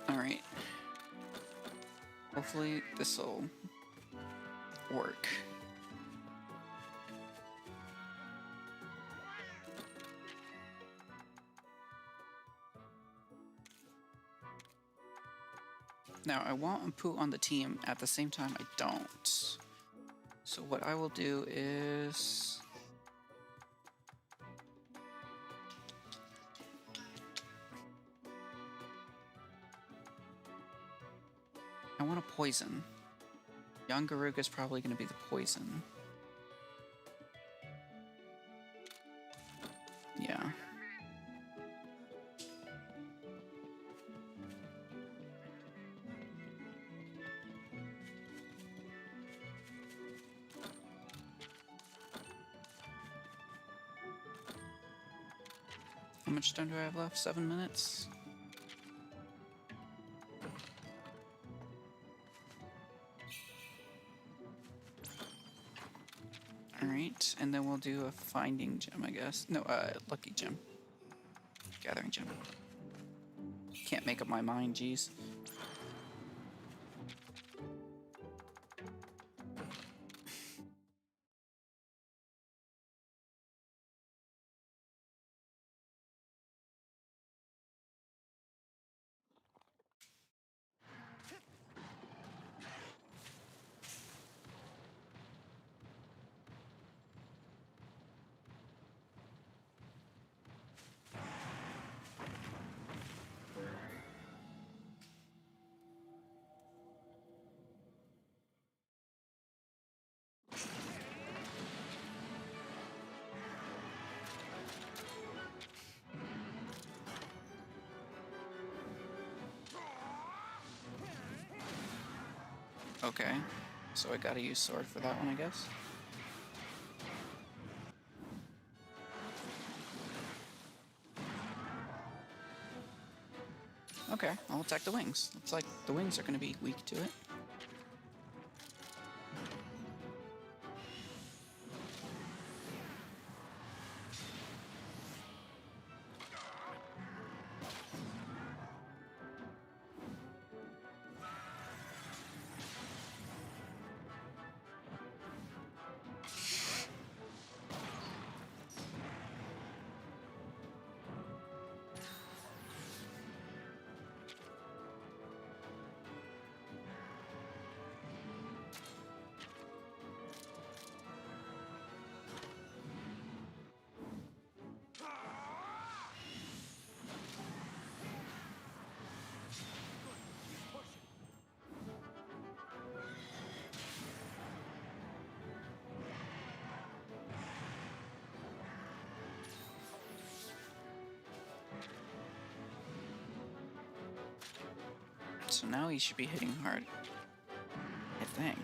Alright. Hopefully this'll work. Now, I want Pooh on the team, at the same time I don't. So what I will do is... I want a poison. Young Garuga is probably going to be the poison. Yeah. How much time do I have left? 7 minutes? Alright, and then we'll do a finding gem, I guess. No, lucky gem. Gathering gem. Can't make up my mind, jeez. Okay, so I gotta use sword for that one, I guess. Okay, I'll attack the wings. Looks like the wings are gonna be weak to it. So now he should be hitting hard, I think.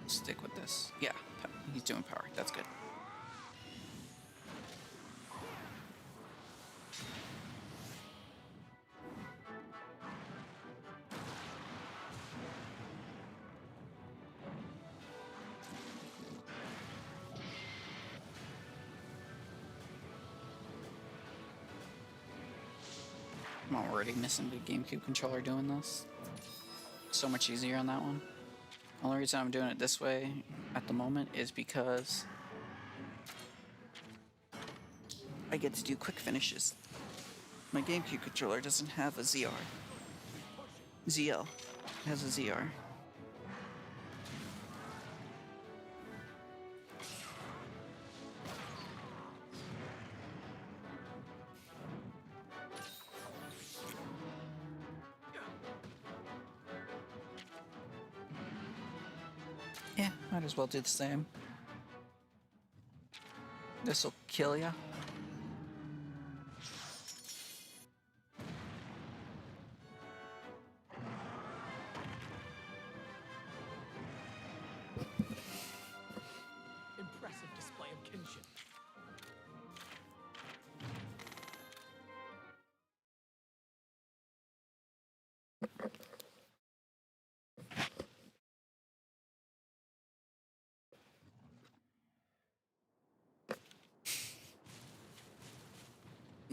Stick with this. Yeah, he's doing power. That's good. I'm already missing the GameCube controller doing this. So much easier on that one. Only reason I'm doing it this way at the moment is because I get to do quick finishes. My GameCube controller doesn't have a ZR. ZL has a ZR. Yeah, might as well do the same. This'll kill ya. Impressive display of kinship.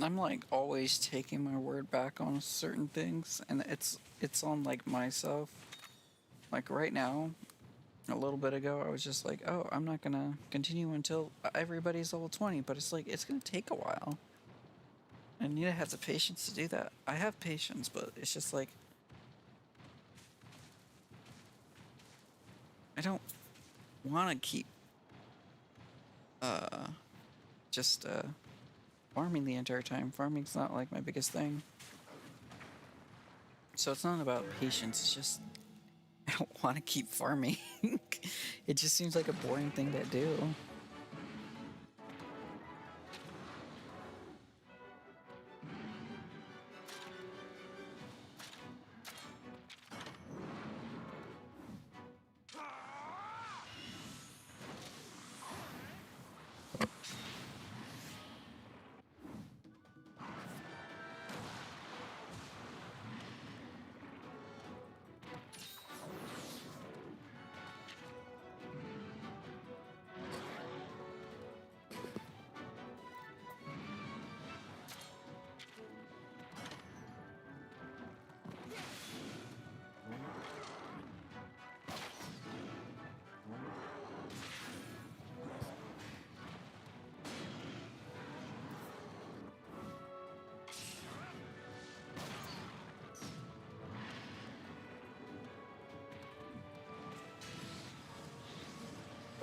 I'm like always taking my word back on certain things, and it's on like myself. Like right now, a little bit ago, I was just like, oh, I'm not gonna continue until everybody's level 20, but it's like, it's gonna take a while. I need to have the patience to do that. I have patience, but it's just like, I don't want to keep, just, farming the entire time. Farming's not like my biggest thing. So it's not about patience, it's just, I don't want to keep farming. It just seems like a boring thing to do.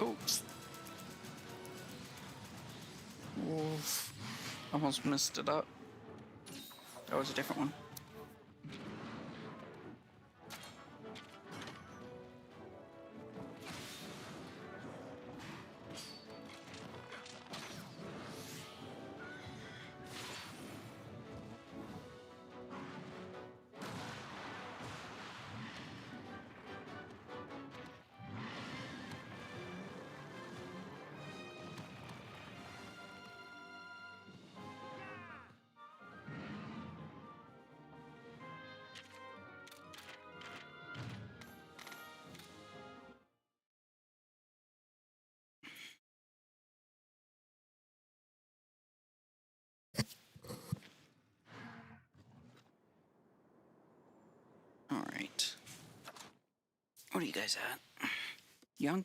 Oops. Oof. Almost messed it up. That was a different one. Alright. What are you guys at? Young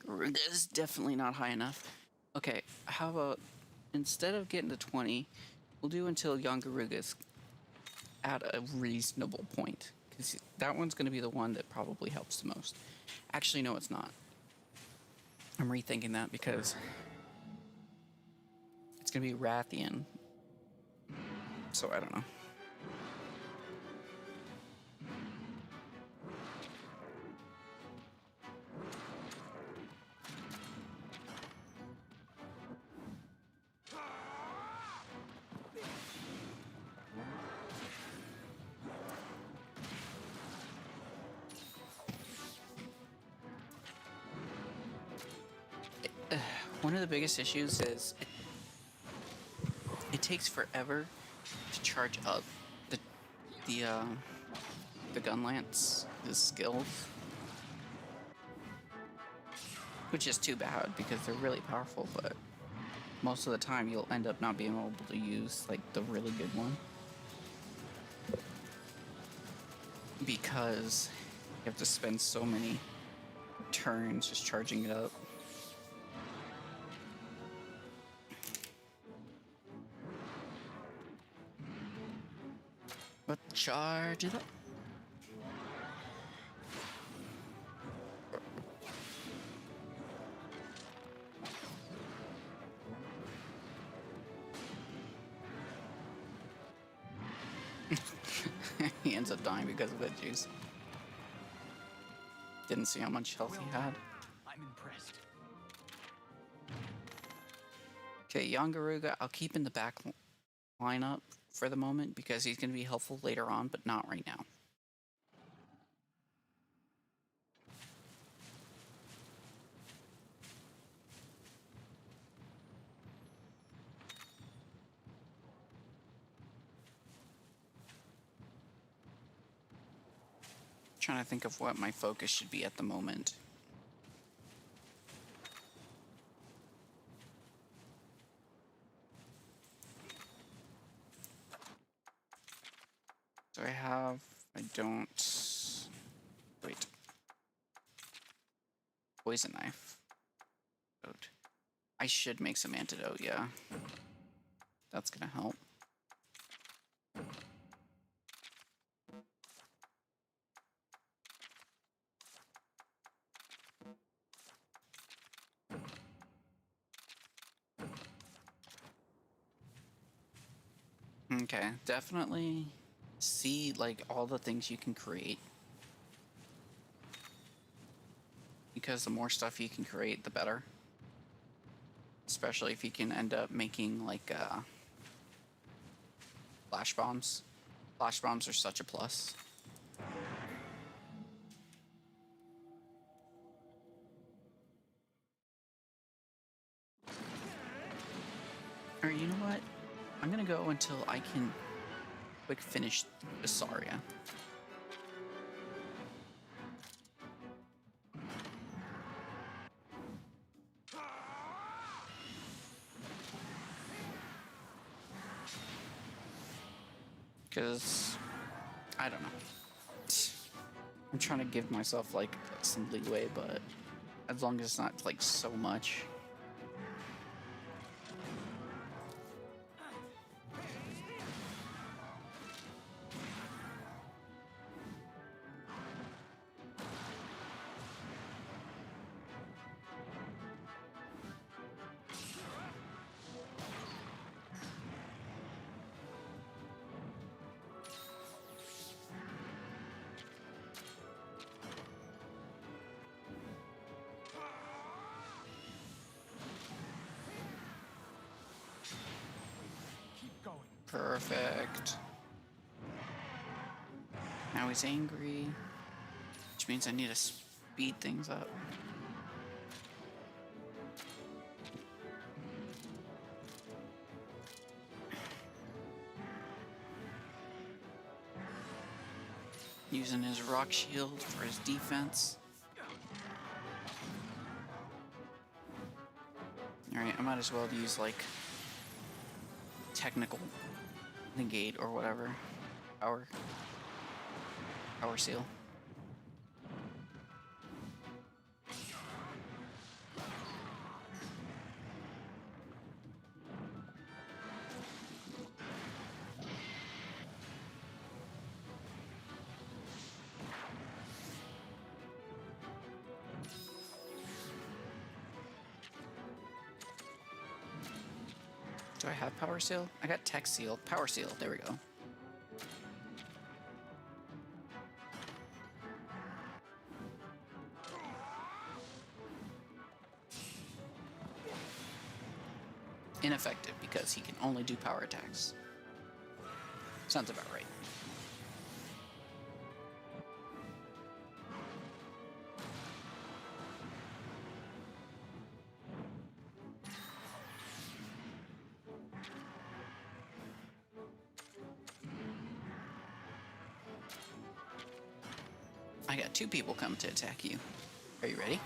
is definitely not high enough. Okay, how about instead of getting to 20, we'll do until young Garuga's at a reasonable point. Because that one's going to be the one that probably helps the most. Actually, no, it's not. I'm rethinking that because it's going to be Rathian. So I don't know. One of the biggest issues is it takes forever to charge up the gun lance, his skills, which is too bad because they're really powerful. But most of the time, you'll end up not being able to use like the really good one because you have to spend so many turns just charging it up. But charge it up. He ends up dying because of that juice. Didn't see how much health he had. I'm impressed. Okay, young Garuga, I'll keep in the back lineup for the moment because he's going to be helpful later on, but not right now. Trying to think of what my focus should be at the moment. So I don't, wait. Poison knife. I should make some antidote, yeah. That's gonna help. Okay, definitely see like all the things you can create. because the more stuff you can create, the better. Especially if you can end up making, like, flash bombs. Flash bombs are such a plus. Or you know what? I'm gonna go until I can quick finish Bisaria. Because I don't know. I'm trying to give myself like some leeway, but as long as it's not like so much. Perfect. Now he's angry, which means I need to speed things up. Using his rock shield for his defense. Alright, I might as well use like technical negate or whatever. Power seal. Do I have power seal? I got tech seal. Power seal. There we go. Ineffective because he can only do power attacks. Sounds about right. I got 2 people coming to attack you. Are you ready?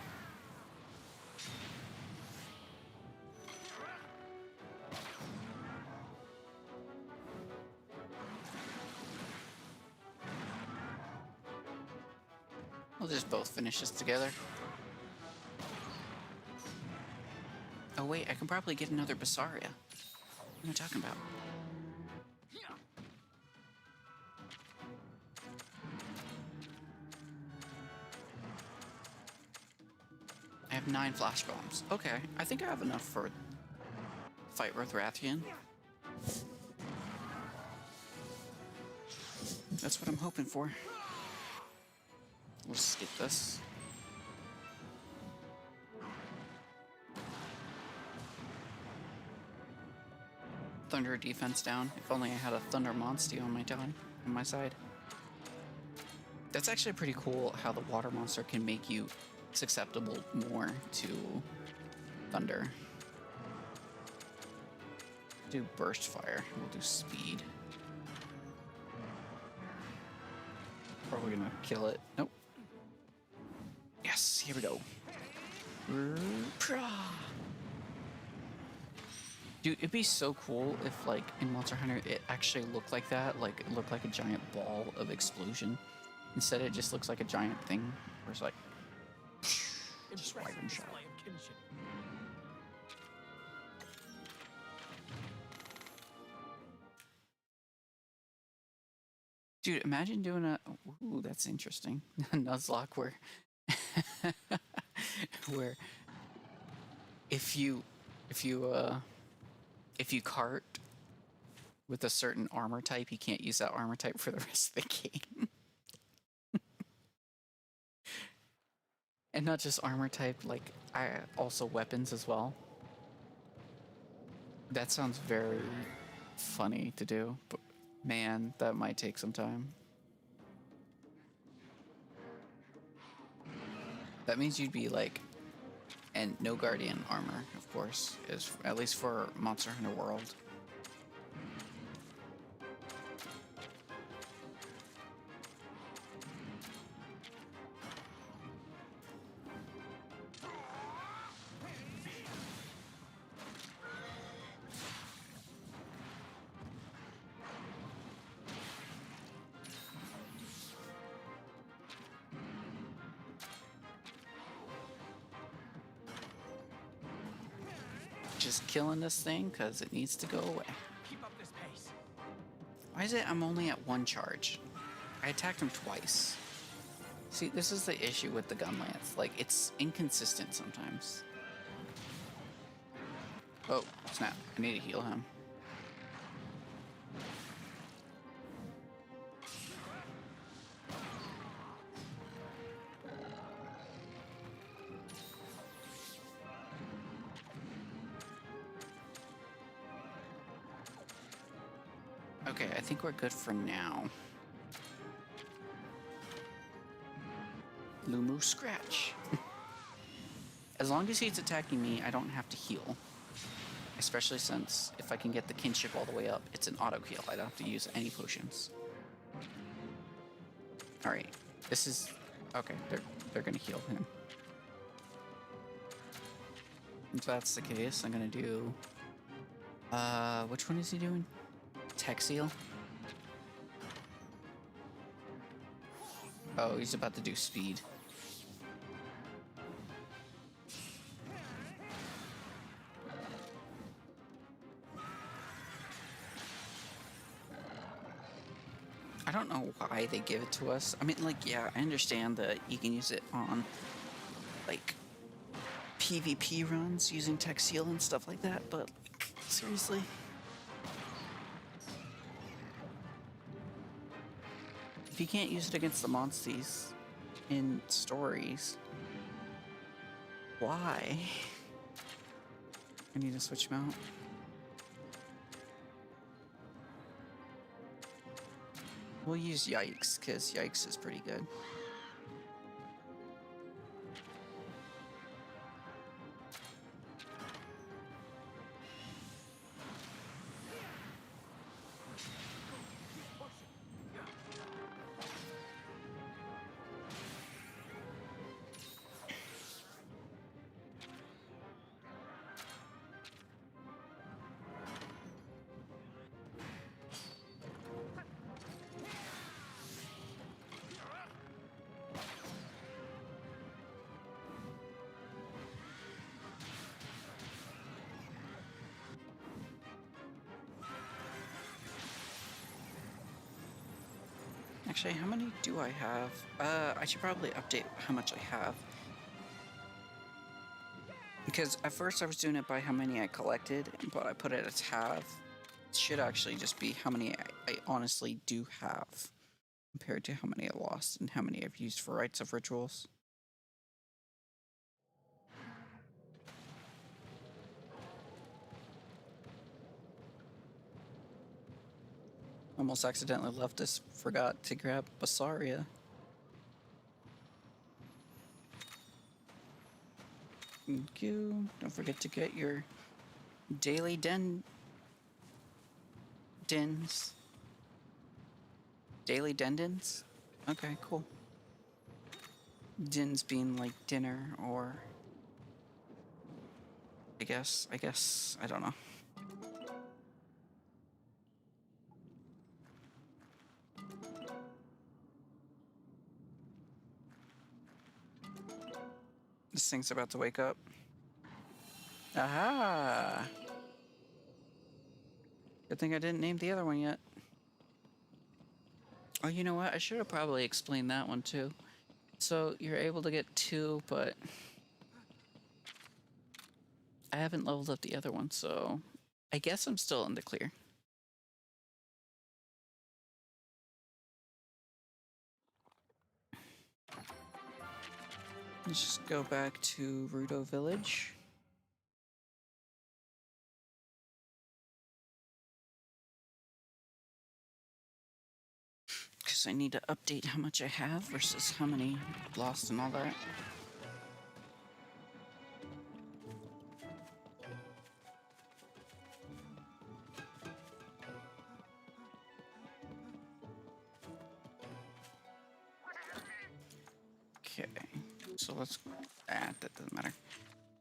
We'll just both finish this together. Oh wait, I can probably get another Bisaria. What am I talking about? I have 9 flash bombs. Okay, I think I have enough for fight with Rathian. That's what I'm hoping for. We'll skip this. Thunder defense down. If only I had a Thunder Monstie on my side. That's actually pretty cool how the water monster can make you susceptible more to thunder. Do burst fire. We'll do speed. Probably gonna kill it. Nope. Yes, here we go. Dude, it'd be so cool if, like, in Monster Hunter, it actually looked like that. Like, it looked like a giant ball of explosion. Instead, it just looks like a giant thing where it's like, just right in shot. Dude, imagine doing a... Ooh, that's interesting. A Nuzlocke where... where... If you cart with a certain armor type, you can't use that armor type for the rest of the game. And not just armor type, like also weapons as well. That sounds very funny to do, but man, that might take some time. That means you'd be like, and no guardian armor, of course, is at least for Monster Hunter World. Just killing this thing because it needs to go away. Keep up this pace. Why is it I'm only at 1 charge? I attacked him twice. See, this is the issue with the gun lance. Like, it's inconsistent sometimes. Oh, snap. I need to heal him. Okay, I think we're good for now. Lumu Scratch. As long as he's attacking me, I don't have to heal. Especially since if I can get the kinship all the way up, it's an auto heal. I don't have to use any potions. Alright, this is... Okay, they're gonna heal him. If that's the case, I'm gonna do... which one is he doing? Tech Seal? Oh, he's about to do speed. I don't know why they give it to us. I mean, like, yeah, I understand that you can use it on, like, PvP runs using Tech Seal and stuff like that, but, like, seriously? If you can't use it against the monsties in stories, why? I need to switch him out. We'll use Yikes, because Yikes is pretty good. Actually, how many do I have? I should probably update how much I have. Because at first I was doing it by how many I collected, but I put it at half. It should actually just be how many I honestly do have, compared to how many I lost and how many I've used for Rites of Rituals. Almost accidentally left this, forgot to grab Basaria. Thank you. Don't forget to get your daily dens. Daily dendens? Okay, cool. Dins being like dinner or... I guess, I don't know. This thing's about to wake up. Aha! Good thing I didn't name the other one yet. Oh, you know what? I should have probably explained that one too. So you're able to get 2, but I haven't leveled up the other one, so I guess I'm still in the clear. Let's just go back to Rudo Village. Because I need to update how much I have versus how many lost and all that. Okay, so let's add, that doesn't matter.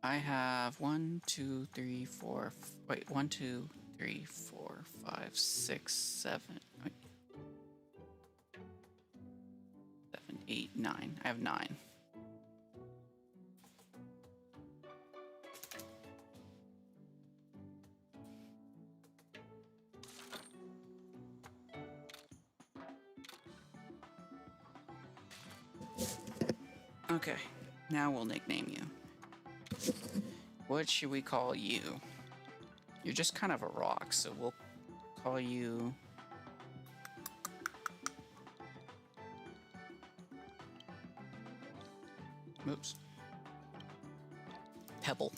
I have 1, 2, 3, 4, wait, 1, 2, 3, 4, 5, 6, 7, wait, 7, 8, 9. I have 9. Okay, now we'll nickname you. What should we call you? You're just kind of a rock, so we'll call you... Oops. Pebble.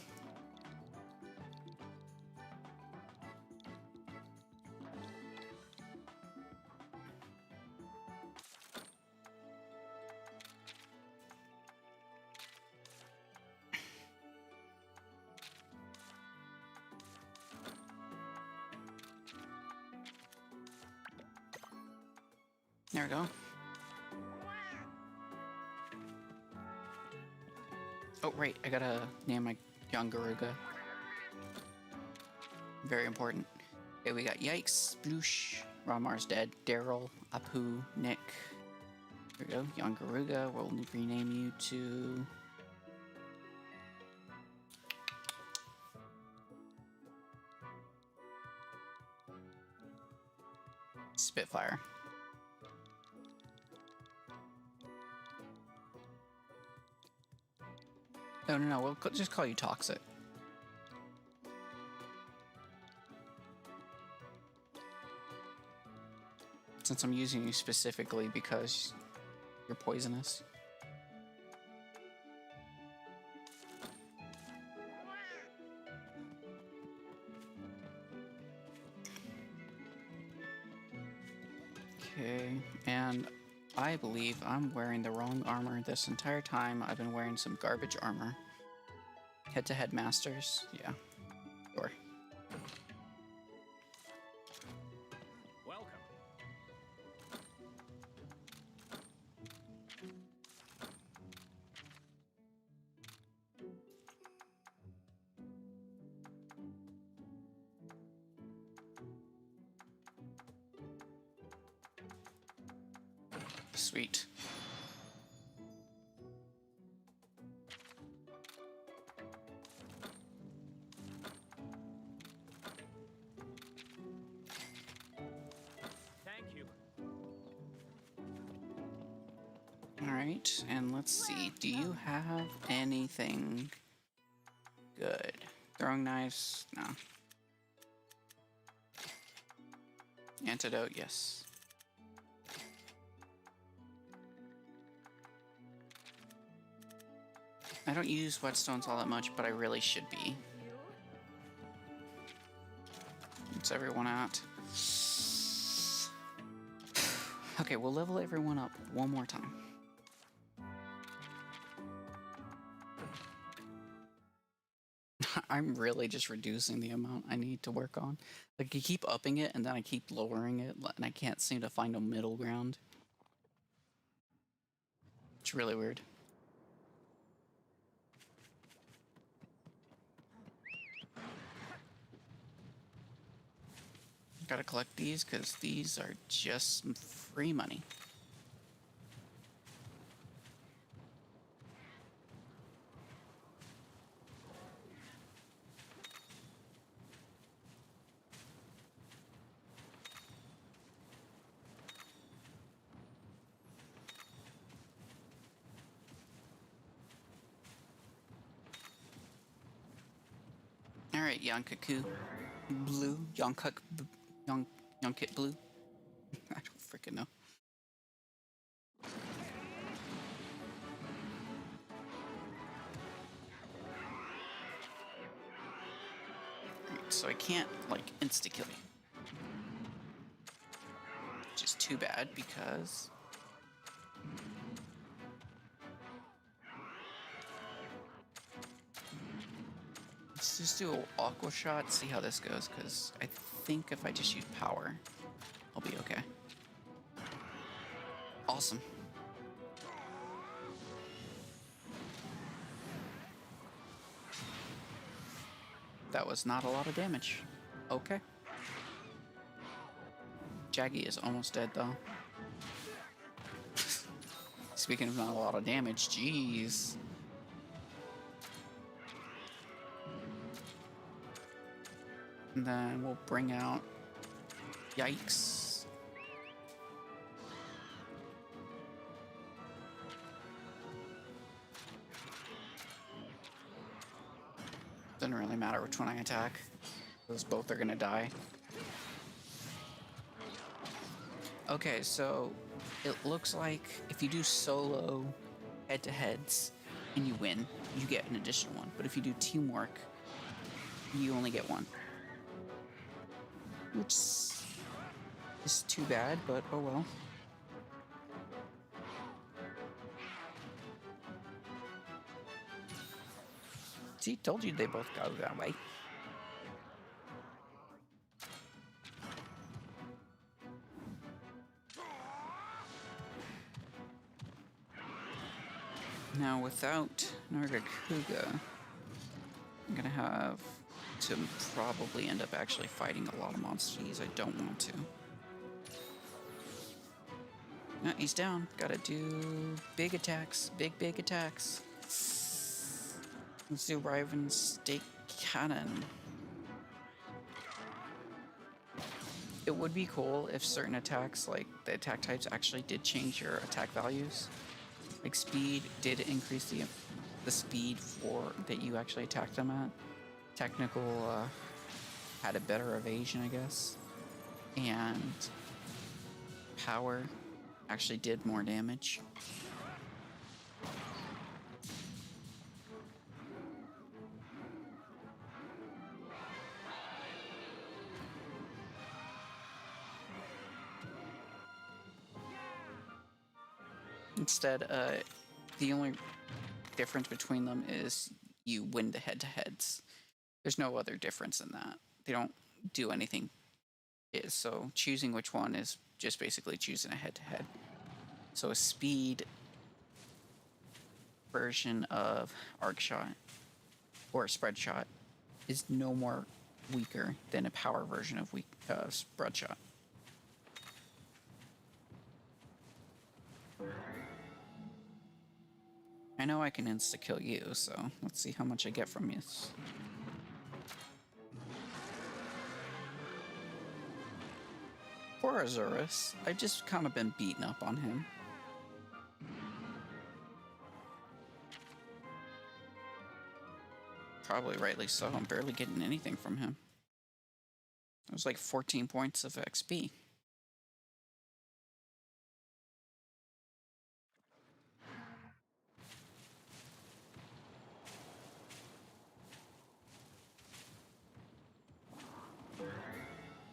There we go. Oh, right, I gotta name my young Garuga. Very important. Okay, we got Yikes, Sploosh, Ramar's dead, Daryl, Apu, Nick. There we go, young Garuga. We'll rename you to... Spitfire. No, we'll just call you Toxic. Since I'm using you specifically because you're poisonous. Okay, and I believe I'm wearing the wrong armor this entire time. I've been wearing some garbage armor. Head-to-head masters, yeah, sure. Welcome. Sweet. Thank you. Alright, and let's see. Do you have anything good? Throwing knives? No. Antidote? Yes. I don't use whetstones all that much, but I really should be. What's everyone at? Okay, we'll level everyone up one more time. I'm really just reducing the amount I need to work on. Like, you keep upping it, and then I keep lowering it, and I can't seem to find a middle ground. It's really weird. Gotta collect these, because these are just free money. Alright, Yonkaku Blue. Yonkit Blue. I don't freaking know. so I can't, like, insta-kill you. Which is too bad, because... Let's just do an aqua shot, see how this goes, because I think if I just use power, I'll be okay. Awesome. That was not a lot of damage. Okay. Jaggy is almost dead, though. Speaking of not a lot of damage, jeez. And then we'll bring out... Yikes. Doesn't really matter which one I attack. Those both are gonna die. Okay, so it looks like if you do solo head-to-heads and you win, you get an additional one. But if you do teamwork, you only get one. Which is too bad, but oh well. See, told you they both go that way. Now, without Nargacuga, I'm gonna have to probably end up actually fighting a lot of monsties. I don't want to. No, he's down. Gotta do big attacks. Big attacks. Let's do Riven Stake Cannon. It would be cool if certain attacks, like the attack types, actually did change your attack values. Like speed did increase the speed for that you actually attacked them at. Technical had a better evasion, I guess. And power actually did more damage. Instead, the only difference between them is you win the head-to-heads. There's no other difference in that. They don't do anything. So choosing which one is just basically choosing a head-to-head. So a speed version of arc shot or a spread shot is no more weaker than a power version of spread shot. I know I can insta-kill you, so let's see how much I get from you. Poor Azurus. I've just kind of been beaten up on him. Probably rightly so. I'm barely getting anything from him. It was like 14 points of XP.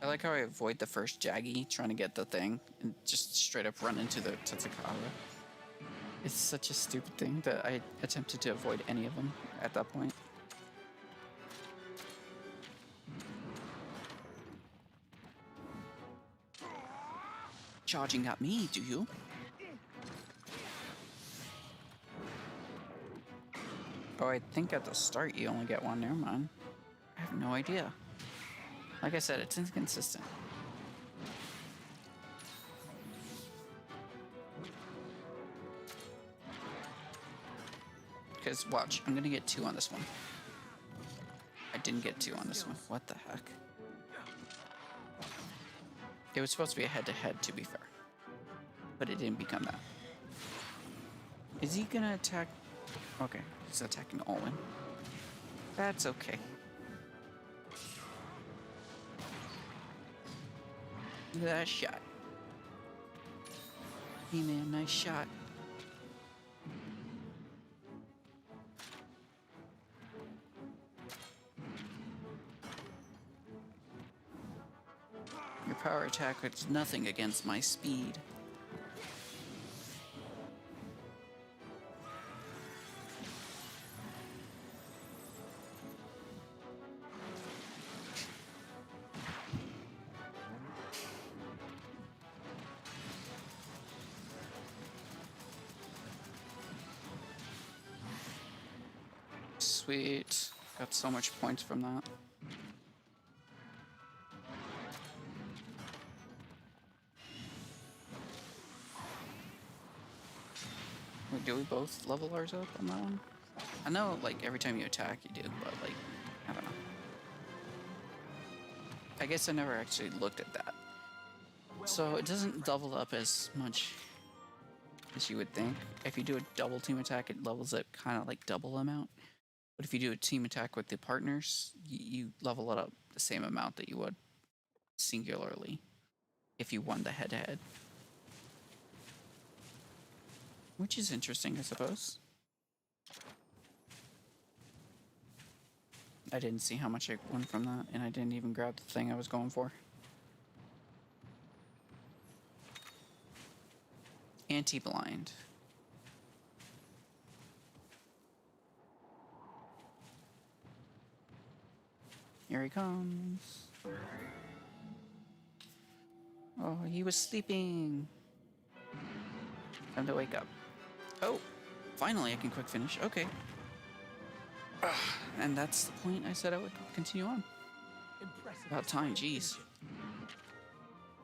I like how I avoid the first Jaggy trying to get the thing and just straight up run into the Tetsukara. It's such a stupid thing that I attempted to avoid any of them at that point. Charging at me, do you? Oh, I think at the start you only get one. Never mind. I have no idea. Like I said, it's inconsistent. Because, watch, I'm gonna get 2 on this one. I didn't get 2 on this one. What the heck? It was supposed to be a head-to-head, to be fair. But it didn't become that. Is he gonna attack? Okay, he's attacking Alwyn. That's okay. Look at that shot. Hey man, nice shot. power attack is nothing against my speed. Sweet. Got so much points from that. Wait, do we both level ours up on that one? I know, like, every time you attack you do, but, like, I don't know. I guess I never actually looked at that. So it doesn't double up as much as you would think. If you do a double team attack, it levels it kind of like double amount. But if you do a team attack with the partners, you level it up the same amount that you would singularly if you won the head-to-head. Which is interesting, I suppose. I didn't see how much I won from that, and I didn't even grab the thing I was going for. Anti-blind. Here he comes. Oh, he was sleeping. Time to wake up. Oh, finally I can quick finish. Okay. And that's the point I said I would continue on. Impressive. About time, jeez.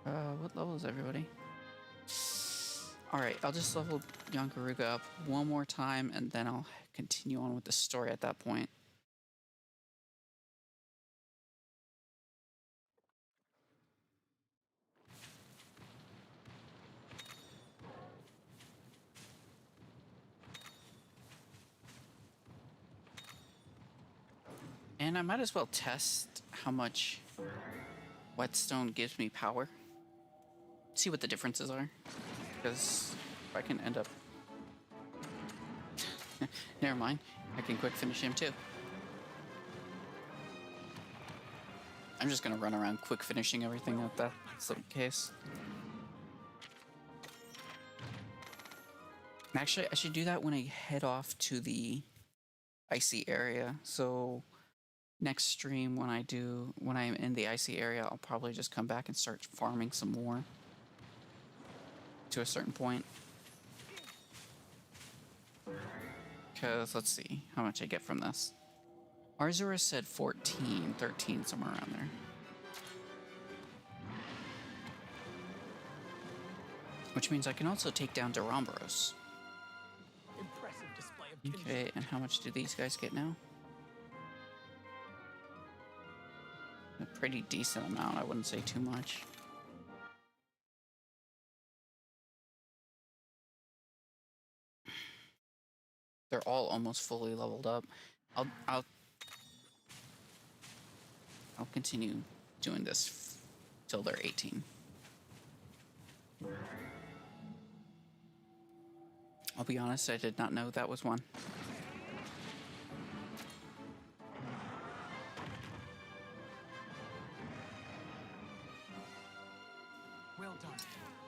What level is everybody? Alright, I'll just level Yankaruga up one more time and then I'll continue on with the story at that point. And I might as well test how much whetstone gives me power. See what the differences are. Because if I can end up... Never mind. I can quick finish him too. I'm just gonna run around quick finishing everything if that's the case. Actually, I should do that when I head off to the icy area. So next stream when I'm in the icy area, I'll probably just come back and start farming some more to a certain point. Because let's see how much I get from this. Arzura said 14, 13, somewhere around there. Which means I can also take down Durambros. Impressive display of kinship. Okay, and how much do these guys get now? A pretty decent amount, I wouldn't say too much. They're all almost fully leveled up. I'll continue doing this till they're 18. I'll be honest, I did not know that was one. Well done.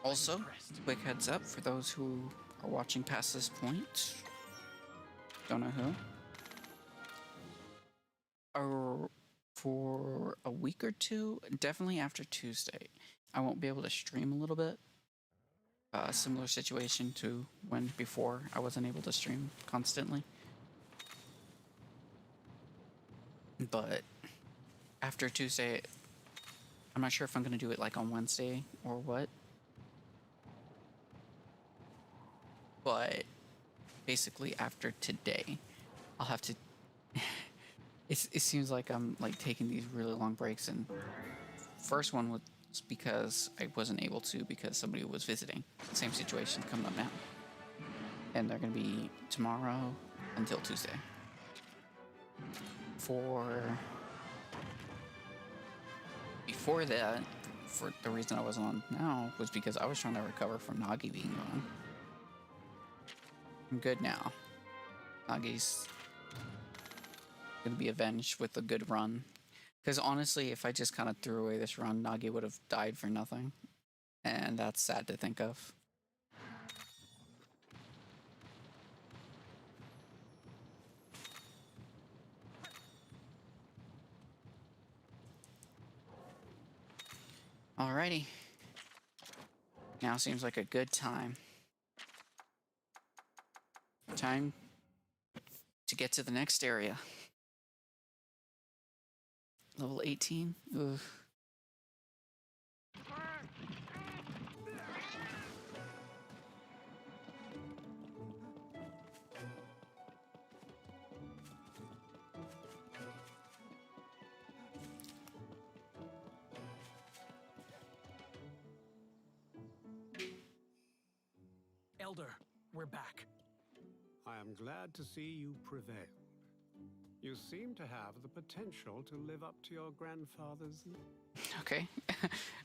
Also, quick heads up for those who are watching past this point. Don't know who. For a week or two, definitely after Tuesday, I won't be able to stream a little bit. Similar situation to when before I wasn't able to stream constantly. But after Tuesday, I'm not sure if I'm going to do it like on Wednesday or what. But basically after today, I'll have to... It seems like I'm like taking these really long breaks, and first one was because I wasn't able to because somebody was visiting. Same situation coming up now. And they're going to be tomorrow until Tuesday. Before that, for the reason I wasn't on now was because I was trying to recover from Nagi being gone. I'm good now. Nagi's gonna be avenged with a good run, Because honestly, if I just kind of threw away this run, Nagi would have died for nothing. And that's sad to think of. Alrighty. Now seems like a good time. Time to get to the next area. Level 18? Ugh. Elder, we're back. I am glad to see you prevailed. You seem to have the potential to live up to your grandfather's... Okay.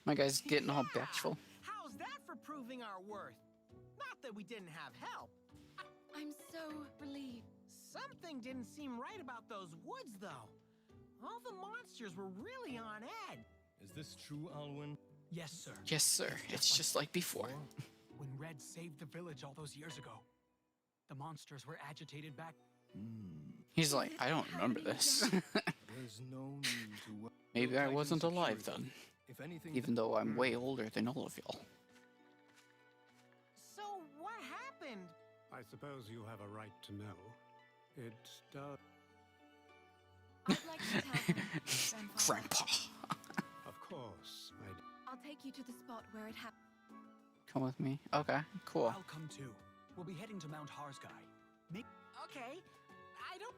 My guy's getting all bashful. How's that for proving our worth? Not that we didn't have help. I'm so relieved. Something didn't seem right about those woods, though. All the monsters were really on edge. Is this true, Alwyn? Yes, sir. Yes, sir. It's just like before. When Red saved the village all those years ago, the monsters were agitated back. He's like, I don't remember this. There's no need to... Maybe I Titan wasn't alive security. then. If anything... Even though I'm way older than all of y'all. So what happened? I suppose you have a right to know. It does... I'd like to tell them, Grandfather. Grandpa. Of course, I'll take you to the spot where it happened. Come with me. Okay, cool. I'll come too. We'll be heading to Mount Harsgai. Okay, I don't...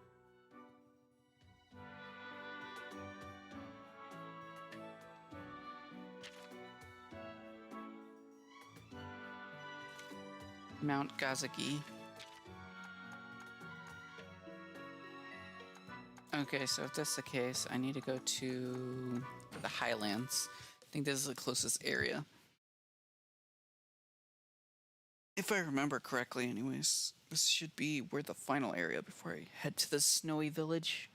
Mount Gazagi. Okay, so if that's the case, I need to go to the Highlands. I think this is the closest area. If I remember correctly, anyways, this should be where the final area before I head to the snowy village.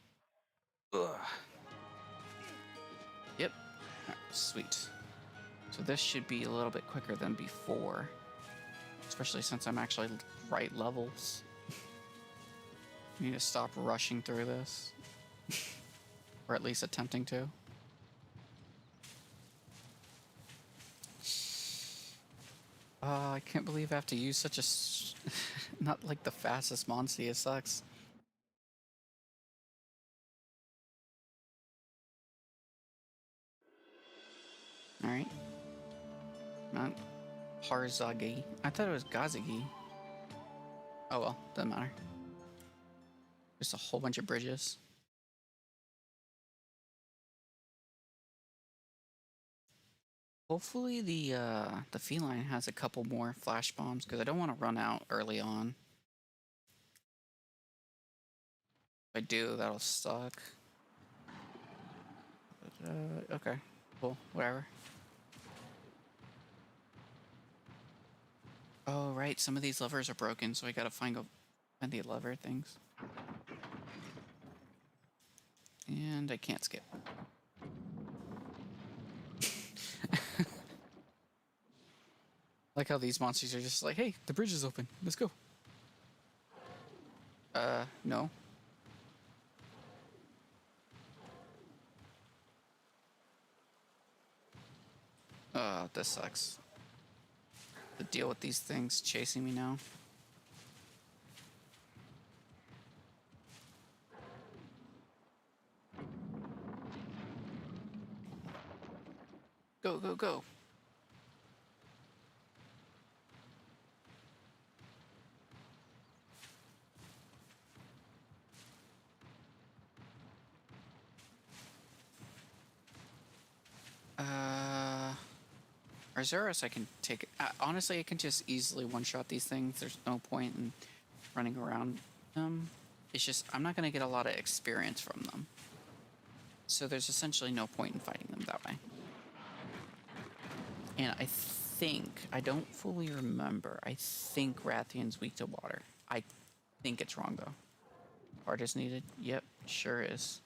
Ugh. Yep. Alright, sweet. So this should be a little bit quicker than before. Especially since I'm actually right levels. Need to stop rushing through this. Or at least attempting to. I can't believe I have to use such a... not like the fastest monstie, it sucks. Alright. Mount Harzagi. I thought it was Gazagi. Oh well, doesn't matter. Just a whole bunch of bridges. Hopefully the feline has a couple more flash bombs because I don't want to run out early on. If I do, that'll suck. But, okay, cool, whatever. Oh right, some of these levers are broken, so I gotta find the lever things. And I can't skip. Like how these monsters are just like, hey, the bridge is open. Let's go. No. This sucks. To deal with these things chasing me now. Go, go, go. Arzuros I can take... honestly, I can just easily one-shot these things. There's no point in running around them. It's just, I'm not going to get a lot of experience from them. So there's essentially no point in fighting them that way. And I think, I don't fully remember, I think Rathian's weak to water. I think it's wrong, though. Part is needed? Yep, sure is.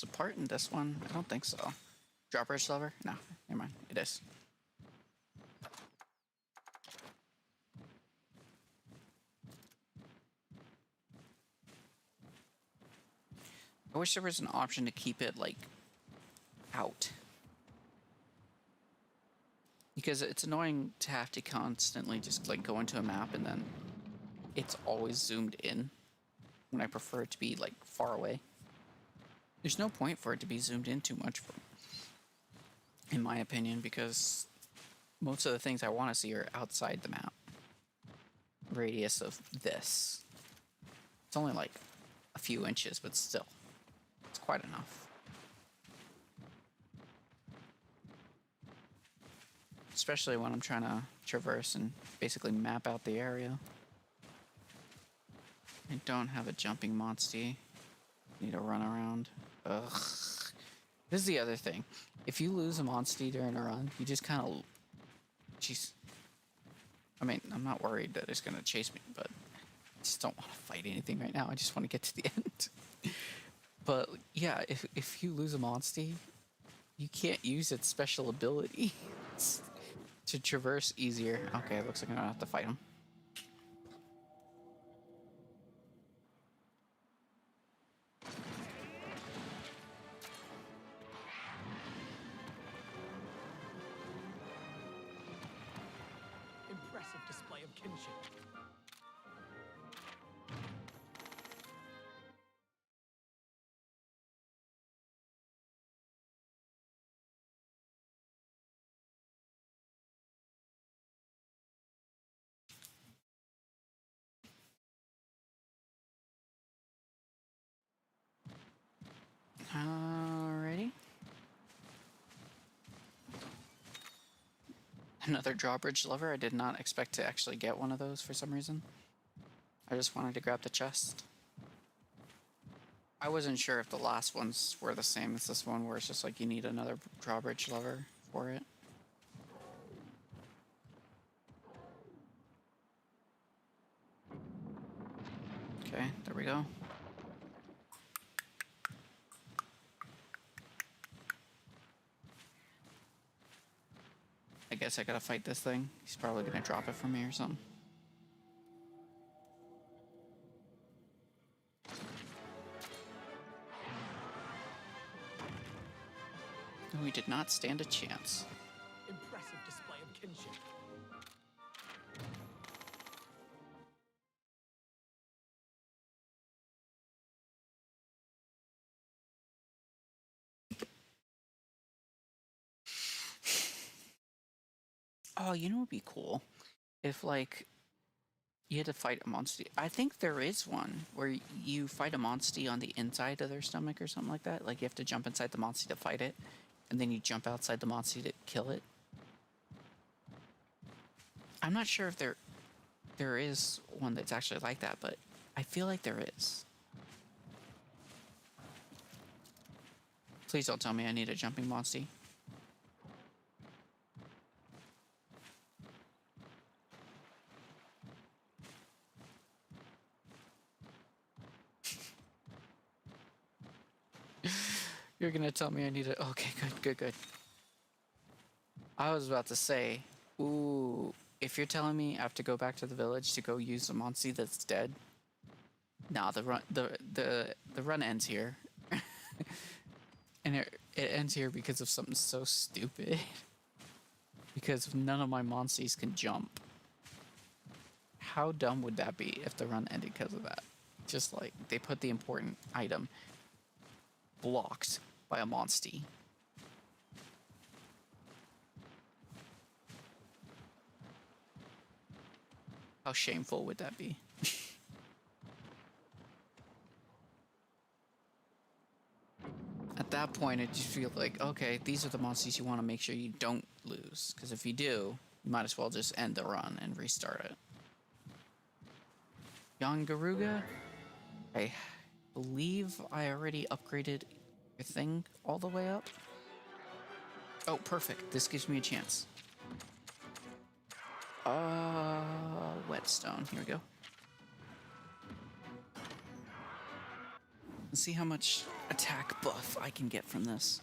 Is it part in this one? I don't think so. Drawbridge lever? No, never mind. It is. I wish there was an option to keep it, like, out. Because it's annoying to have to constantly just, like, go into a map and then it's always zoomed in when I prefer it to be, like, far away. There's no point for it to be zoomed in too much, in my opinion, because most of the things I want to see are outside the map. Radius of this. It's only, like, a few inches, but still. It's quite enough. Especially when I'm trying to traverse and basically map out the area. I don't have a jumping monstie. Need to run around. Ugh. This is the other thing. If you lose a monstie during a run, you just kind of... Jeez. I mean, I'm not worried that it's going to chase me, but I just don't want to fight anything right now. I just want to get to the end. But yeah, if you lose a monstie, you can't use its special ability to traverse easier. Okay, it looks like I'm gonna have to fight him. Impressive display of kinship. Alrighty. Another drawbridge lever. I did not expect to actually get one of those for some reason. I just wanted to grab the chest. I wasn't sure if the last ones were the same as this one, where it's just like you need another drawbridge lever for it. Okay, there we go. I guess I gotta fight this thing. He's probably gonna drop it for me or something. No, he did not stand a chance. Impressive display of kinship. Oh, you know what would be cool? If, like, you had to fight a monstie. I think there is one where you fight a monstie on the inside of their stomach or something like that. Like, you have to jump inside the monstie to fight it, and then you jump outside the monstie to kill it. I'm not sure if there is one that's actually like that, but I feel like there is. Please don't tell me I need a jumping monstie. You're gonna tell me I need it. Okay, good. I was about to say, ooh, if you're telling me I have to go back to the village to go use a monstie that's dead, nah, the run ends here, and it ends here because of something so stupid. Because none of my monsties can jump. How dumb would that be if the run ended because of that? Just like they put the important item blocked by a monstie. How shameful would that be? At that point, it just feels like, okay, these are the monsties you want to make sure you don't lose. Because if you do, you might as well just end the run and restart it. Yangaruga? I believe I already upgraded your thing all the way up. Oh, perfect. This gives me a chance. Whetstone. Here we go. Let's see how much attack buff I can get from this.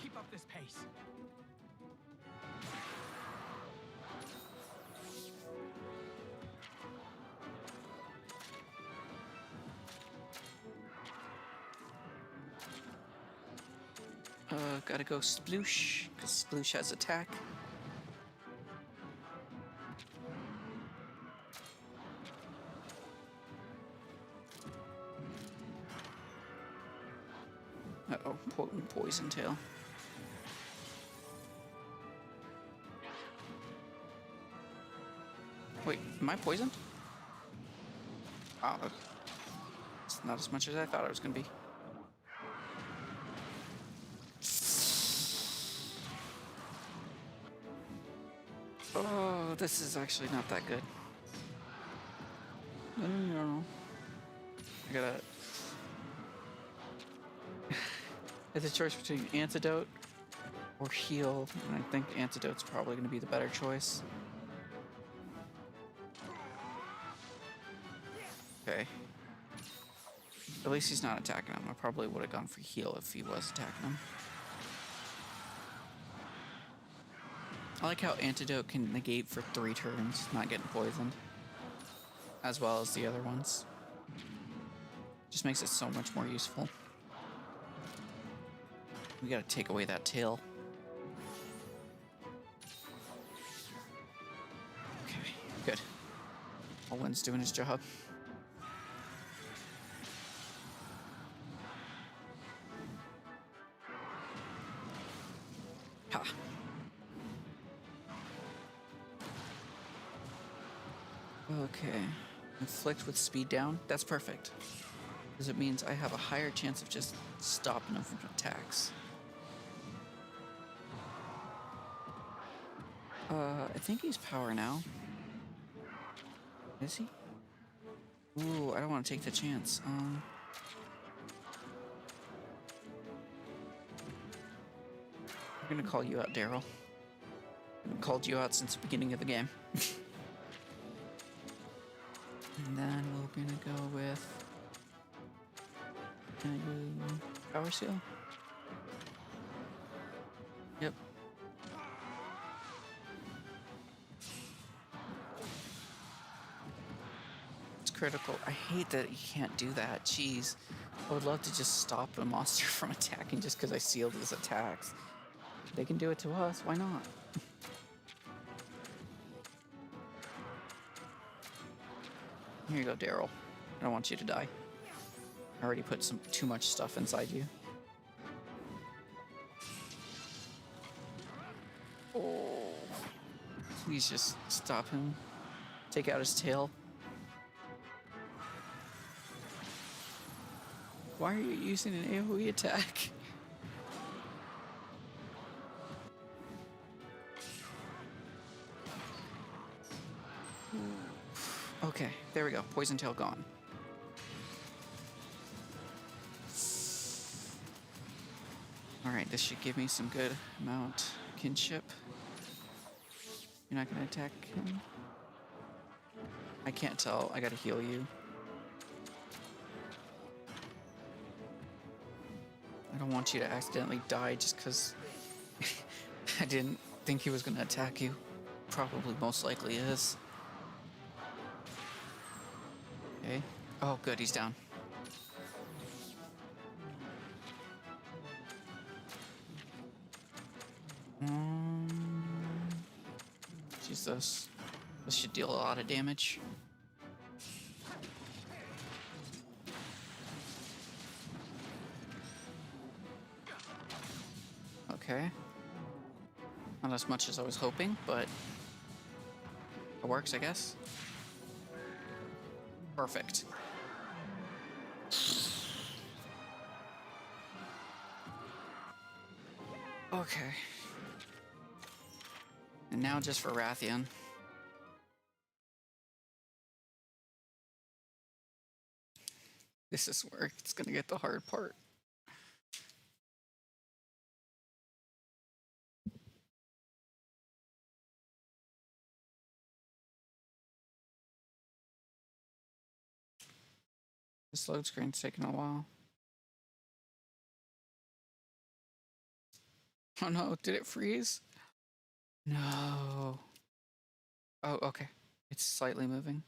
Keep up this pace. Gotta go Sploosh, because Sploosh has attack. Uh-oh, poison tail. Wait, am I poisoned? Oh, it's not as much as I thought it was gonna be. Oh, this is actually not that good. No. I gotta... It's a choice between antidote or heal, and I think antidote's probably gonna be the better choice. Okay. At least he's not attacking him. I probably would have gone for heal if he was attacking him. I like how antidote can negate for 3 turns, not getting poisoned. As well as the other ones. Just makes it so much more useful. We gotta take away that tail. Okay, good. Owen's doing his job. Ha. Okay. Inflict with speed down. That's perfect. Because it means I have a higher chance of just stopping him from attacks. I think he's power now. Is he? Ooh, I don't want to take the chance. I'm gonna call you out, Daryl. I've called you out since the beginning of the game. And then we're gonna go with... Can I do power seal? Yep. It's critical. I hate that you can't do that. Jeez. I would love to just stop a monster from attacking just because I sealed his attacks. They can do it to us. Why not? Here you go, Daryl. I don't want you to die. I already put too much stuff inside you. Oh. Please just stop him. Take out his tail. Why are you using an AoE attack? Okay, there we go. Poison tail gone. Alright, this should give me some good amount kinship. You're not gonna attack him? I can't tell. I gotta heal you. I don't want you to accidentally die just because I didn't think he was gonna attack you. Probably most likely is. Okay. Oh, good, he's down. Jesus. This should deal a lot of damage. Okay. Not as much as I was hoping, but it works, I guess. Perfect. Okay. And now just for Rathian. This is where it's gonna get the hard part. This load screen's taking a while. Oh no, did it freeze? No. Oh, okay. It's slightly moving.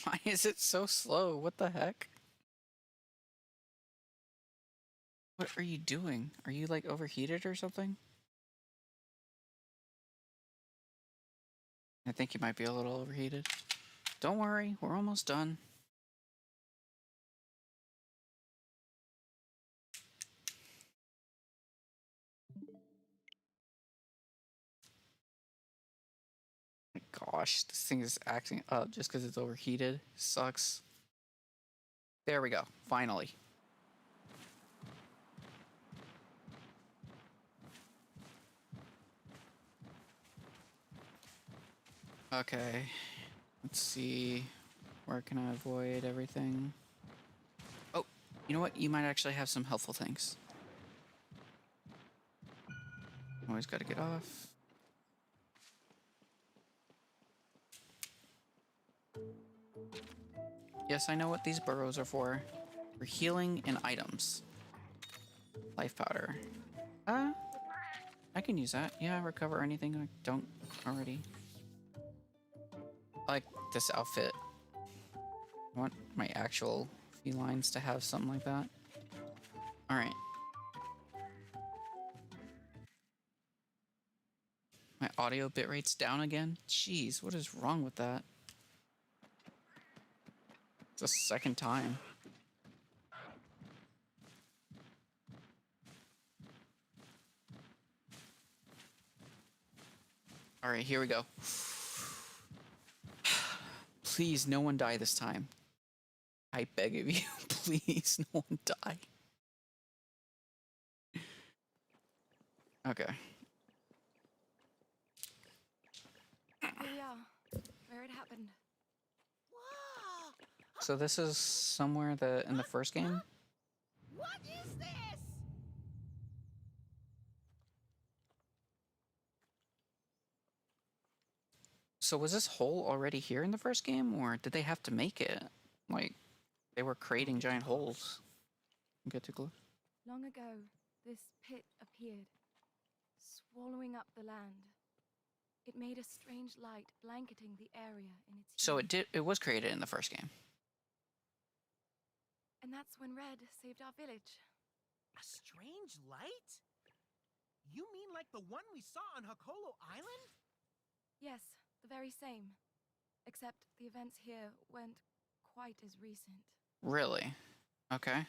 Why is it so slow? What the heck? What are you doing? Are you like overheated or something? I think you might be a little overheated. Don't worry, we're almost done. My gosh, this thing is acting up just because it's overheated. Sucks. There we go, finally. Okay, let's see. Where can I avoid everything? Oh, you know what? You might actually have some helpful things. Always gotta get off. Yes, I know what these burrows are for. For healing and items. Life powder. I can use that. Yeah, recover anything I don't already. I like this outfit. I want my actual felines to have something like that. Alright. My audio bitrate's down again? Jeez, what is wrong with that? It's the second time. Alright, here we go. Please, no one die this time. I beg of you, please, no one die. Okay. Here we are, where it happened. Whoa! So this is somewhere in the first game? What is this? So was this hole already here in the first game, or did they have to make it? Like, they were creating giant holes. Get too close. Long ago, this pit appeared, swallowing up the land. It made a strange light blanketing the area in its So hue. it was created in the first game. And that's when Red saved our village. A strange light? You mean like the one we saw on Hakolo Island? Yes, the very same. Except the events here weren't quite as recent. Really? Okay.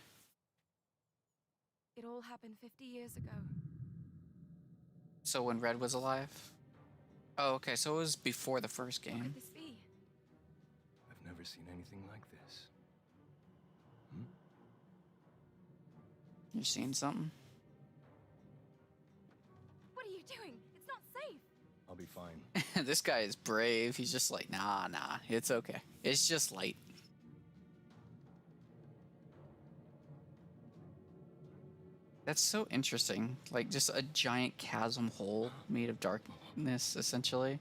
It all happened 50 years ago. So when Red was alive? Oh, okay, so it was before the first What game. could this be? I've never seen anything like this. You seen something? What are you doing? It's not safe. I'll be fine. This guy is brave. He's just like, nah, it's okay. It's just light. That's so interesting. Like, just a giant chasm hole made of darkness, essentially.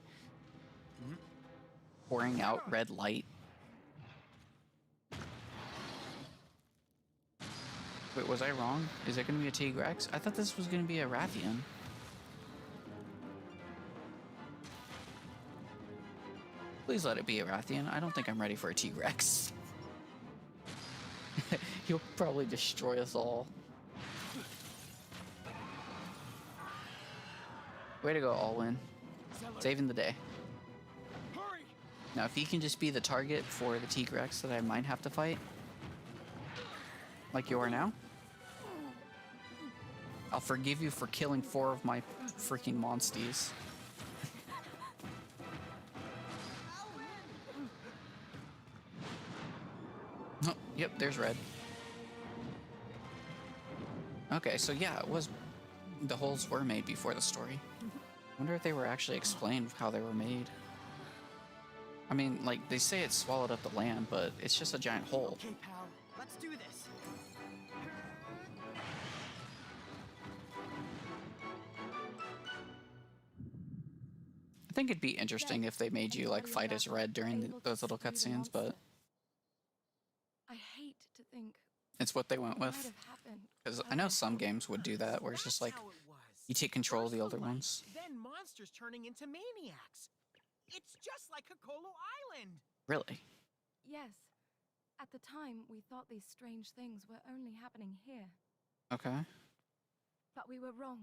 Pouring out red light. Wait, was I wrong? Is it going to be a T-Rex? I thought this was going to be a Rathian. Please let it be a Rathian. I don't think I'm ready for a T-Rex. He'll probably destroy us all. Way to go, Alwyn. Saving the day. Hurry! Now, if he can just be the target for the T-Rex that I might have to fight, like you are now, I'll forgive you for killing 4 of my freaking monsties. Oh, yep, there's Red. Okay, so yeah, it was... The holes were made before the story. Wonder if they were actually explained how they were made. I mean, like, they say it swallowed up the land, but it's just a giant hole. Okay, pal. Let's do this. think it'd be interesting if they made you like fight as Red during those little cutscenes, but I hate to think it's what they went what might with. have happened. Because I know some games would do that, where it's just like That's how it was. you take control of the First older light, ones. Then monsters turning into maniacs. It's just like Kokolo Island. Really? Yes. At the time, we thought these strange things were only happening here. Okay. But we were wrong.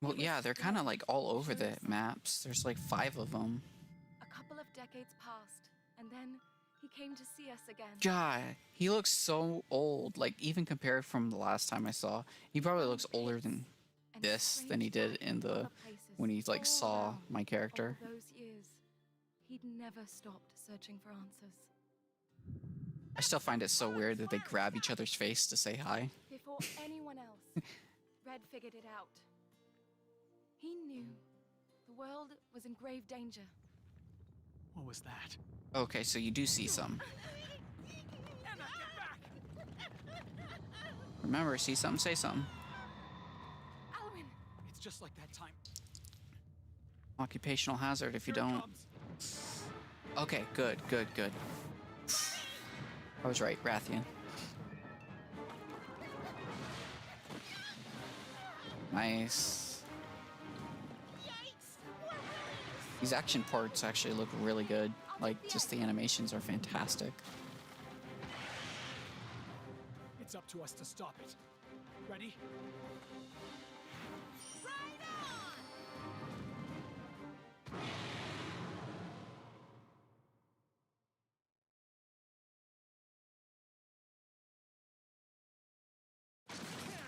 Well, It was yeah, they're kind of like all over the showed us maps. There's like 5 of them. A couple of decades passed, and then he came to see us again. God, he looks so old. Like, even compared from the last time I saw, he probably looks older than And this than he strange did in other the places when he like all saw around. my character. All those years, he'd never stopped searching for answers. I still find it so weird that they grab each other's face to say hi. Before anyone else, Red figured it out. He knew the world was in grave danger. What was that? Okay, so you do see some. Emma, get back! Remember, see something, say something. Alwyn! It's just like that time. Occupational hazard if you Here it don't. comes. Okay, good, good, good. I was right, Rathian. Nice. These action parts actually look really good. Like, just the animations are fantastic. It's up to us to stop it. Ready?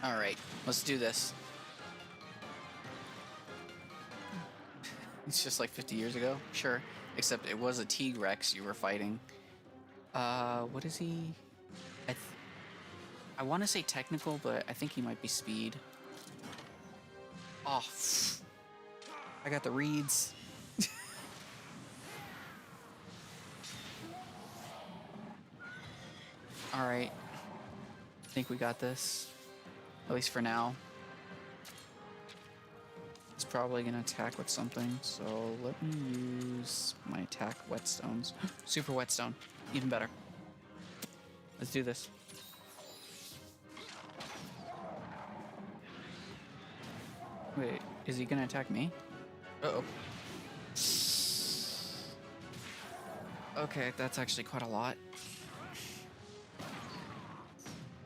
Alright, let's do this. It's just like 50 years ago? Sure. Except it was a T-Rex you were fighting. What is he? I want to say technical, but I think he might be speed. Oh, I got the reeds. Alright. I think we got this. At least for now. It's probably gonna attack with something, so let me use my attack whetstones. Super whetstone, even better. Let's do this. Wait, is he gonna attack me? Uh-oh. Okay, that's actually quite a lot.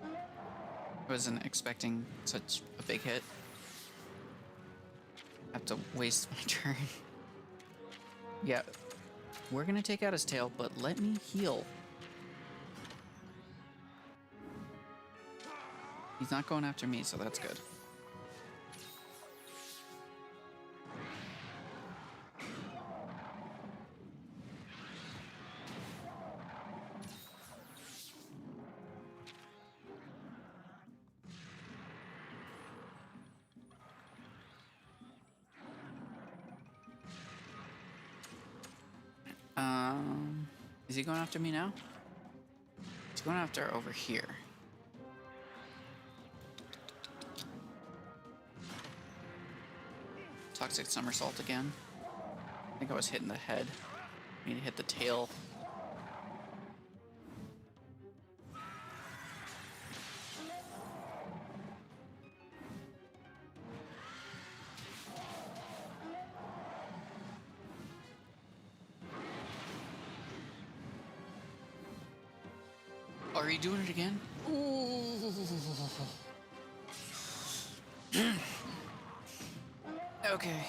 I wasn't expecting such a big hit. I have to waste my turn. Yeah, we're gonna take out his tail, but let me heal. He's not going after me, so that's good. Is he going after me now? He's going after over here. Toxic somersault again. I think I was hitting the head. I need to hit the tail. Are you doing it again? Ooh. Okay.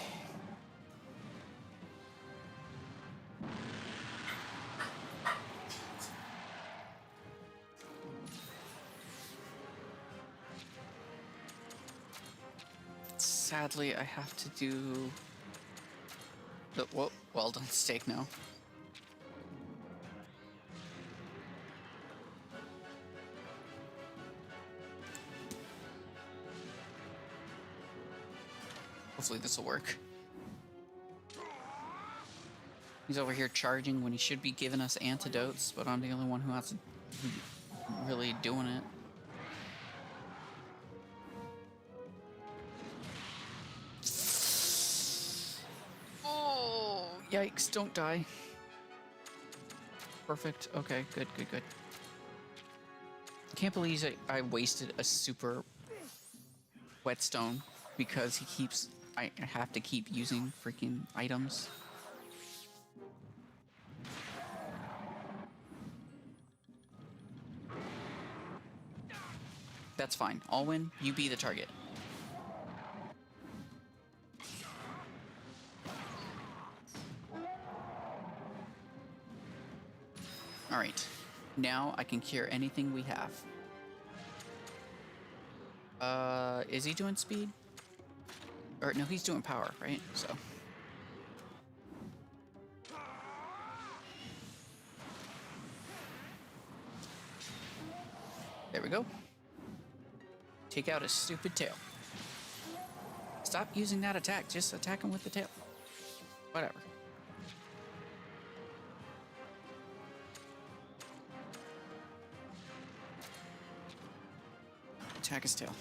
Sadly, I have to do the well done steak now. Hopefully this will work. He's over here charging when he should be giving us antidotes, but I'm the only one who has to really doing it. Oh! Yikes, don't die. Perfect. Okay, good, good, good. Can't believe I wasted a super whetstone because he keeps... I have to keep using freaking items. That's fine. Alwyn, you be the target. Alright. Now I can cure anything we have. Is he doing speed? Or no, he's doing power, right? So. There we go. Take out his stupid tail. Stop using that attack. Just attack him with the tail. Whatever. Attack his tail.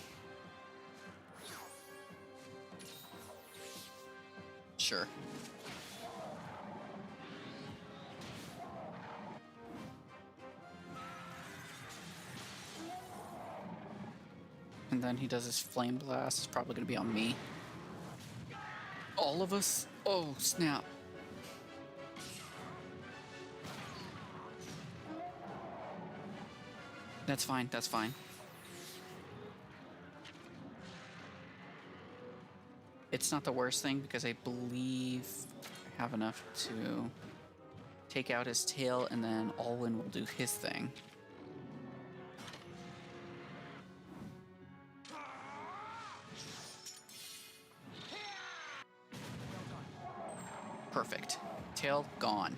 Sure. And then he does his flame blast. It's probably gonna be on me. All of us? Oh, snap. That's fine, that's fine. It's not the worst thing because I believe I have enough to take out his tail and then Alwyn will do his thing. Perfect. Tail gone.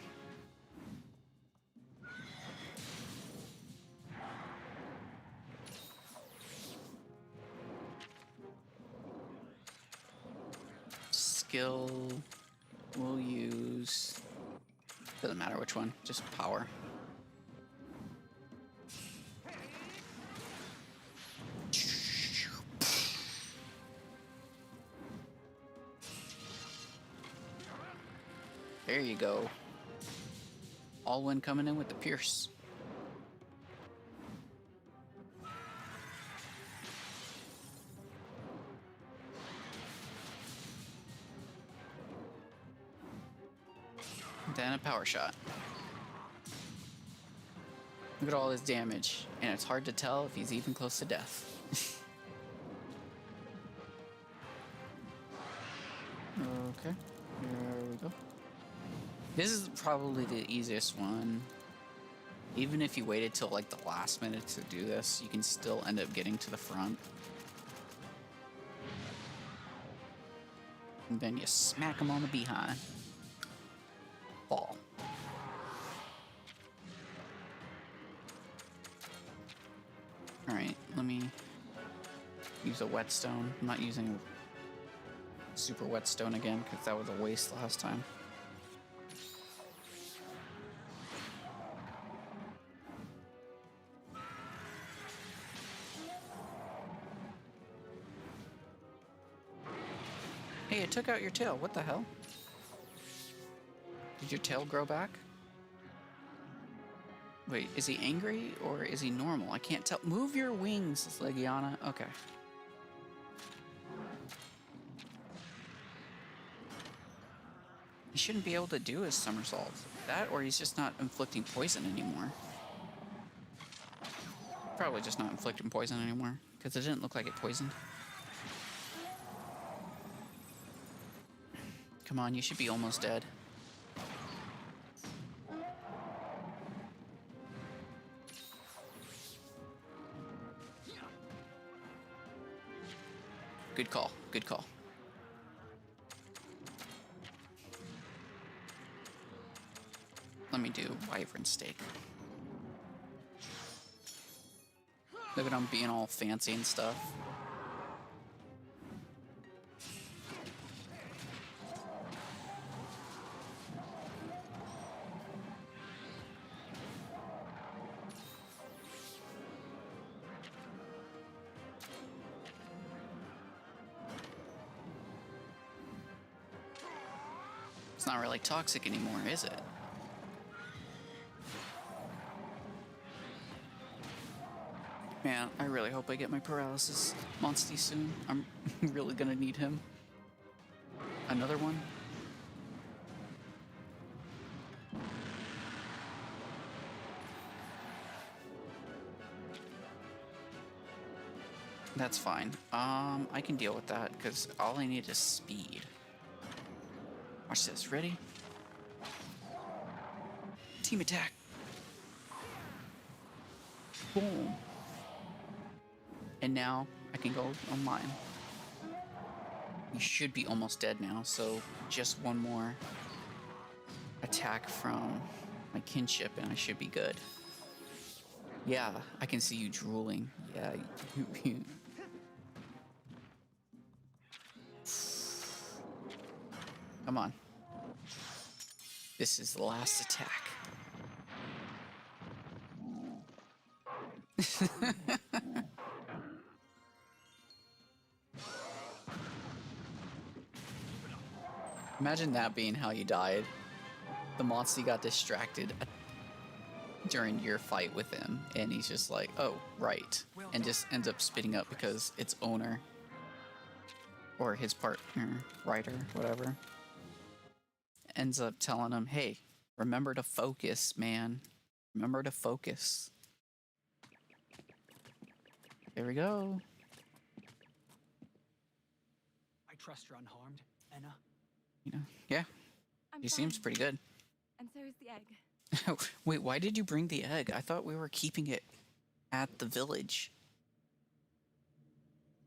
Skill we'll use, doesn't matter which one, just power. There you go. Alwyn coming in with the pierce. Then a power shot. Look at all his damage, and it's hard to tell if he's even close to death. Okay, there we go. This is probably the easiest one. Even if you waited till like the last minute to do this, you can still end up getting to the front. And then you smack him on the behind. Fall. Alright, let me use a whetstone. I'm not using super whetstone again because that was a waste last time. Hey, it took out your tail. What the hell? Did your tail grow back? Wait, is he angry or is he normal? I can't tell. Move your wings, Legiana. Okay. He shouldn't be able to do his somersault. That or he's just not inflicting poison anymore. Probably just not inflicting poison anymore because it didn't look like it poisoned. Come on, you should be almost dead. Good call, good call. Let me do wyvern steak. Look at him being all fancy and stuff. It's not really toxic anymore, is it? Man, I really hope I get my paralysis monstie soon. I'm really gonna need him. Another one? That's fine. I can deal with that because all I need is speed. Watch this. Ready? Team attack. Boom. And now I can go on mine. You should be almost dead now, so just one more attack from my kinship and I should be good. Yeah, I can see you drooling. Yeah. Come on. This is the last attack. Imagine that being how you died. The monstie got distracted during your fight with him, and he's just like, oh, right. And just ends up spitting up because its owner, or his partner, writer, whatever, ends up telling him, hey, remember to focus, man. Remember to focus. There we go. I trust you're unharmed, Anna. You know, yeah, I'm he fine. seems pretty good. And so is the egg. Wait, why did you bring the egg? I thought we were keeping it at the village.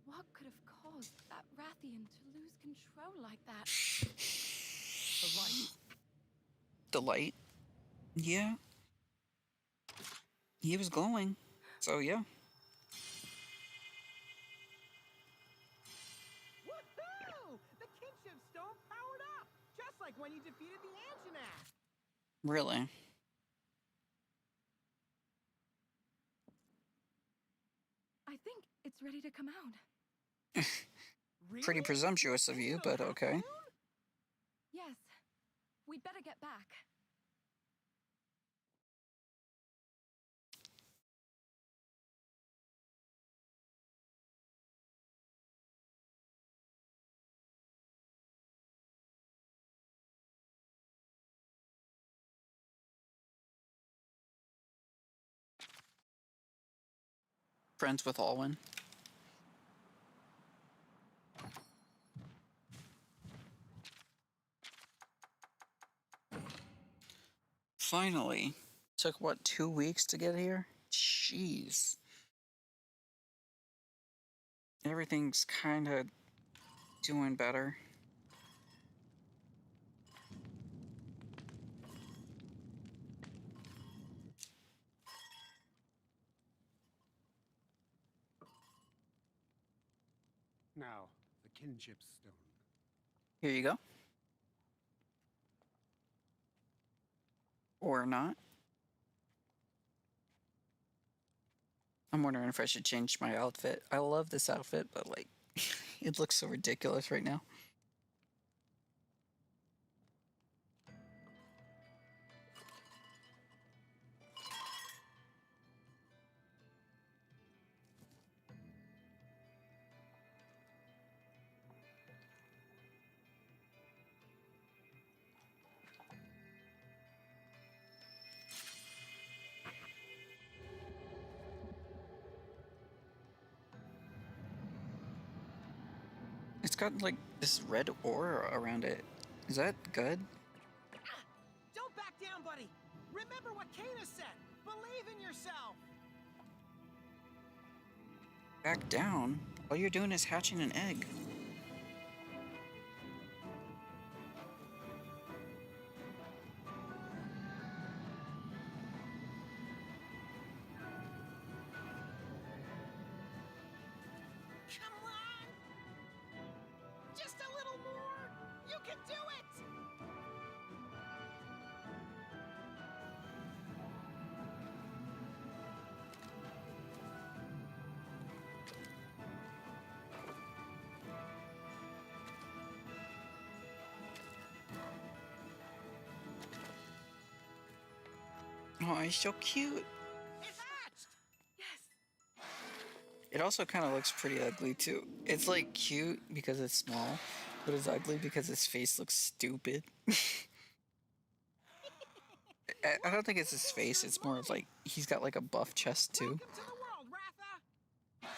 What could have caused that Rathian to lose control like that? The light. The light? Yeah. He was glowing. So, yeah. Woohoo! The kinship stone powered up, just like when you defeated the Anjanath. Really? I think it's ready to come out. Pretty Really? presumptuous of you, but okay. Yes. We'd better get back. Friends with Alwyn. Finally. Took, what, 2 weeks to get here? Jeez. Everything's kind of doing better. Now, the kinship stone. Here you go. Or not. I'm wondering if I should change my outfit. I love this outfit, but like, it looks so ridiculous right now. It's got like this red aura around it. Is that good? Don't back down, buddy. Remember what Kana said. Believe in yourself. Back down? All you're doing is hatching an egg. Come on. Just a little more. You can do it. Oh, he's so cute. It's hatched! Yes. It also kind of looks pretty ugly too. It's like cute because it's small, but it's ugly because his face looks stupid. I don't think it's his face. It's more of like he's got like a buff chest too. Welcome to the world, Ratha!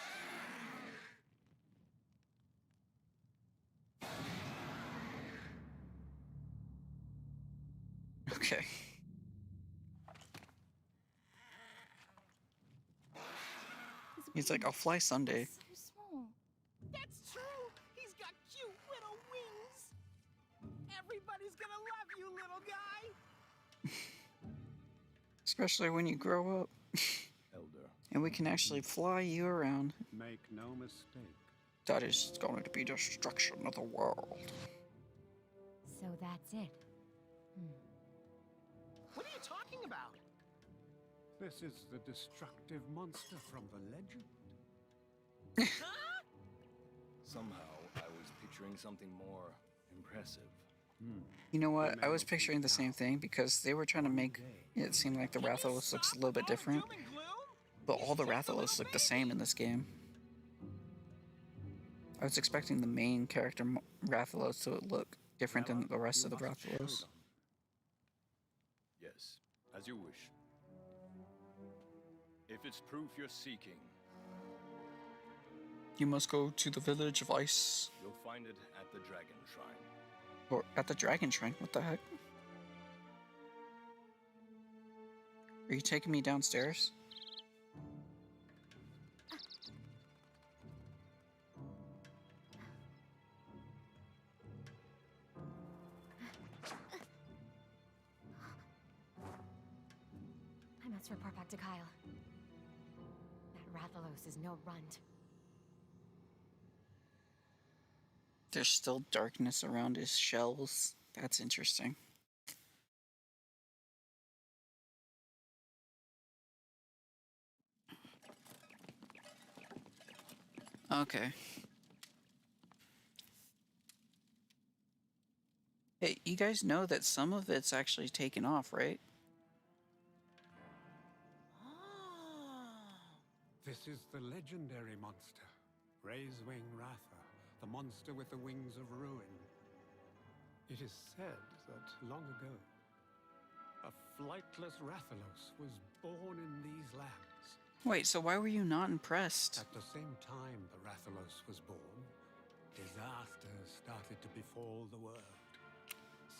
Okay. He's like, I'll fly Sunday. So small. That's true! He's got cute little wings! Everybody's gonna love you, little guy! Especially when you grow up. Elder. And we can actually fly you around. Make no mistake. That is going to be destruction of the world. So that's it. What are you talking about? This is the destructive monster from the legend. Huh? Somehow, I was picturing something more impressive. You know what? I was picturing the same thing because they were trying to make it seem like the Can you Rathalos looks a stop little bit with all the different. doom and gloom? But all the He's just a Rathalos little look the same in this game. I was expecting the main character Rathalos to look different than the rest of the Rathalos. Yes, as you wish. If it's proof you're seeking, You must go to the village of ice. you'll find it at the Dragon Shrine. Or at the Dragon Shrine. What the heck? Are you taking me downstairs? I must report back to Kyle. That Rathalos is no runt. There's still darkness around his shells. That's interesting. Okay. Hey, you guys know that some of it's actually taken off, right? This is the legendary monster, Raisewing Ratha, the monster with the wings of ruin. It is said that long ago, a flightless Rathalos was born in these lands. Wait, so why were you not impressed? At the same time the Rathalos was born, disaster started to befall the world.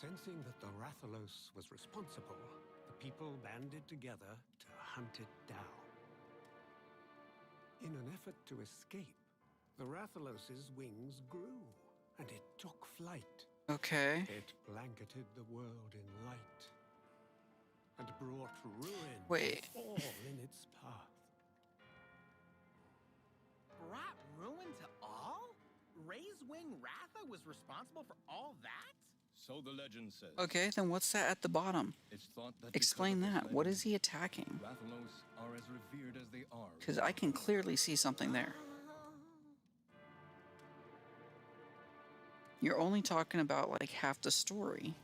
Sensing that the Rathalos was responsible, the people banded together to hunt it down. In an effort to escape, the Rathalos's wings grew, and it took flight. Okay. It blanketed the world in light, and brought ruin Wait. all in its path. Brought ruin to all? Raisewing Ratha was responsible for all that? So the legend says. Okay, then what's that at the bottom? It's thought that Explain because of that. this What legend, is he attacking? Rathalos are as revered as they are. Because I can clearly see something there. You're only talking about like half the story.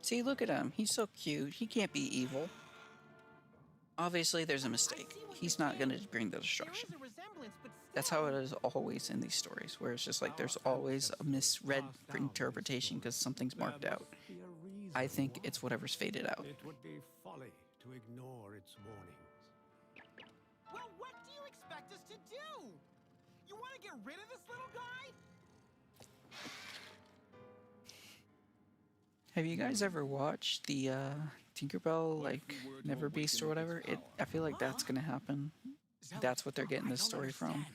See, look at him. He's so cute. He can't be evil. Obviously, there's a mistake. He's not going to bring the There is destruction. a resemblance, but That's how it is always in these stories, where it's just like there's always a misread interpretation because something's marked There out. must be a reason I think why. it's whatever's faded out. It would be folly to ignore its warnings. well, what do you expect us to do? You want to get rid of this little guy? Have you guys ever watched the Tinkerbell, What if like, we were to Never Beast or awaken whatever? its I feel like that's gonna happen. Zealot, That's what they're getting I this don't story from. understand.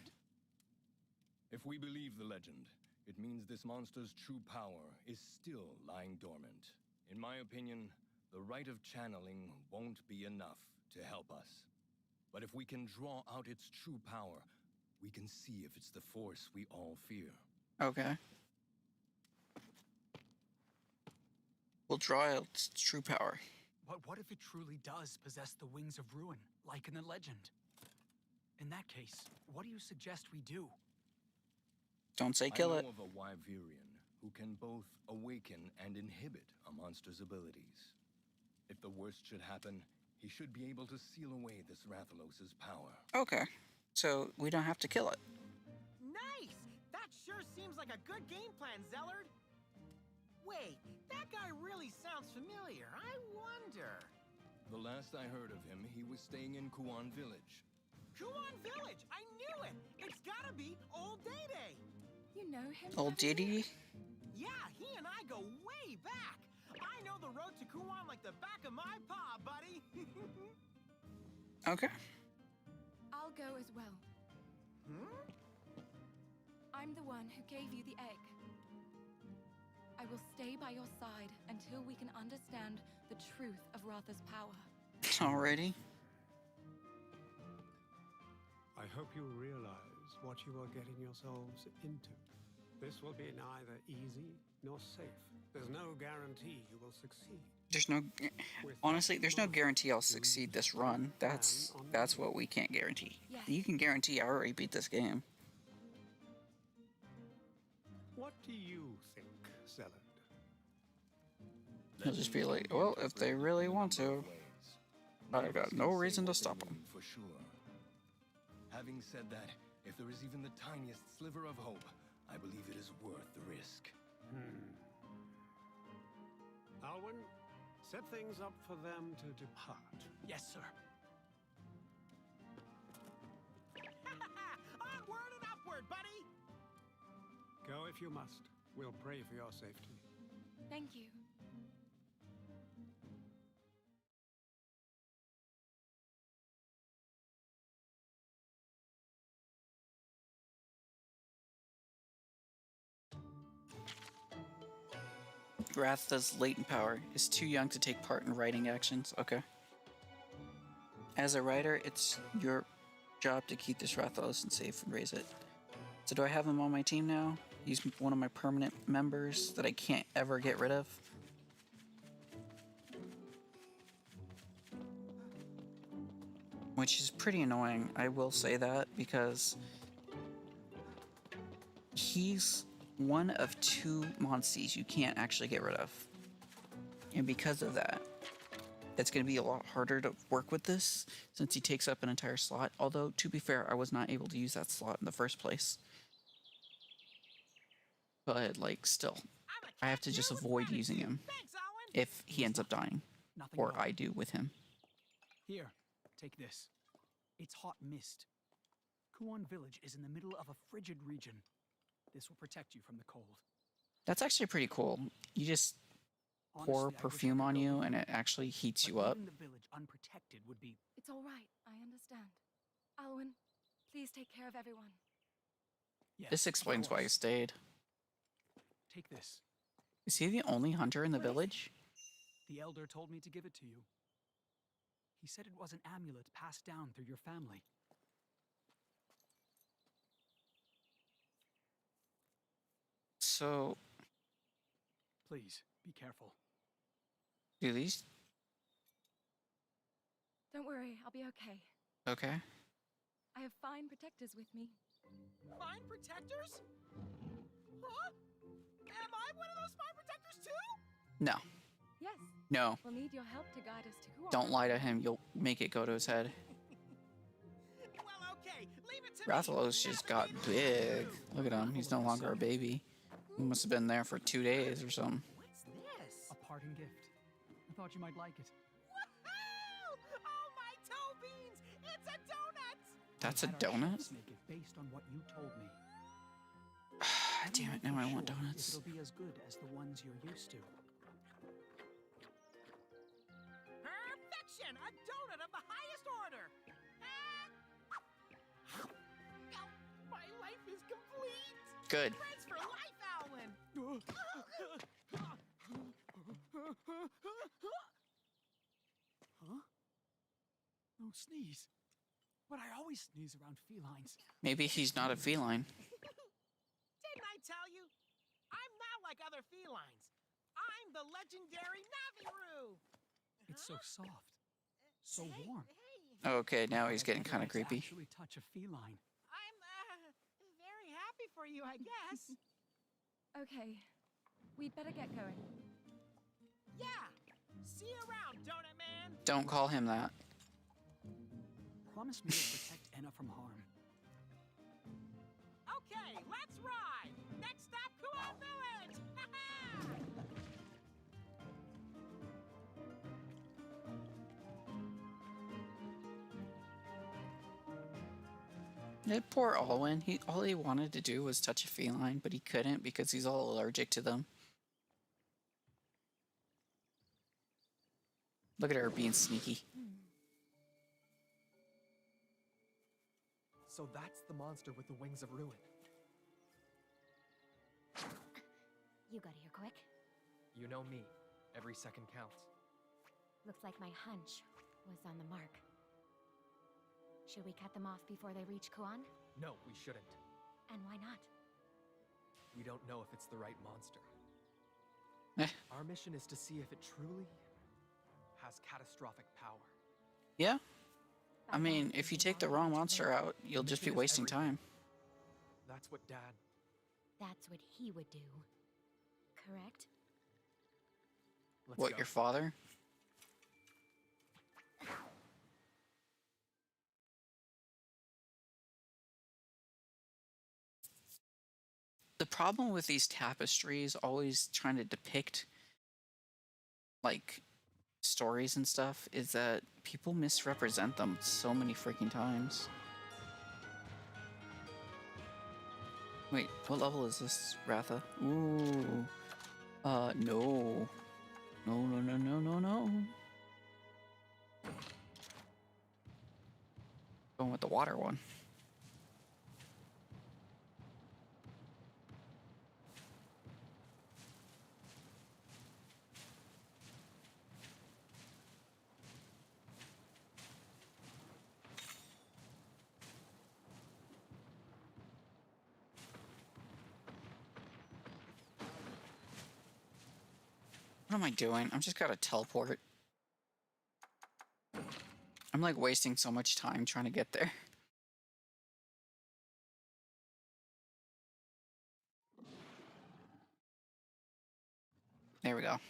If we believe the legend, it means this monster's true power is still lying dormant. In my opinion, the rite of channeling won't be enough to help us. But if we can draw out its true power, we can see if it's the force we all fear. Okay. We'll draw out its true power. But what if it truly does possess the wings of ruin, like in the legend? In that case, what do you suggest we do? Don't say kill I it. know of a Wyverian who can both awaken and inhibit a monster's abilities. If the worst should happen, he should be able to seal away this Rathalos' power. Okay. So we don't have to kill it. Nice! That sure seems like a good game plan, Zellard. Wait, that guy really sounds familiar. I wonder. The last I heard of him, he was staying in Kuan Village. Kuan Village! I knew it! It's gotta be Old Day-Day! You know him? Old Diddy? Yeah, he and I go way back! I know the road to Kuan like the back of my paw, buddy! Okay. I'll go as well. Hmm? I'm the one who gave you the egg. I will stay by your side until we can understand the truth of Ratha's power. Already? I hope you realize what you are getting yourselves into. This will be neither easy nor safe. There's no guarantee you will succeed. There's no... Honestly, there's no guarantee I'll succeed this run. That's what we can't guarantee. Yes. You can guarantee I already beat this game. What do you think, Zellard? He'll just be like, well, if they really want to, I got no reason to stop them. For sure. Having said that, if there is even the tiniest sliver of hope, I believe it is worth the risk. Alwyn, set things up for them to depart. Yes, sir. Onward and upward, buddy! Go if you must. We'll pray for your safety. Thank you. Ratha's latent power is too young to take part in writing actions. Okay. As a writer, it's your job to keep this Rathalos safe and raise it. So do I have him on my team now? He's one of my permanent members that I can't ever get rid of. Which is pretty annoying, I will say that, because he's one of 2 monsties you can't actually get rid of. And because of that, it's going to be a lot harder to work with this, since he takes up an entire slot. Although, to be fair, I was not able to use that slot in the first place. But, like, still, I have to just avoid using him Thanks, Alwyn! if he ends up dying, Nothing or at all. I do with him. Here, take this. It's hot mist. Kuan Village is in the middle of a frigid region. This will protect you from the cold. That's actually pretty cool. You just Honestly, pour I wish I perfume could on go you with and it actually heats but you up. leaving the village unprotected would be... It's all right. I understand. Alwyn, please take care of everyone. Yes, This of explains why he course. stayed. Take this. Is he the only hunter in the village? The elder told me to give it to you. He said it was an amulet passed down through your family. So, Please, be careful. do these? Don't worry, I'll be okay. Okay. I have fine protectors with me. Fine protectors? Huh? Am I one of those fine protectors too? No. Yes, No. we'll need your help to guide us to Kuan. Don't lie to him. You'll make it go to his head. Well, okay, leave it to me. Rathalos just got big. Look at him. He's no longer a baby. He must have been there for 2 days or something. What's this? A parting gift. I thought you might like it. Woohoo! Oh, my toe beans! It's a donut! That's a Had our donut? chefs make it based on what you told me. Damn it, now I want donuts. If it'll be as good as the ones you're used to. Perfection! A donut of the highest order! Oh, my life is complete! Good. Friends for life, Alwyn! Huh? No sneeze. But I always sneeze around felines. Maybe he's not a feline. Didn't I tell you? I'm not like other felines. I'm the legendary Naviru! It's so soft. So Hey, warm. Hey, Okay, now he's I getting bet kind of he likes to creepy. actually touch a feline. I'm very happy for you, I guess. Okay, we'd better get going. Yeah. See you around, Donut Man. Don't call him that. Promise me to protect Enna from harm. Okay, let's ride. Next stop, Kuan Village. That poor Alwyn. All he wanted to do was touch a feline, but he couldn't because he's all allergic to them. Look at her being sneaky. So that's the monster with the wings of ruin. You got here quick. You know me. Every second counts. Looks like my hunch was on the mark. Should we cut them off before they reach Kuan? No, we shouldn't. And why not? We don't know if it's the right monster. Eh. Our mission is to see if it truly has catastrophic power. Yeah. I mean, if you take the wrong monster out, you'll just be Mission is wasting everything. time. That's what Dad... That's what he would do. Correct? Let's What, go. your father? The problem with these tapestries always trying to depict, like, stories and stuff is that people misrepresent them so many freaking times. Wait, what level is this, Ratha? Ooh. No. No. Going with the water one. What am I doing? I'm just gotta teleport. I'm like wasting so much time trying to get there. There we go.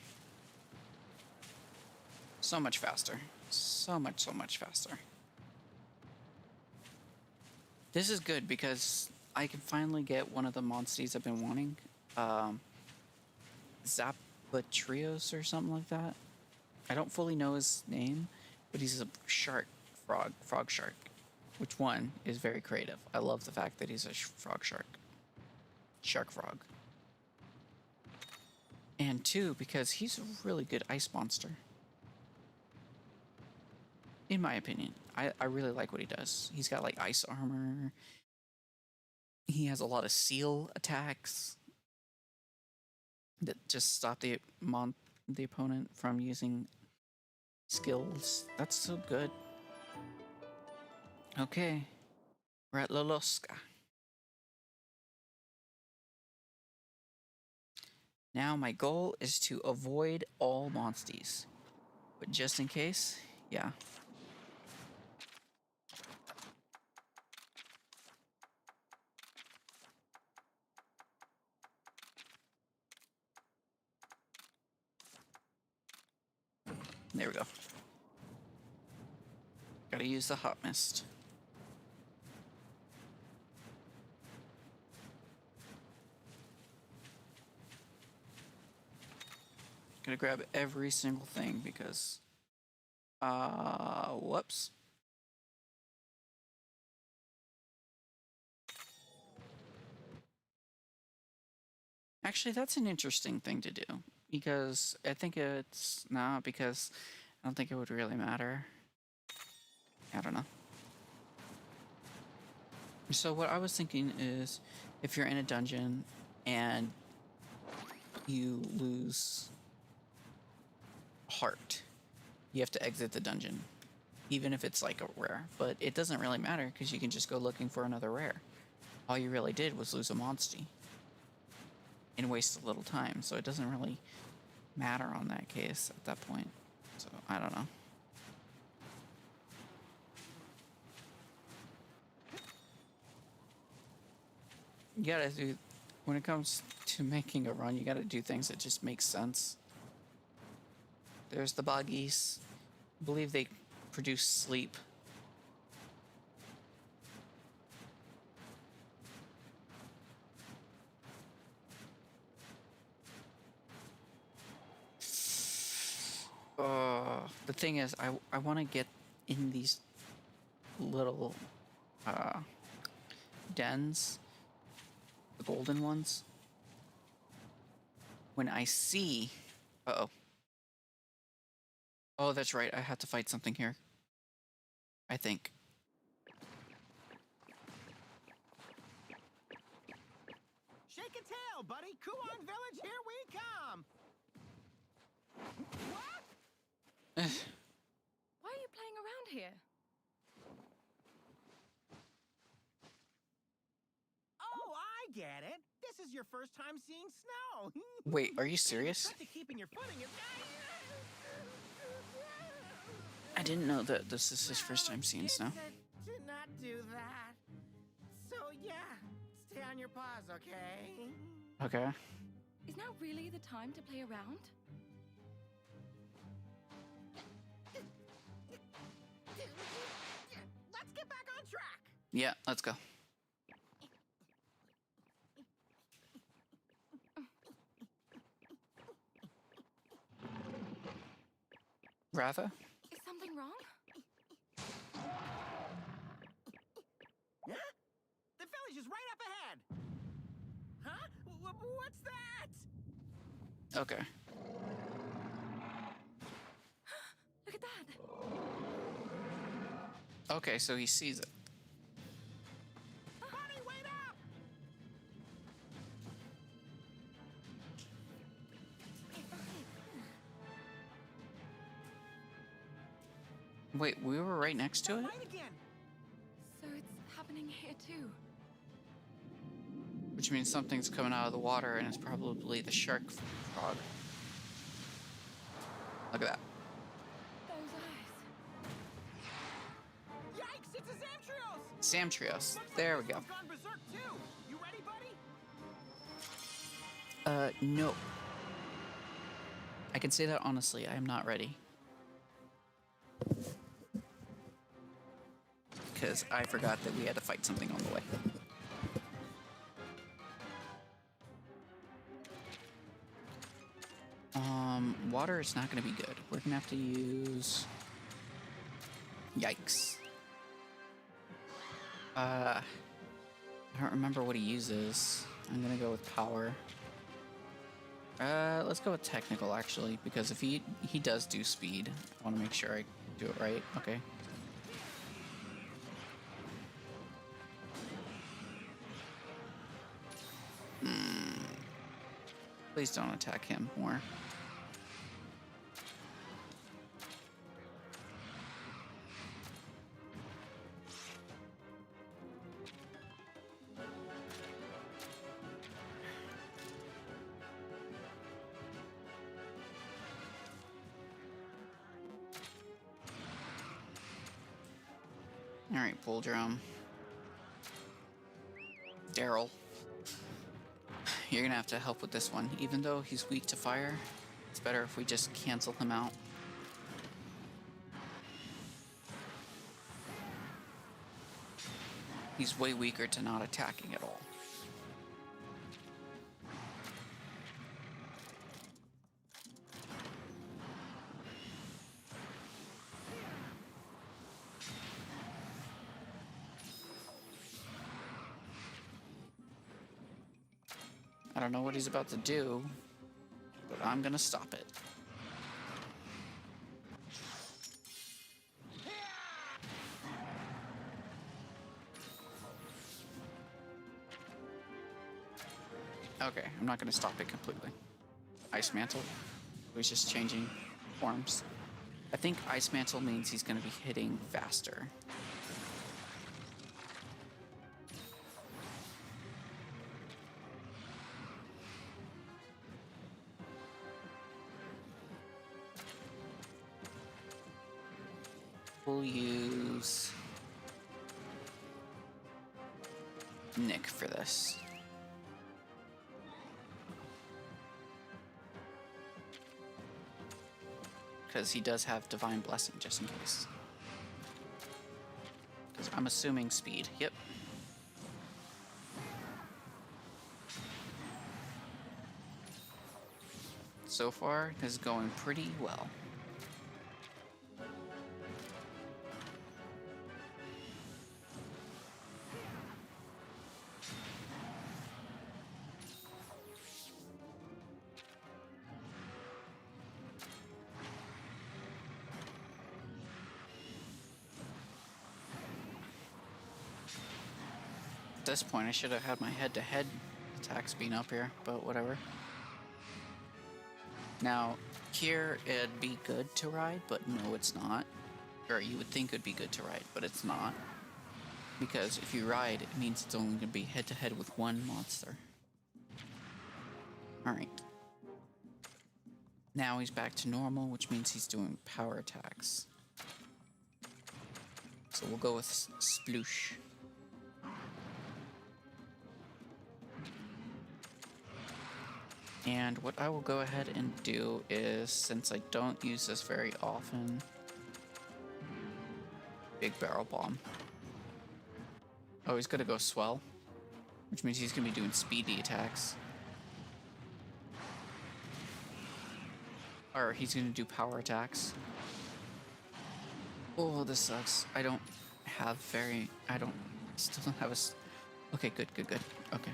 So much faster. So much faster. This is good because I can finally get one of the monsties I've been wanting. Zapatrios or something like that. I don't fully know his name, but he's a frog shark. Which one is very creative. I love the fact that he's a frog shark. Shark frog. And two, because he's a really good ice monster. In my opinion. I really like what he does. He's got like ice armor. He has a lot of seal attacks that just stop the opponent from using skills. That's so good. Okay. We're at Loloska. Now my goal is to avoid all monsties. But just in case, yeah. There we go. Gotta use the hot mist. Gonna grab every single thing because... whoops. Actually, that's an interesting thing to do. Because I think it's... Nah, because I don't think it would really matter. I don't know. So what I was thinking is, if you're in a dungeon and you lose heart, you have to exit the dungeon. Even if it's like a rare. But it doesn't really matter because you can just go looking for another rare. All you really did was lose a monstie. And waste a little time. So it doesn't really matter on that case at that point. So I don't know. You gotta do, when it comes to making a run, you gotta do things that just make sense. There's the buggies. I believe they produce sleep. The thing is, I want to get in these little dens, the golden ones. When I see, uh-oh. Oh, that's right. I have to fight something here. I think. Shake a tail, buddy. Kuon Village, here we come. What? Why are you playing around here? Oh, I get it. This is your first time seeing snow. Wait, are you And the serious? trick to keeping your footing is... I didn't know that this is his first time seeing It snow. said to not do that. So yeah, stay on your paws, okay? Okay. Is now really the time to play around? Let's get back on track. Yeah, let's go. Ratha? Is something wrong? Huh? The village is right up ahead. Huh? What's that? Okay. Look at that! Okay, so he sees it. Buddy, wait up! Wait, we were right next to it? Right again. So it's happening here too. Which means something's coming out of the water, and it's probably the shark frog. Look at that. Those eyes. Yikes, it's a Zamtrios! Samtrios. Looks like There we this go. one's gone berserk too. You ready, buddy? No. I can say that honestly, I am not ready. Because I forgot that we had to fight something on the way. Water is not going to be good. We're going to have to use... Yikes. I don't remember what he uses. I'm going to go with power. Let's go with technical, actually, because if he does do speed, I want to make sure I do it right. Okay. Please don't attack him more. Alright, Bull Drum. Daryl. You're gonna have to help with this one. Even though he's weak to fire, it's better if we just cancel him out. He's way weaker to not attacking at all. I don't know what he's about to do, but I'm gonna stop it. Okay, I'm not gonna stop it completely. Ice Mantle. He's just changing forms. I think Ice Mantle means he's gonna be hitting faster. We'll use Nick for this. because he does have Divine Blessing just in case. Because I'm assuming speed. Yep. So far, this is going pretty well. At this point, I should have had my head-to-head attacks being up here, but whatever. Now, here it'd be good to ride, but no, it's not. Or you would think it'd be good to ride, but it's not. Because if you ride, it means it's only going to be head-to-head with one monster. Alright. Now he's back to normal, which means he's doing power attacks. So we'll go with Sploosh. And what I will go ahead and do is, since I don't use this very often, Big Barrel Bomb. Oh, he's gonna go Swell, which means he's gonna be doing speedy attacks. Or he's gonna do power attacks. Oh, this sucks. I don't have very... still don't have a... Okay, good. Okay.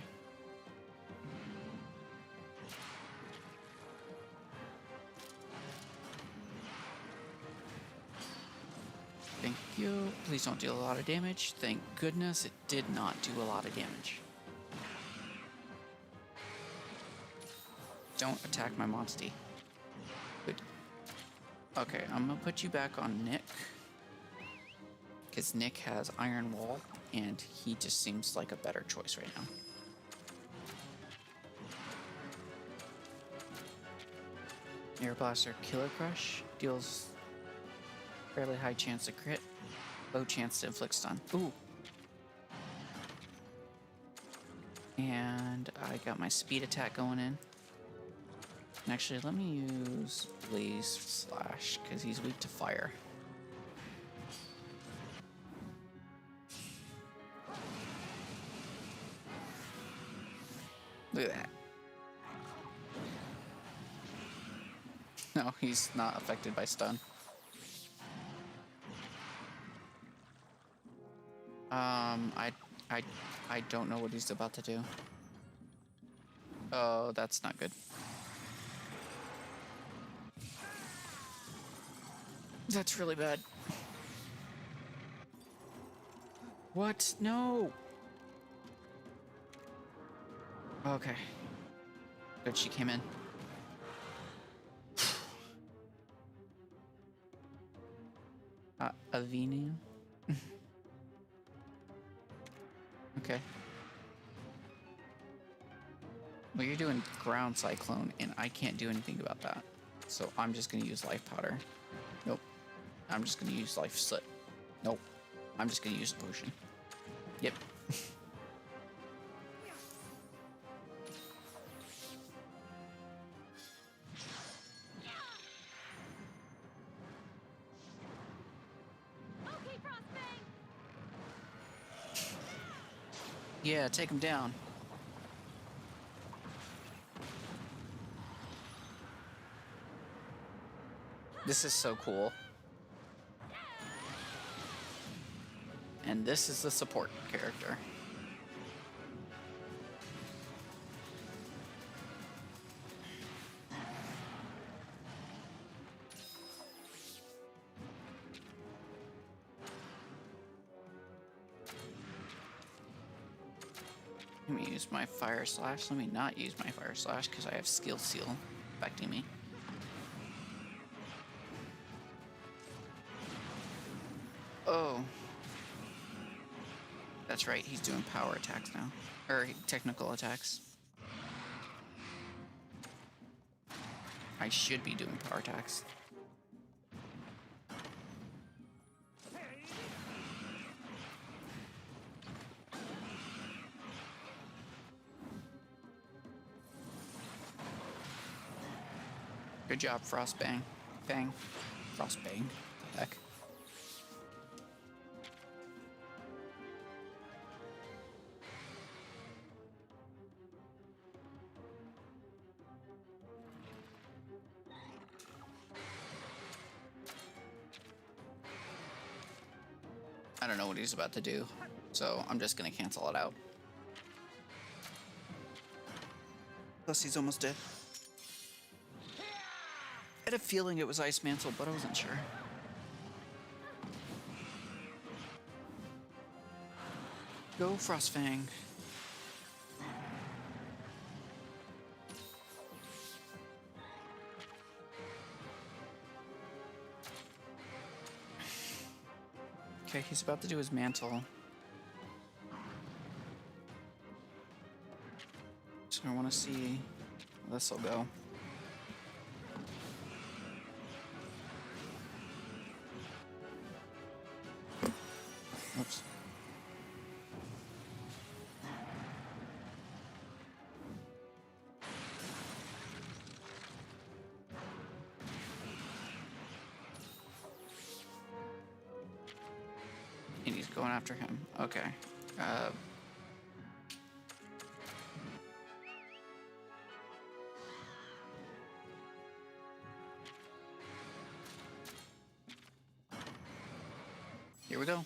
Thank you. Please don't deal a lot of damage. Thank goodness it did not do a lot of damage. Don't attack my monstie. Good. Okay, I'm gonna put you back on Nick. Because Nick has Iron Wall, and he just seems like a better choice right now. Air Blaster Killer Crush deals fairly high chance to crit, low chance to inflict stun. Ooh. And I got my speed attack going in. And actually, let me use Blaze Slash, because he's weak to fire. Look at that. No, he's not affected by stun. I don't know what he's about to do. Oh, that's not good. That's really bad. What? No! Okay. Good, she came in. Avenia? Okay. Well, you're doing Ground Cyclone, and I can't do anything about that. So I'm just gonna use Life Powder. Nope. I'm just gonna use Life Slit. Nope. I'm just gonna use a potion. Yep. Okay, Frostbang. Yeah, take him down. This is so cool. And this is the support character. Let me use my Fire Slash. Let me not use my Fire Slash because I have Skill Seal affecting me. Oh. That's right, he's doing power attacks now. Or technical attacks. I should be doing power attacks. Good job, Frostbang. Bang. Frost bang. Heck. I don't know what he's about to do, so I'm just gonna cancel it out. Plus, he's almost dead. I had a feeling it was Ice Mantle, but I wasn't sure. Go, Frostfang. Okay, he's about to do his mantle. So I want to see how this will go. Oops. And he's going after him. Okay. Here we go.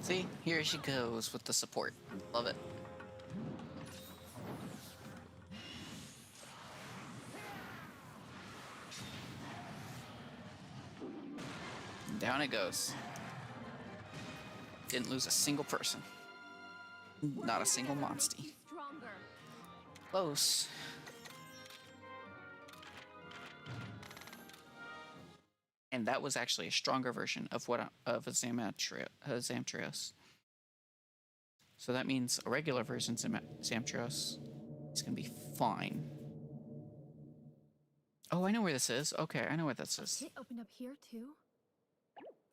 See, here she goes with the support. Love it. Down it goes. Didn't lose a single person. Not a single monstie. Stronger. Close. And that was actually a stronger version of a Zamtrios. So that means a regular version Zamtrios is gonna be fine. Oh, I know where this is. Okay, I know where this is. It opened up here too.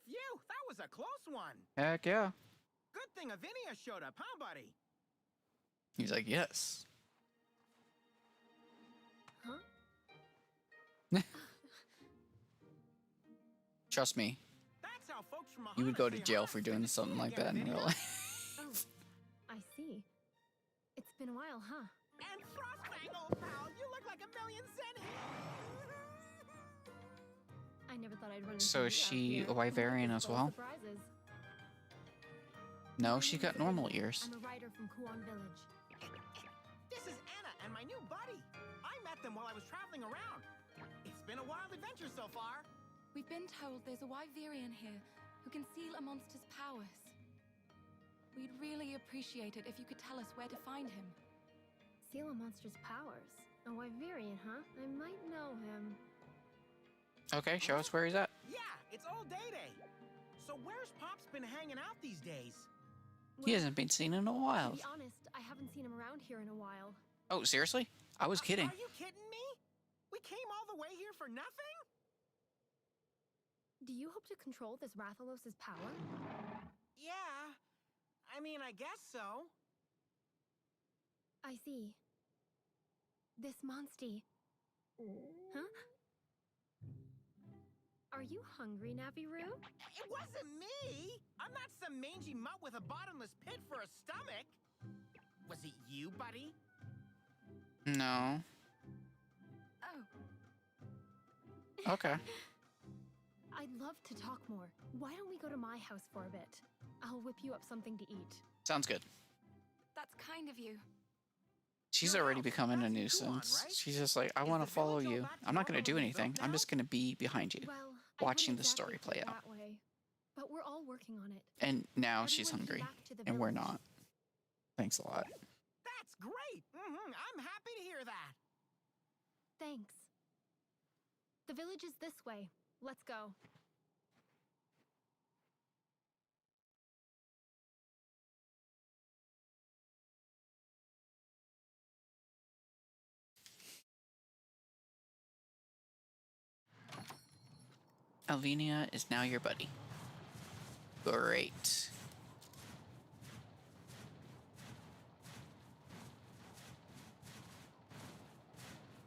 Phew, that was a close one. Heck yeah. Good thing Avinia showed up, huh, buddy? He's like, yes. Huh? Trust me, That's how folks from you would go to Ohana say jail hi. for Good doing to see something you like again, that in real Avinia. life. Oh, I see. It's been a while, huh? And Frostfang, old pal, you look like a million cent. I never thought I'd run into So you is out she here. a Wyverian Life is as full of well? surprises. No, My she name got is normal Anna. ears. I'm a writer from Kuon Village. This is Anna and my new buddy. I met them while I was traveling around. It's been a wild adventure so far. We've been told there's a Wyverian here who can seal a monster's powers. We'd really appreciate it if you could tell us where to find him. Seal a monster's powers. A Wyverian, huh? I might know him. Okay, show us where he's at. Yeah, it's old Day-Day. So where's Pop's been hanging out these days? He hasn't been seen in a To while. be honest, I haven't seen him around here in a while. Oh, seriously? I was kidding. Are you kidding me? We came all the way here for nothing? Do you hope to control this Rathalos' power? Yeah. I mean, I guess so. I see. This monstie. Huh? Are you hungry, Naviru? It wasn't me! I'm not some mangy mutt with a bottomless pit for a stomach! Was it you, buddy? No. Oh. Okay. I'd love to talk more. Why don't we go to my house for a bit? I'll whip you up something to eat. Sounds good. That's kind of you. She's Your already house, becoming a that's nuisance. Kuon, right? She's just like, I Is want to the follow village all you. back to I'm not going to normal do when we anything. built I'm now? just going to be behind you. Well, Watching I the wouldn't story exactly play put it out. that way, but we're all working on it. And now How do she's I get hungry. back to the And we're village? not. Thanks a lot. That's great! I'm happy to hear that! Thanks. The village is this way. Let's go. Alvinia is now your buddy. Great.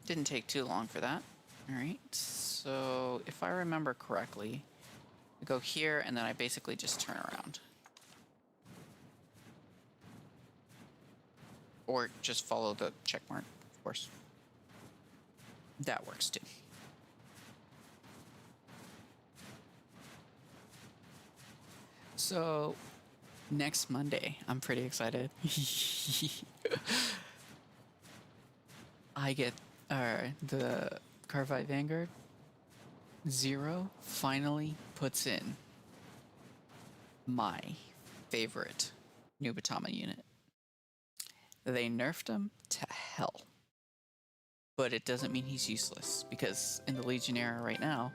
Didn't take too long for that. All right. So, if I remember correctly, I go here and then I basically just turn around. Or just follow the check mark, of course. That works too. So, next Monday, I'm pretty excited. I get the Carvite Vanguard. Zero finally puts in my favorite Nubatama unit. They nerfed him to hell. But it doesn't mean he's useless, because in the Legion era right now,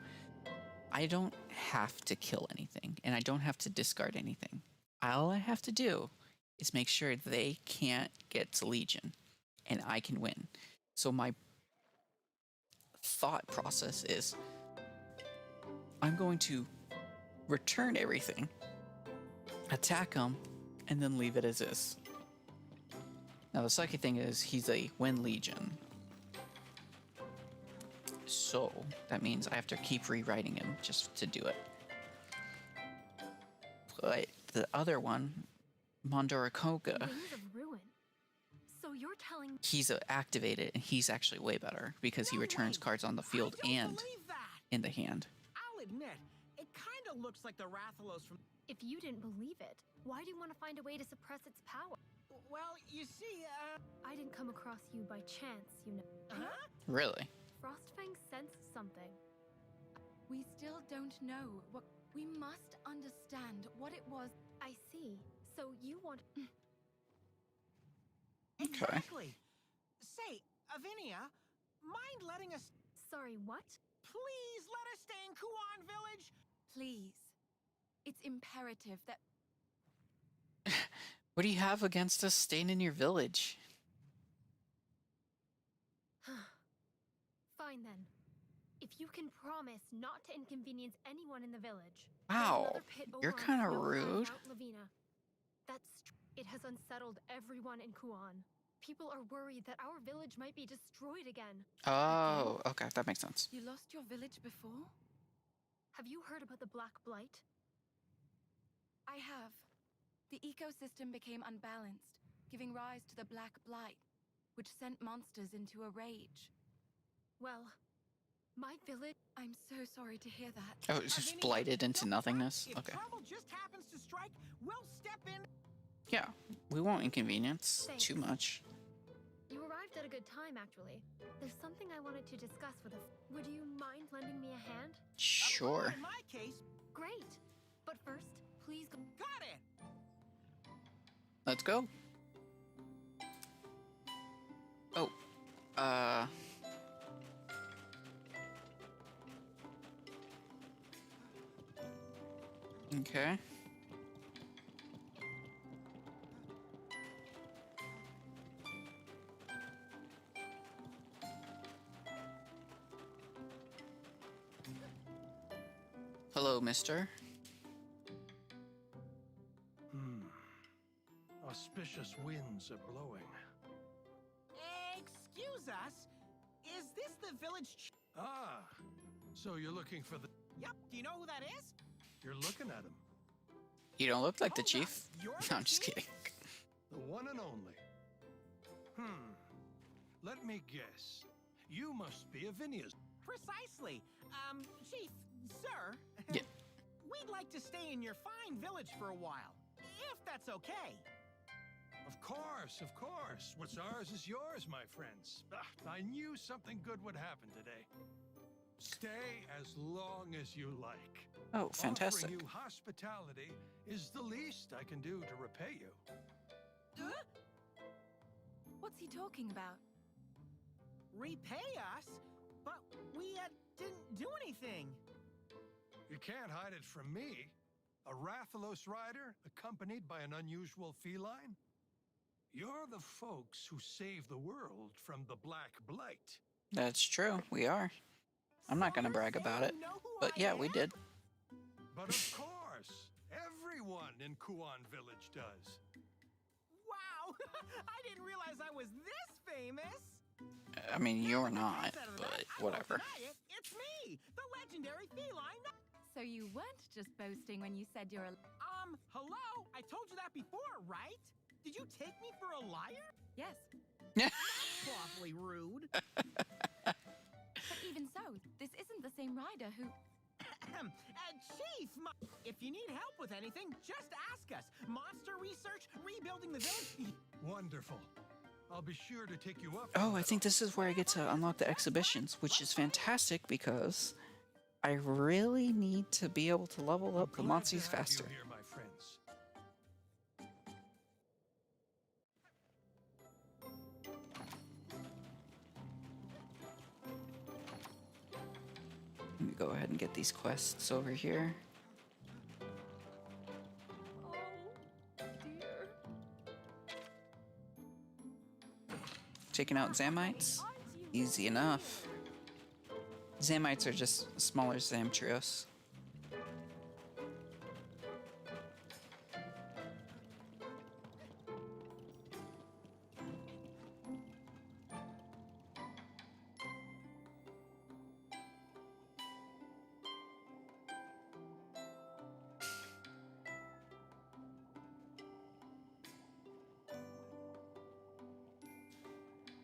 I don't have to kill anything, and I don't have to discard anything. All I have to do is make sure they can't get to Legion, and I can win. So my thought process is, I'm going to return everything, attack him, and then leave it as is. Now the second thing is, he's a win Legion. So that means I have to keep rewriting him just to do it. But the other one, Mondorokoga, Wings of Ruin. So you're telling he's activated, and he's actually way better because he No returns way. cards on the field I don't and believe that. in the hand. I'll admit, it kind of looks like the Rathalos from. if you didn't believe it, why do you want to find a way to suppress its power? Well, you see, I didn't come across you by chance, you know. huh? Really? Frostfang sensed something. We still don't know what. We must understand what it was. I see. So you want Exactly. Say, Avinia, mind letting us? Sorry, what? Please let us stay in Kuan Village. Please. It's imperative that. What do you have against us staying in your village? Fine then. If you can promise not to inconvenience anyone in the village. Wow, there's another pit you're over on kinda Snowfire rude. Mount Lavina. It has unsettled everyone in Kuan. People are worried that our village might be destroyed again. Oh, okay, that makes sense. You lost your village before? Have you heard about the Black Blight? I have. The ecosystem became unbalanced, giving rise to the Black Blight, which sent monsters into a rage. Well, my village. I'm so sorry to hear that. Oh, it's just Avinia, blighted into don't fret. nothingness? If Okay. trouble just happens to strike, we'll step in. Yeah, we won't inconvenience too Thanks. much. You arrived at a good time, actually. There's something I wanted to discuss with us. Would you mind lending me a hand? Sure. In my case, Great. But first, please go. got it. Let's go. Oh, okay. Hello, mister. Auspicious winds are blowing. Excuse us. Is this the village? Ah, so you're looking for the... Yep. Do you know who that is? You're looking at him. You don't look like the Hold chief. up, you're No, the I'm just chief? kidding. The one and only. Let me guess. You must be Avinia's. Precisely. Chief, sir. Yeah. We'd like to stay in your fine village for a while, if that's okay. Of course, of course. What's ours is yours, my friends. I knew something good would happen today. Stay as long as you like. Oh, fantastic. Offering you hospitality is the least I can do to repay you. What's he talking about? Repay us? But we didn't do anything. You can't hide it from me. A Rathalos rider accompanied by an unusual feline? You're the folks who saved the world from the Black Blight. That's true. We are. I'm not gonna So brag you're about saying it. you know who But I yeah, we am? did. But of course, everyone in Kuan Village does. Wow! I didn't realize I was this famous. I mean, Now you're that the not, cat's out of the but bag, I won't whatever. deny it. It's me, the legendary feline. So you weren't just boasting when you said you're a... Hello? I told you that before, right? Did you take me for a liar? Yes. That's awfully rude. But even so, this isn't the same rider who... Chief, if you need help with anything, just ask us. Monster research, rebuilding the village. Wonderful. I'll be sure to take you up. Oh, I think this is where I get to unlock the exhibitions, which is fantastic because I really need to be able to level up the monsties faster. Here, my friends. Let me go ahead and get these quests over here. Oh, dear. Taking out Zamites? Easy enough. Zamites are just smaller Zamtrios.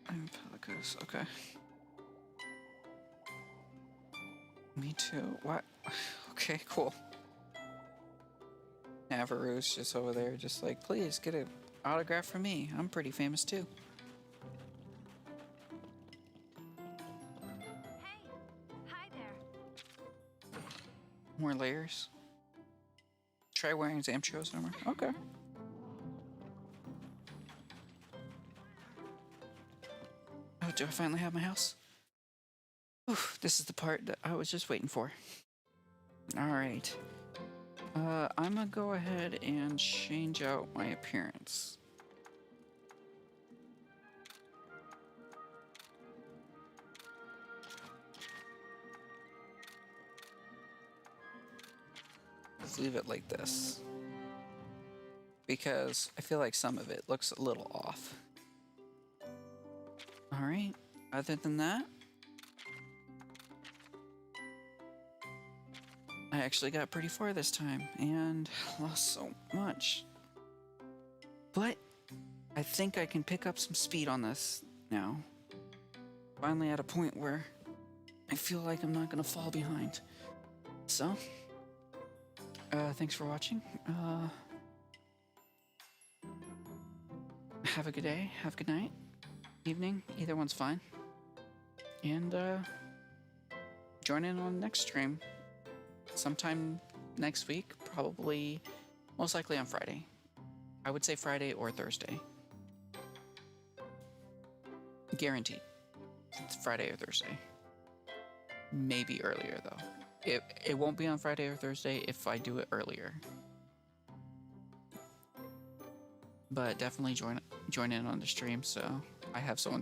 And Pelicus, okay. Me too. What? Okay, cool. Navaru's just over there, just like, please get an autograph from me. I'm pretty famous too. Hey, hi there. More layers. Try wearing Zamtrios armor. Okay. Oh, do I finally have my house? Oof, this is the part that I was just waiting for. Alright. I'm gonna go ahead and change out my appearance. Let's leave it like this. Because I feel like some of it looks a little off. Alright, other than that, I actually got pretty far this time and lost so much. But I think I can pick up some speed on this now. Finally at a point where I feel like I'm not gonna fall behind. So, thanks for watching. Have a good day, have a good night, evening, either one's fine. And join in on the next stream. Sometime next week, probably, most likely on Friday. I would say Friday or Thursday. Guaranteed. It's Friday or Thursday. Maybe earlier though. It won't be on Friday or Thursday if I do it earlier. But definitely join in on the stream so I have someone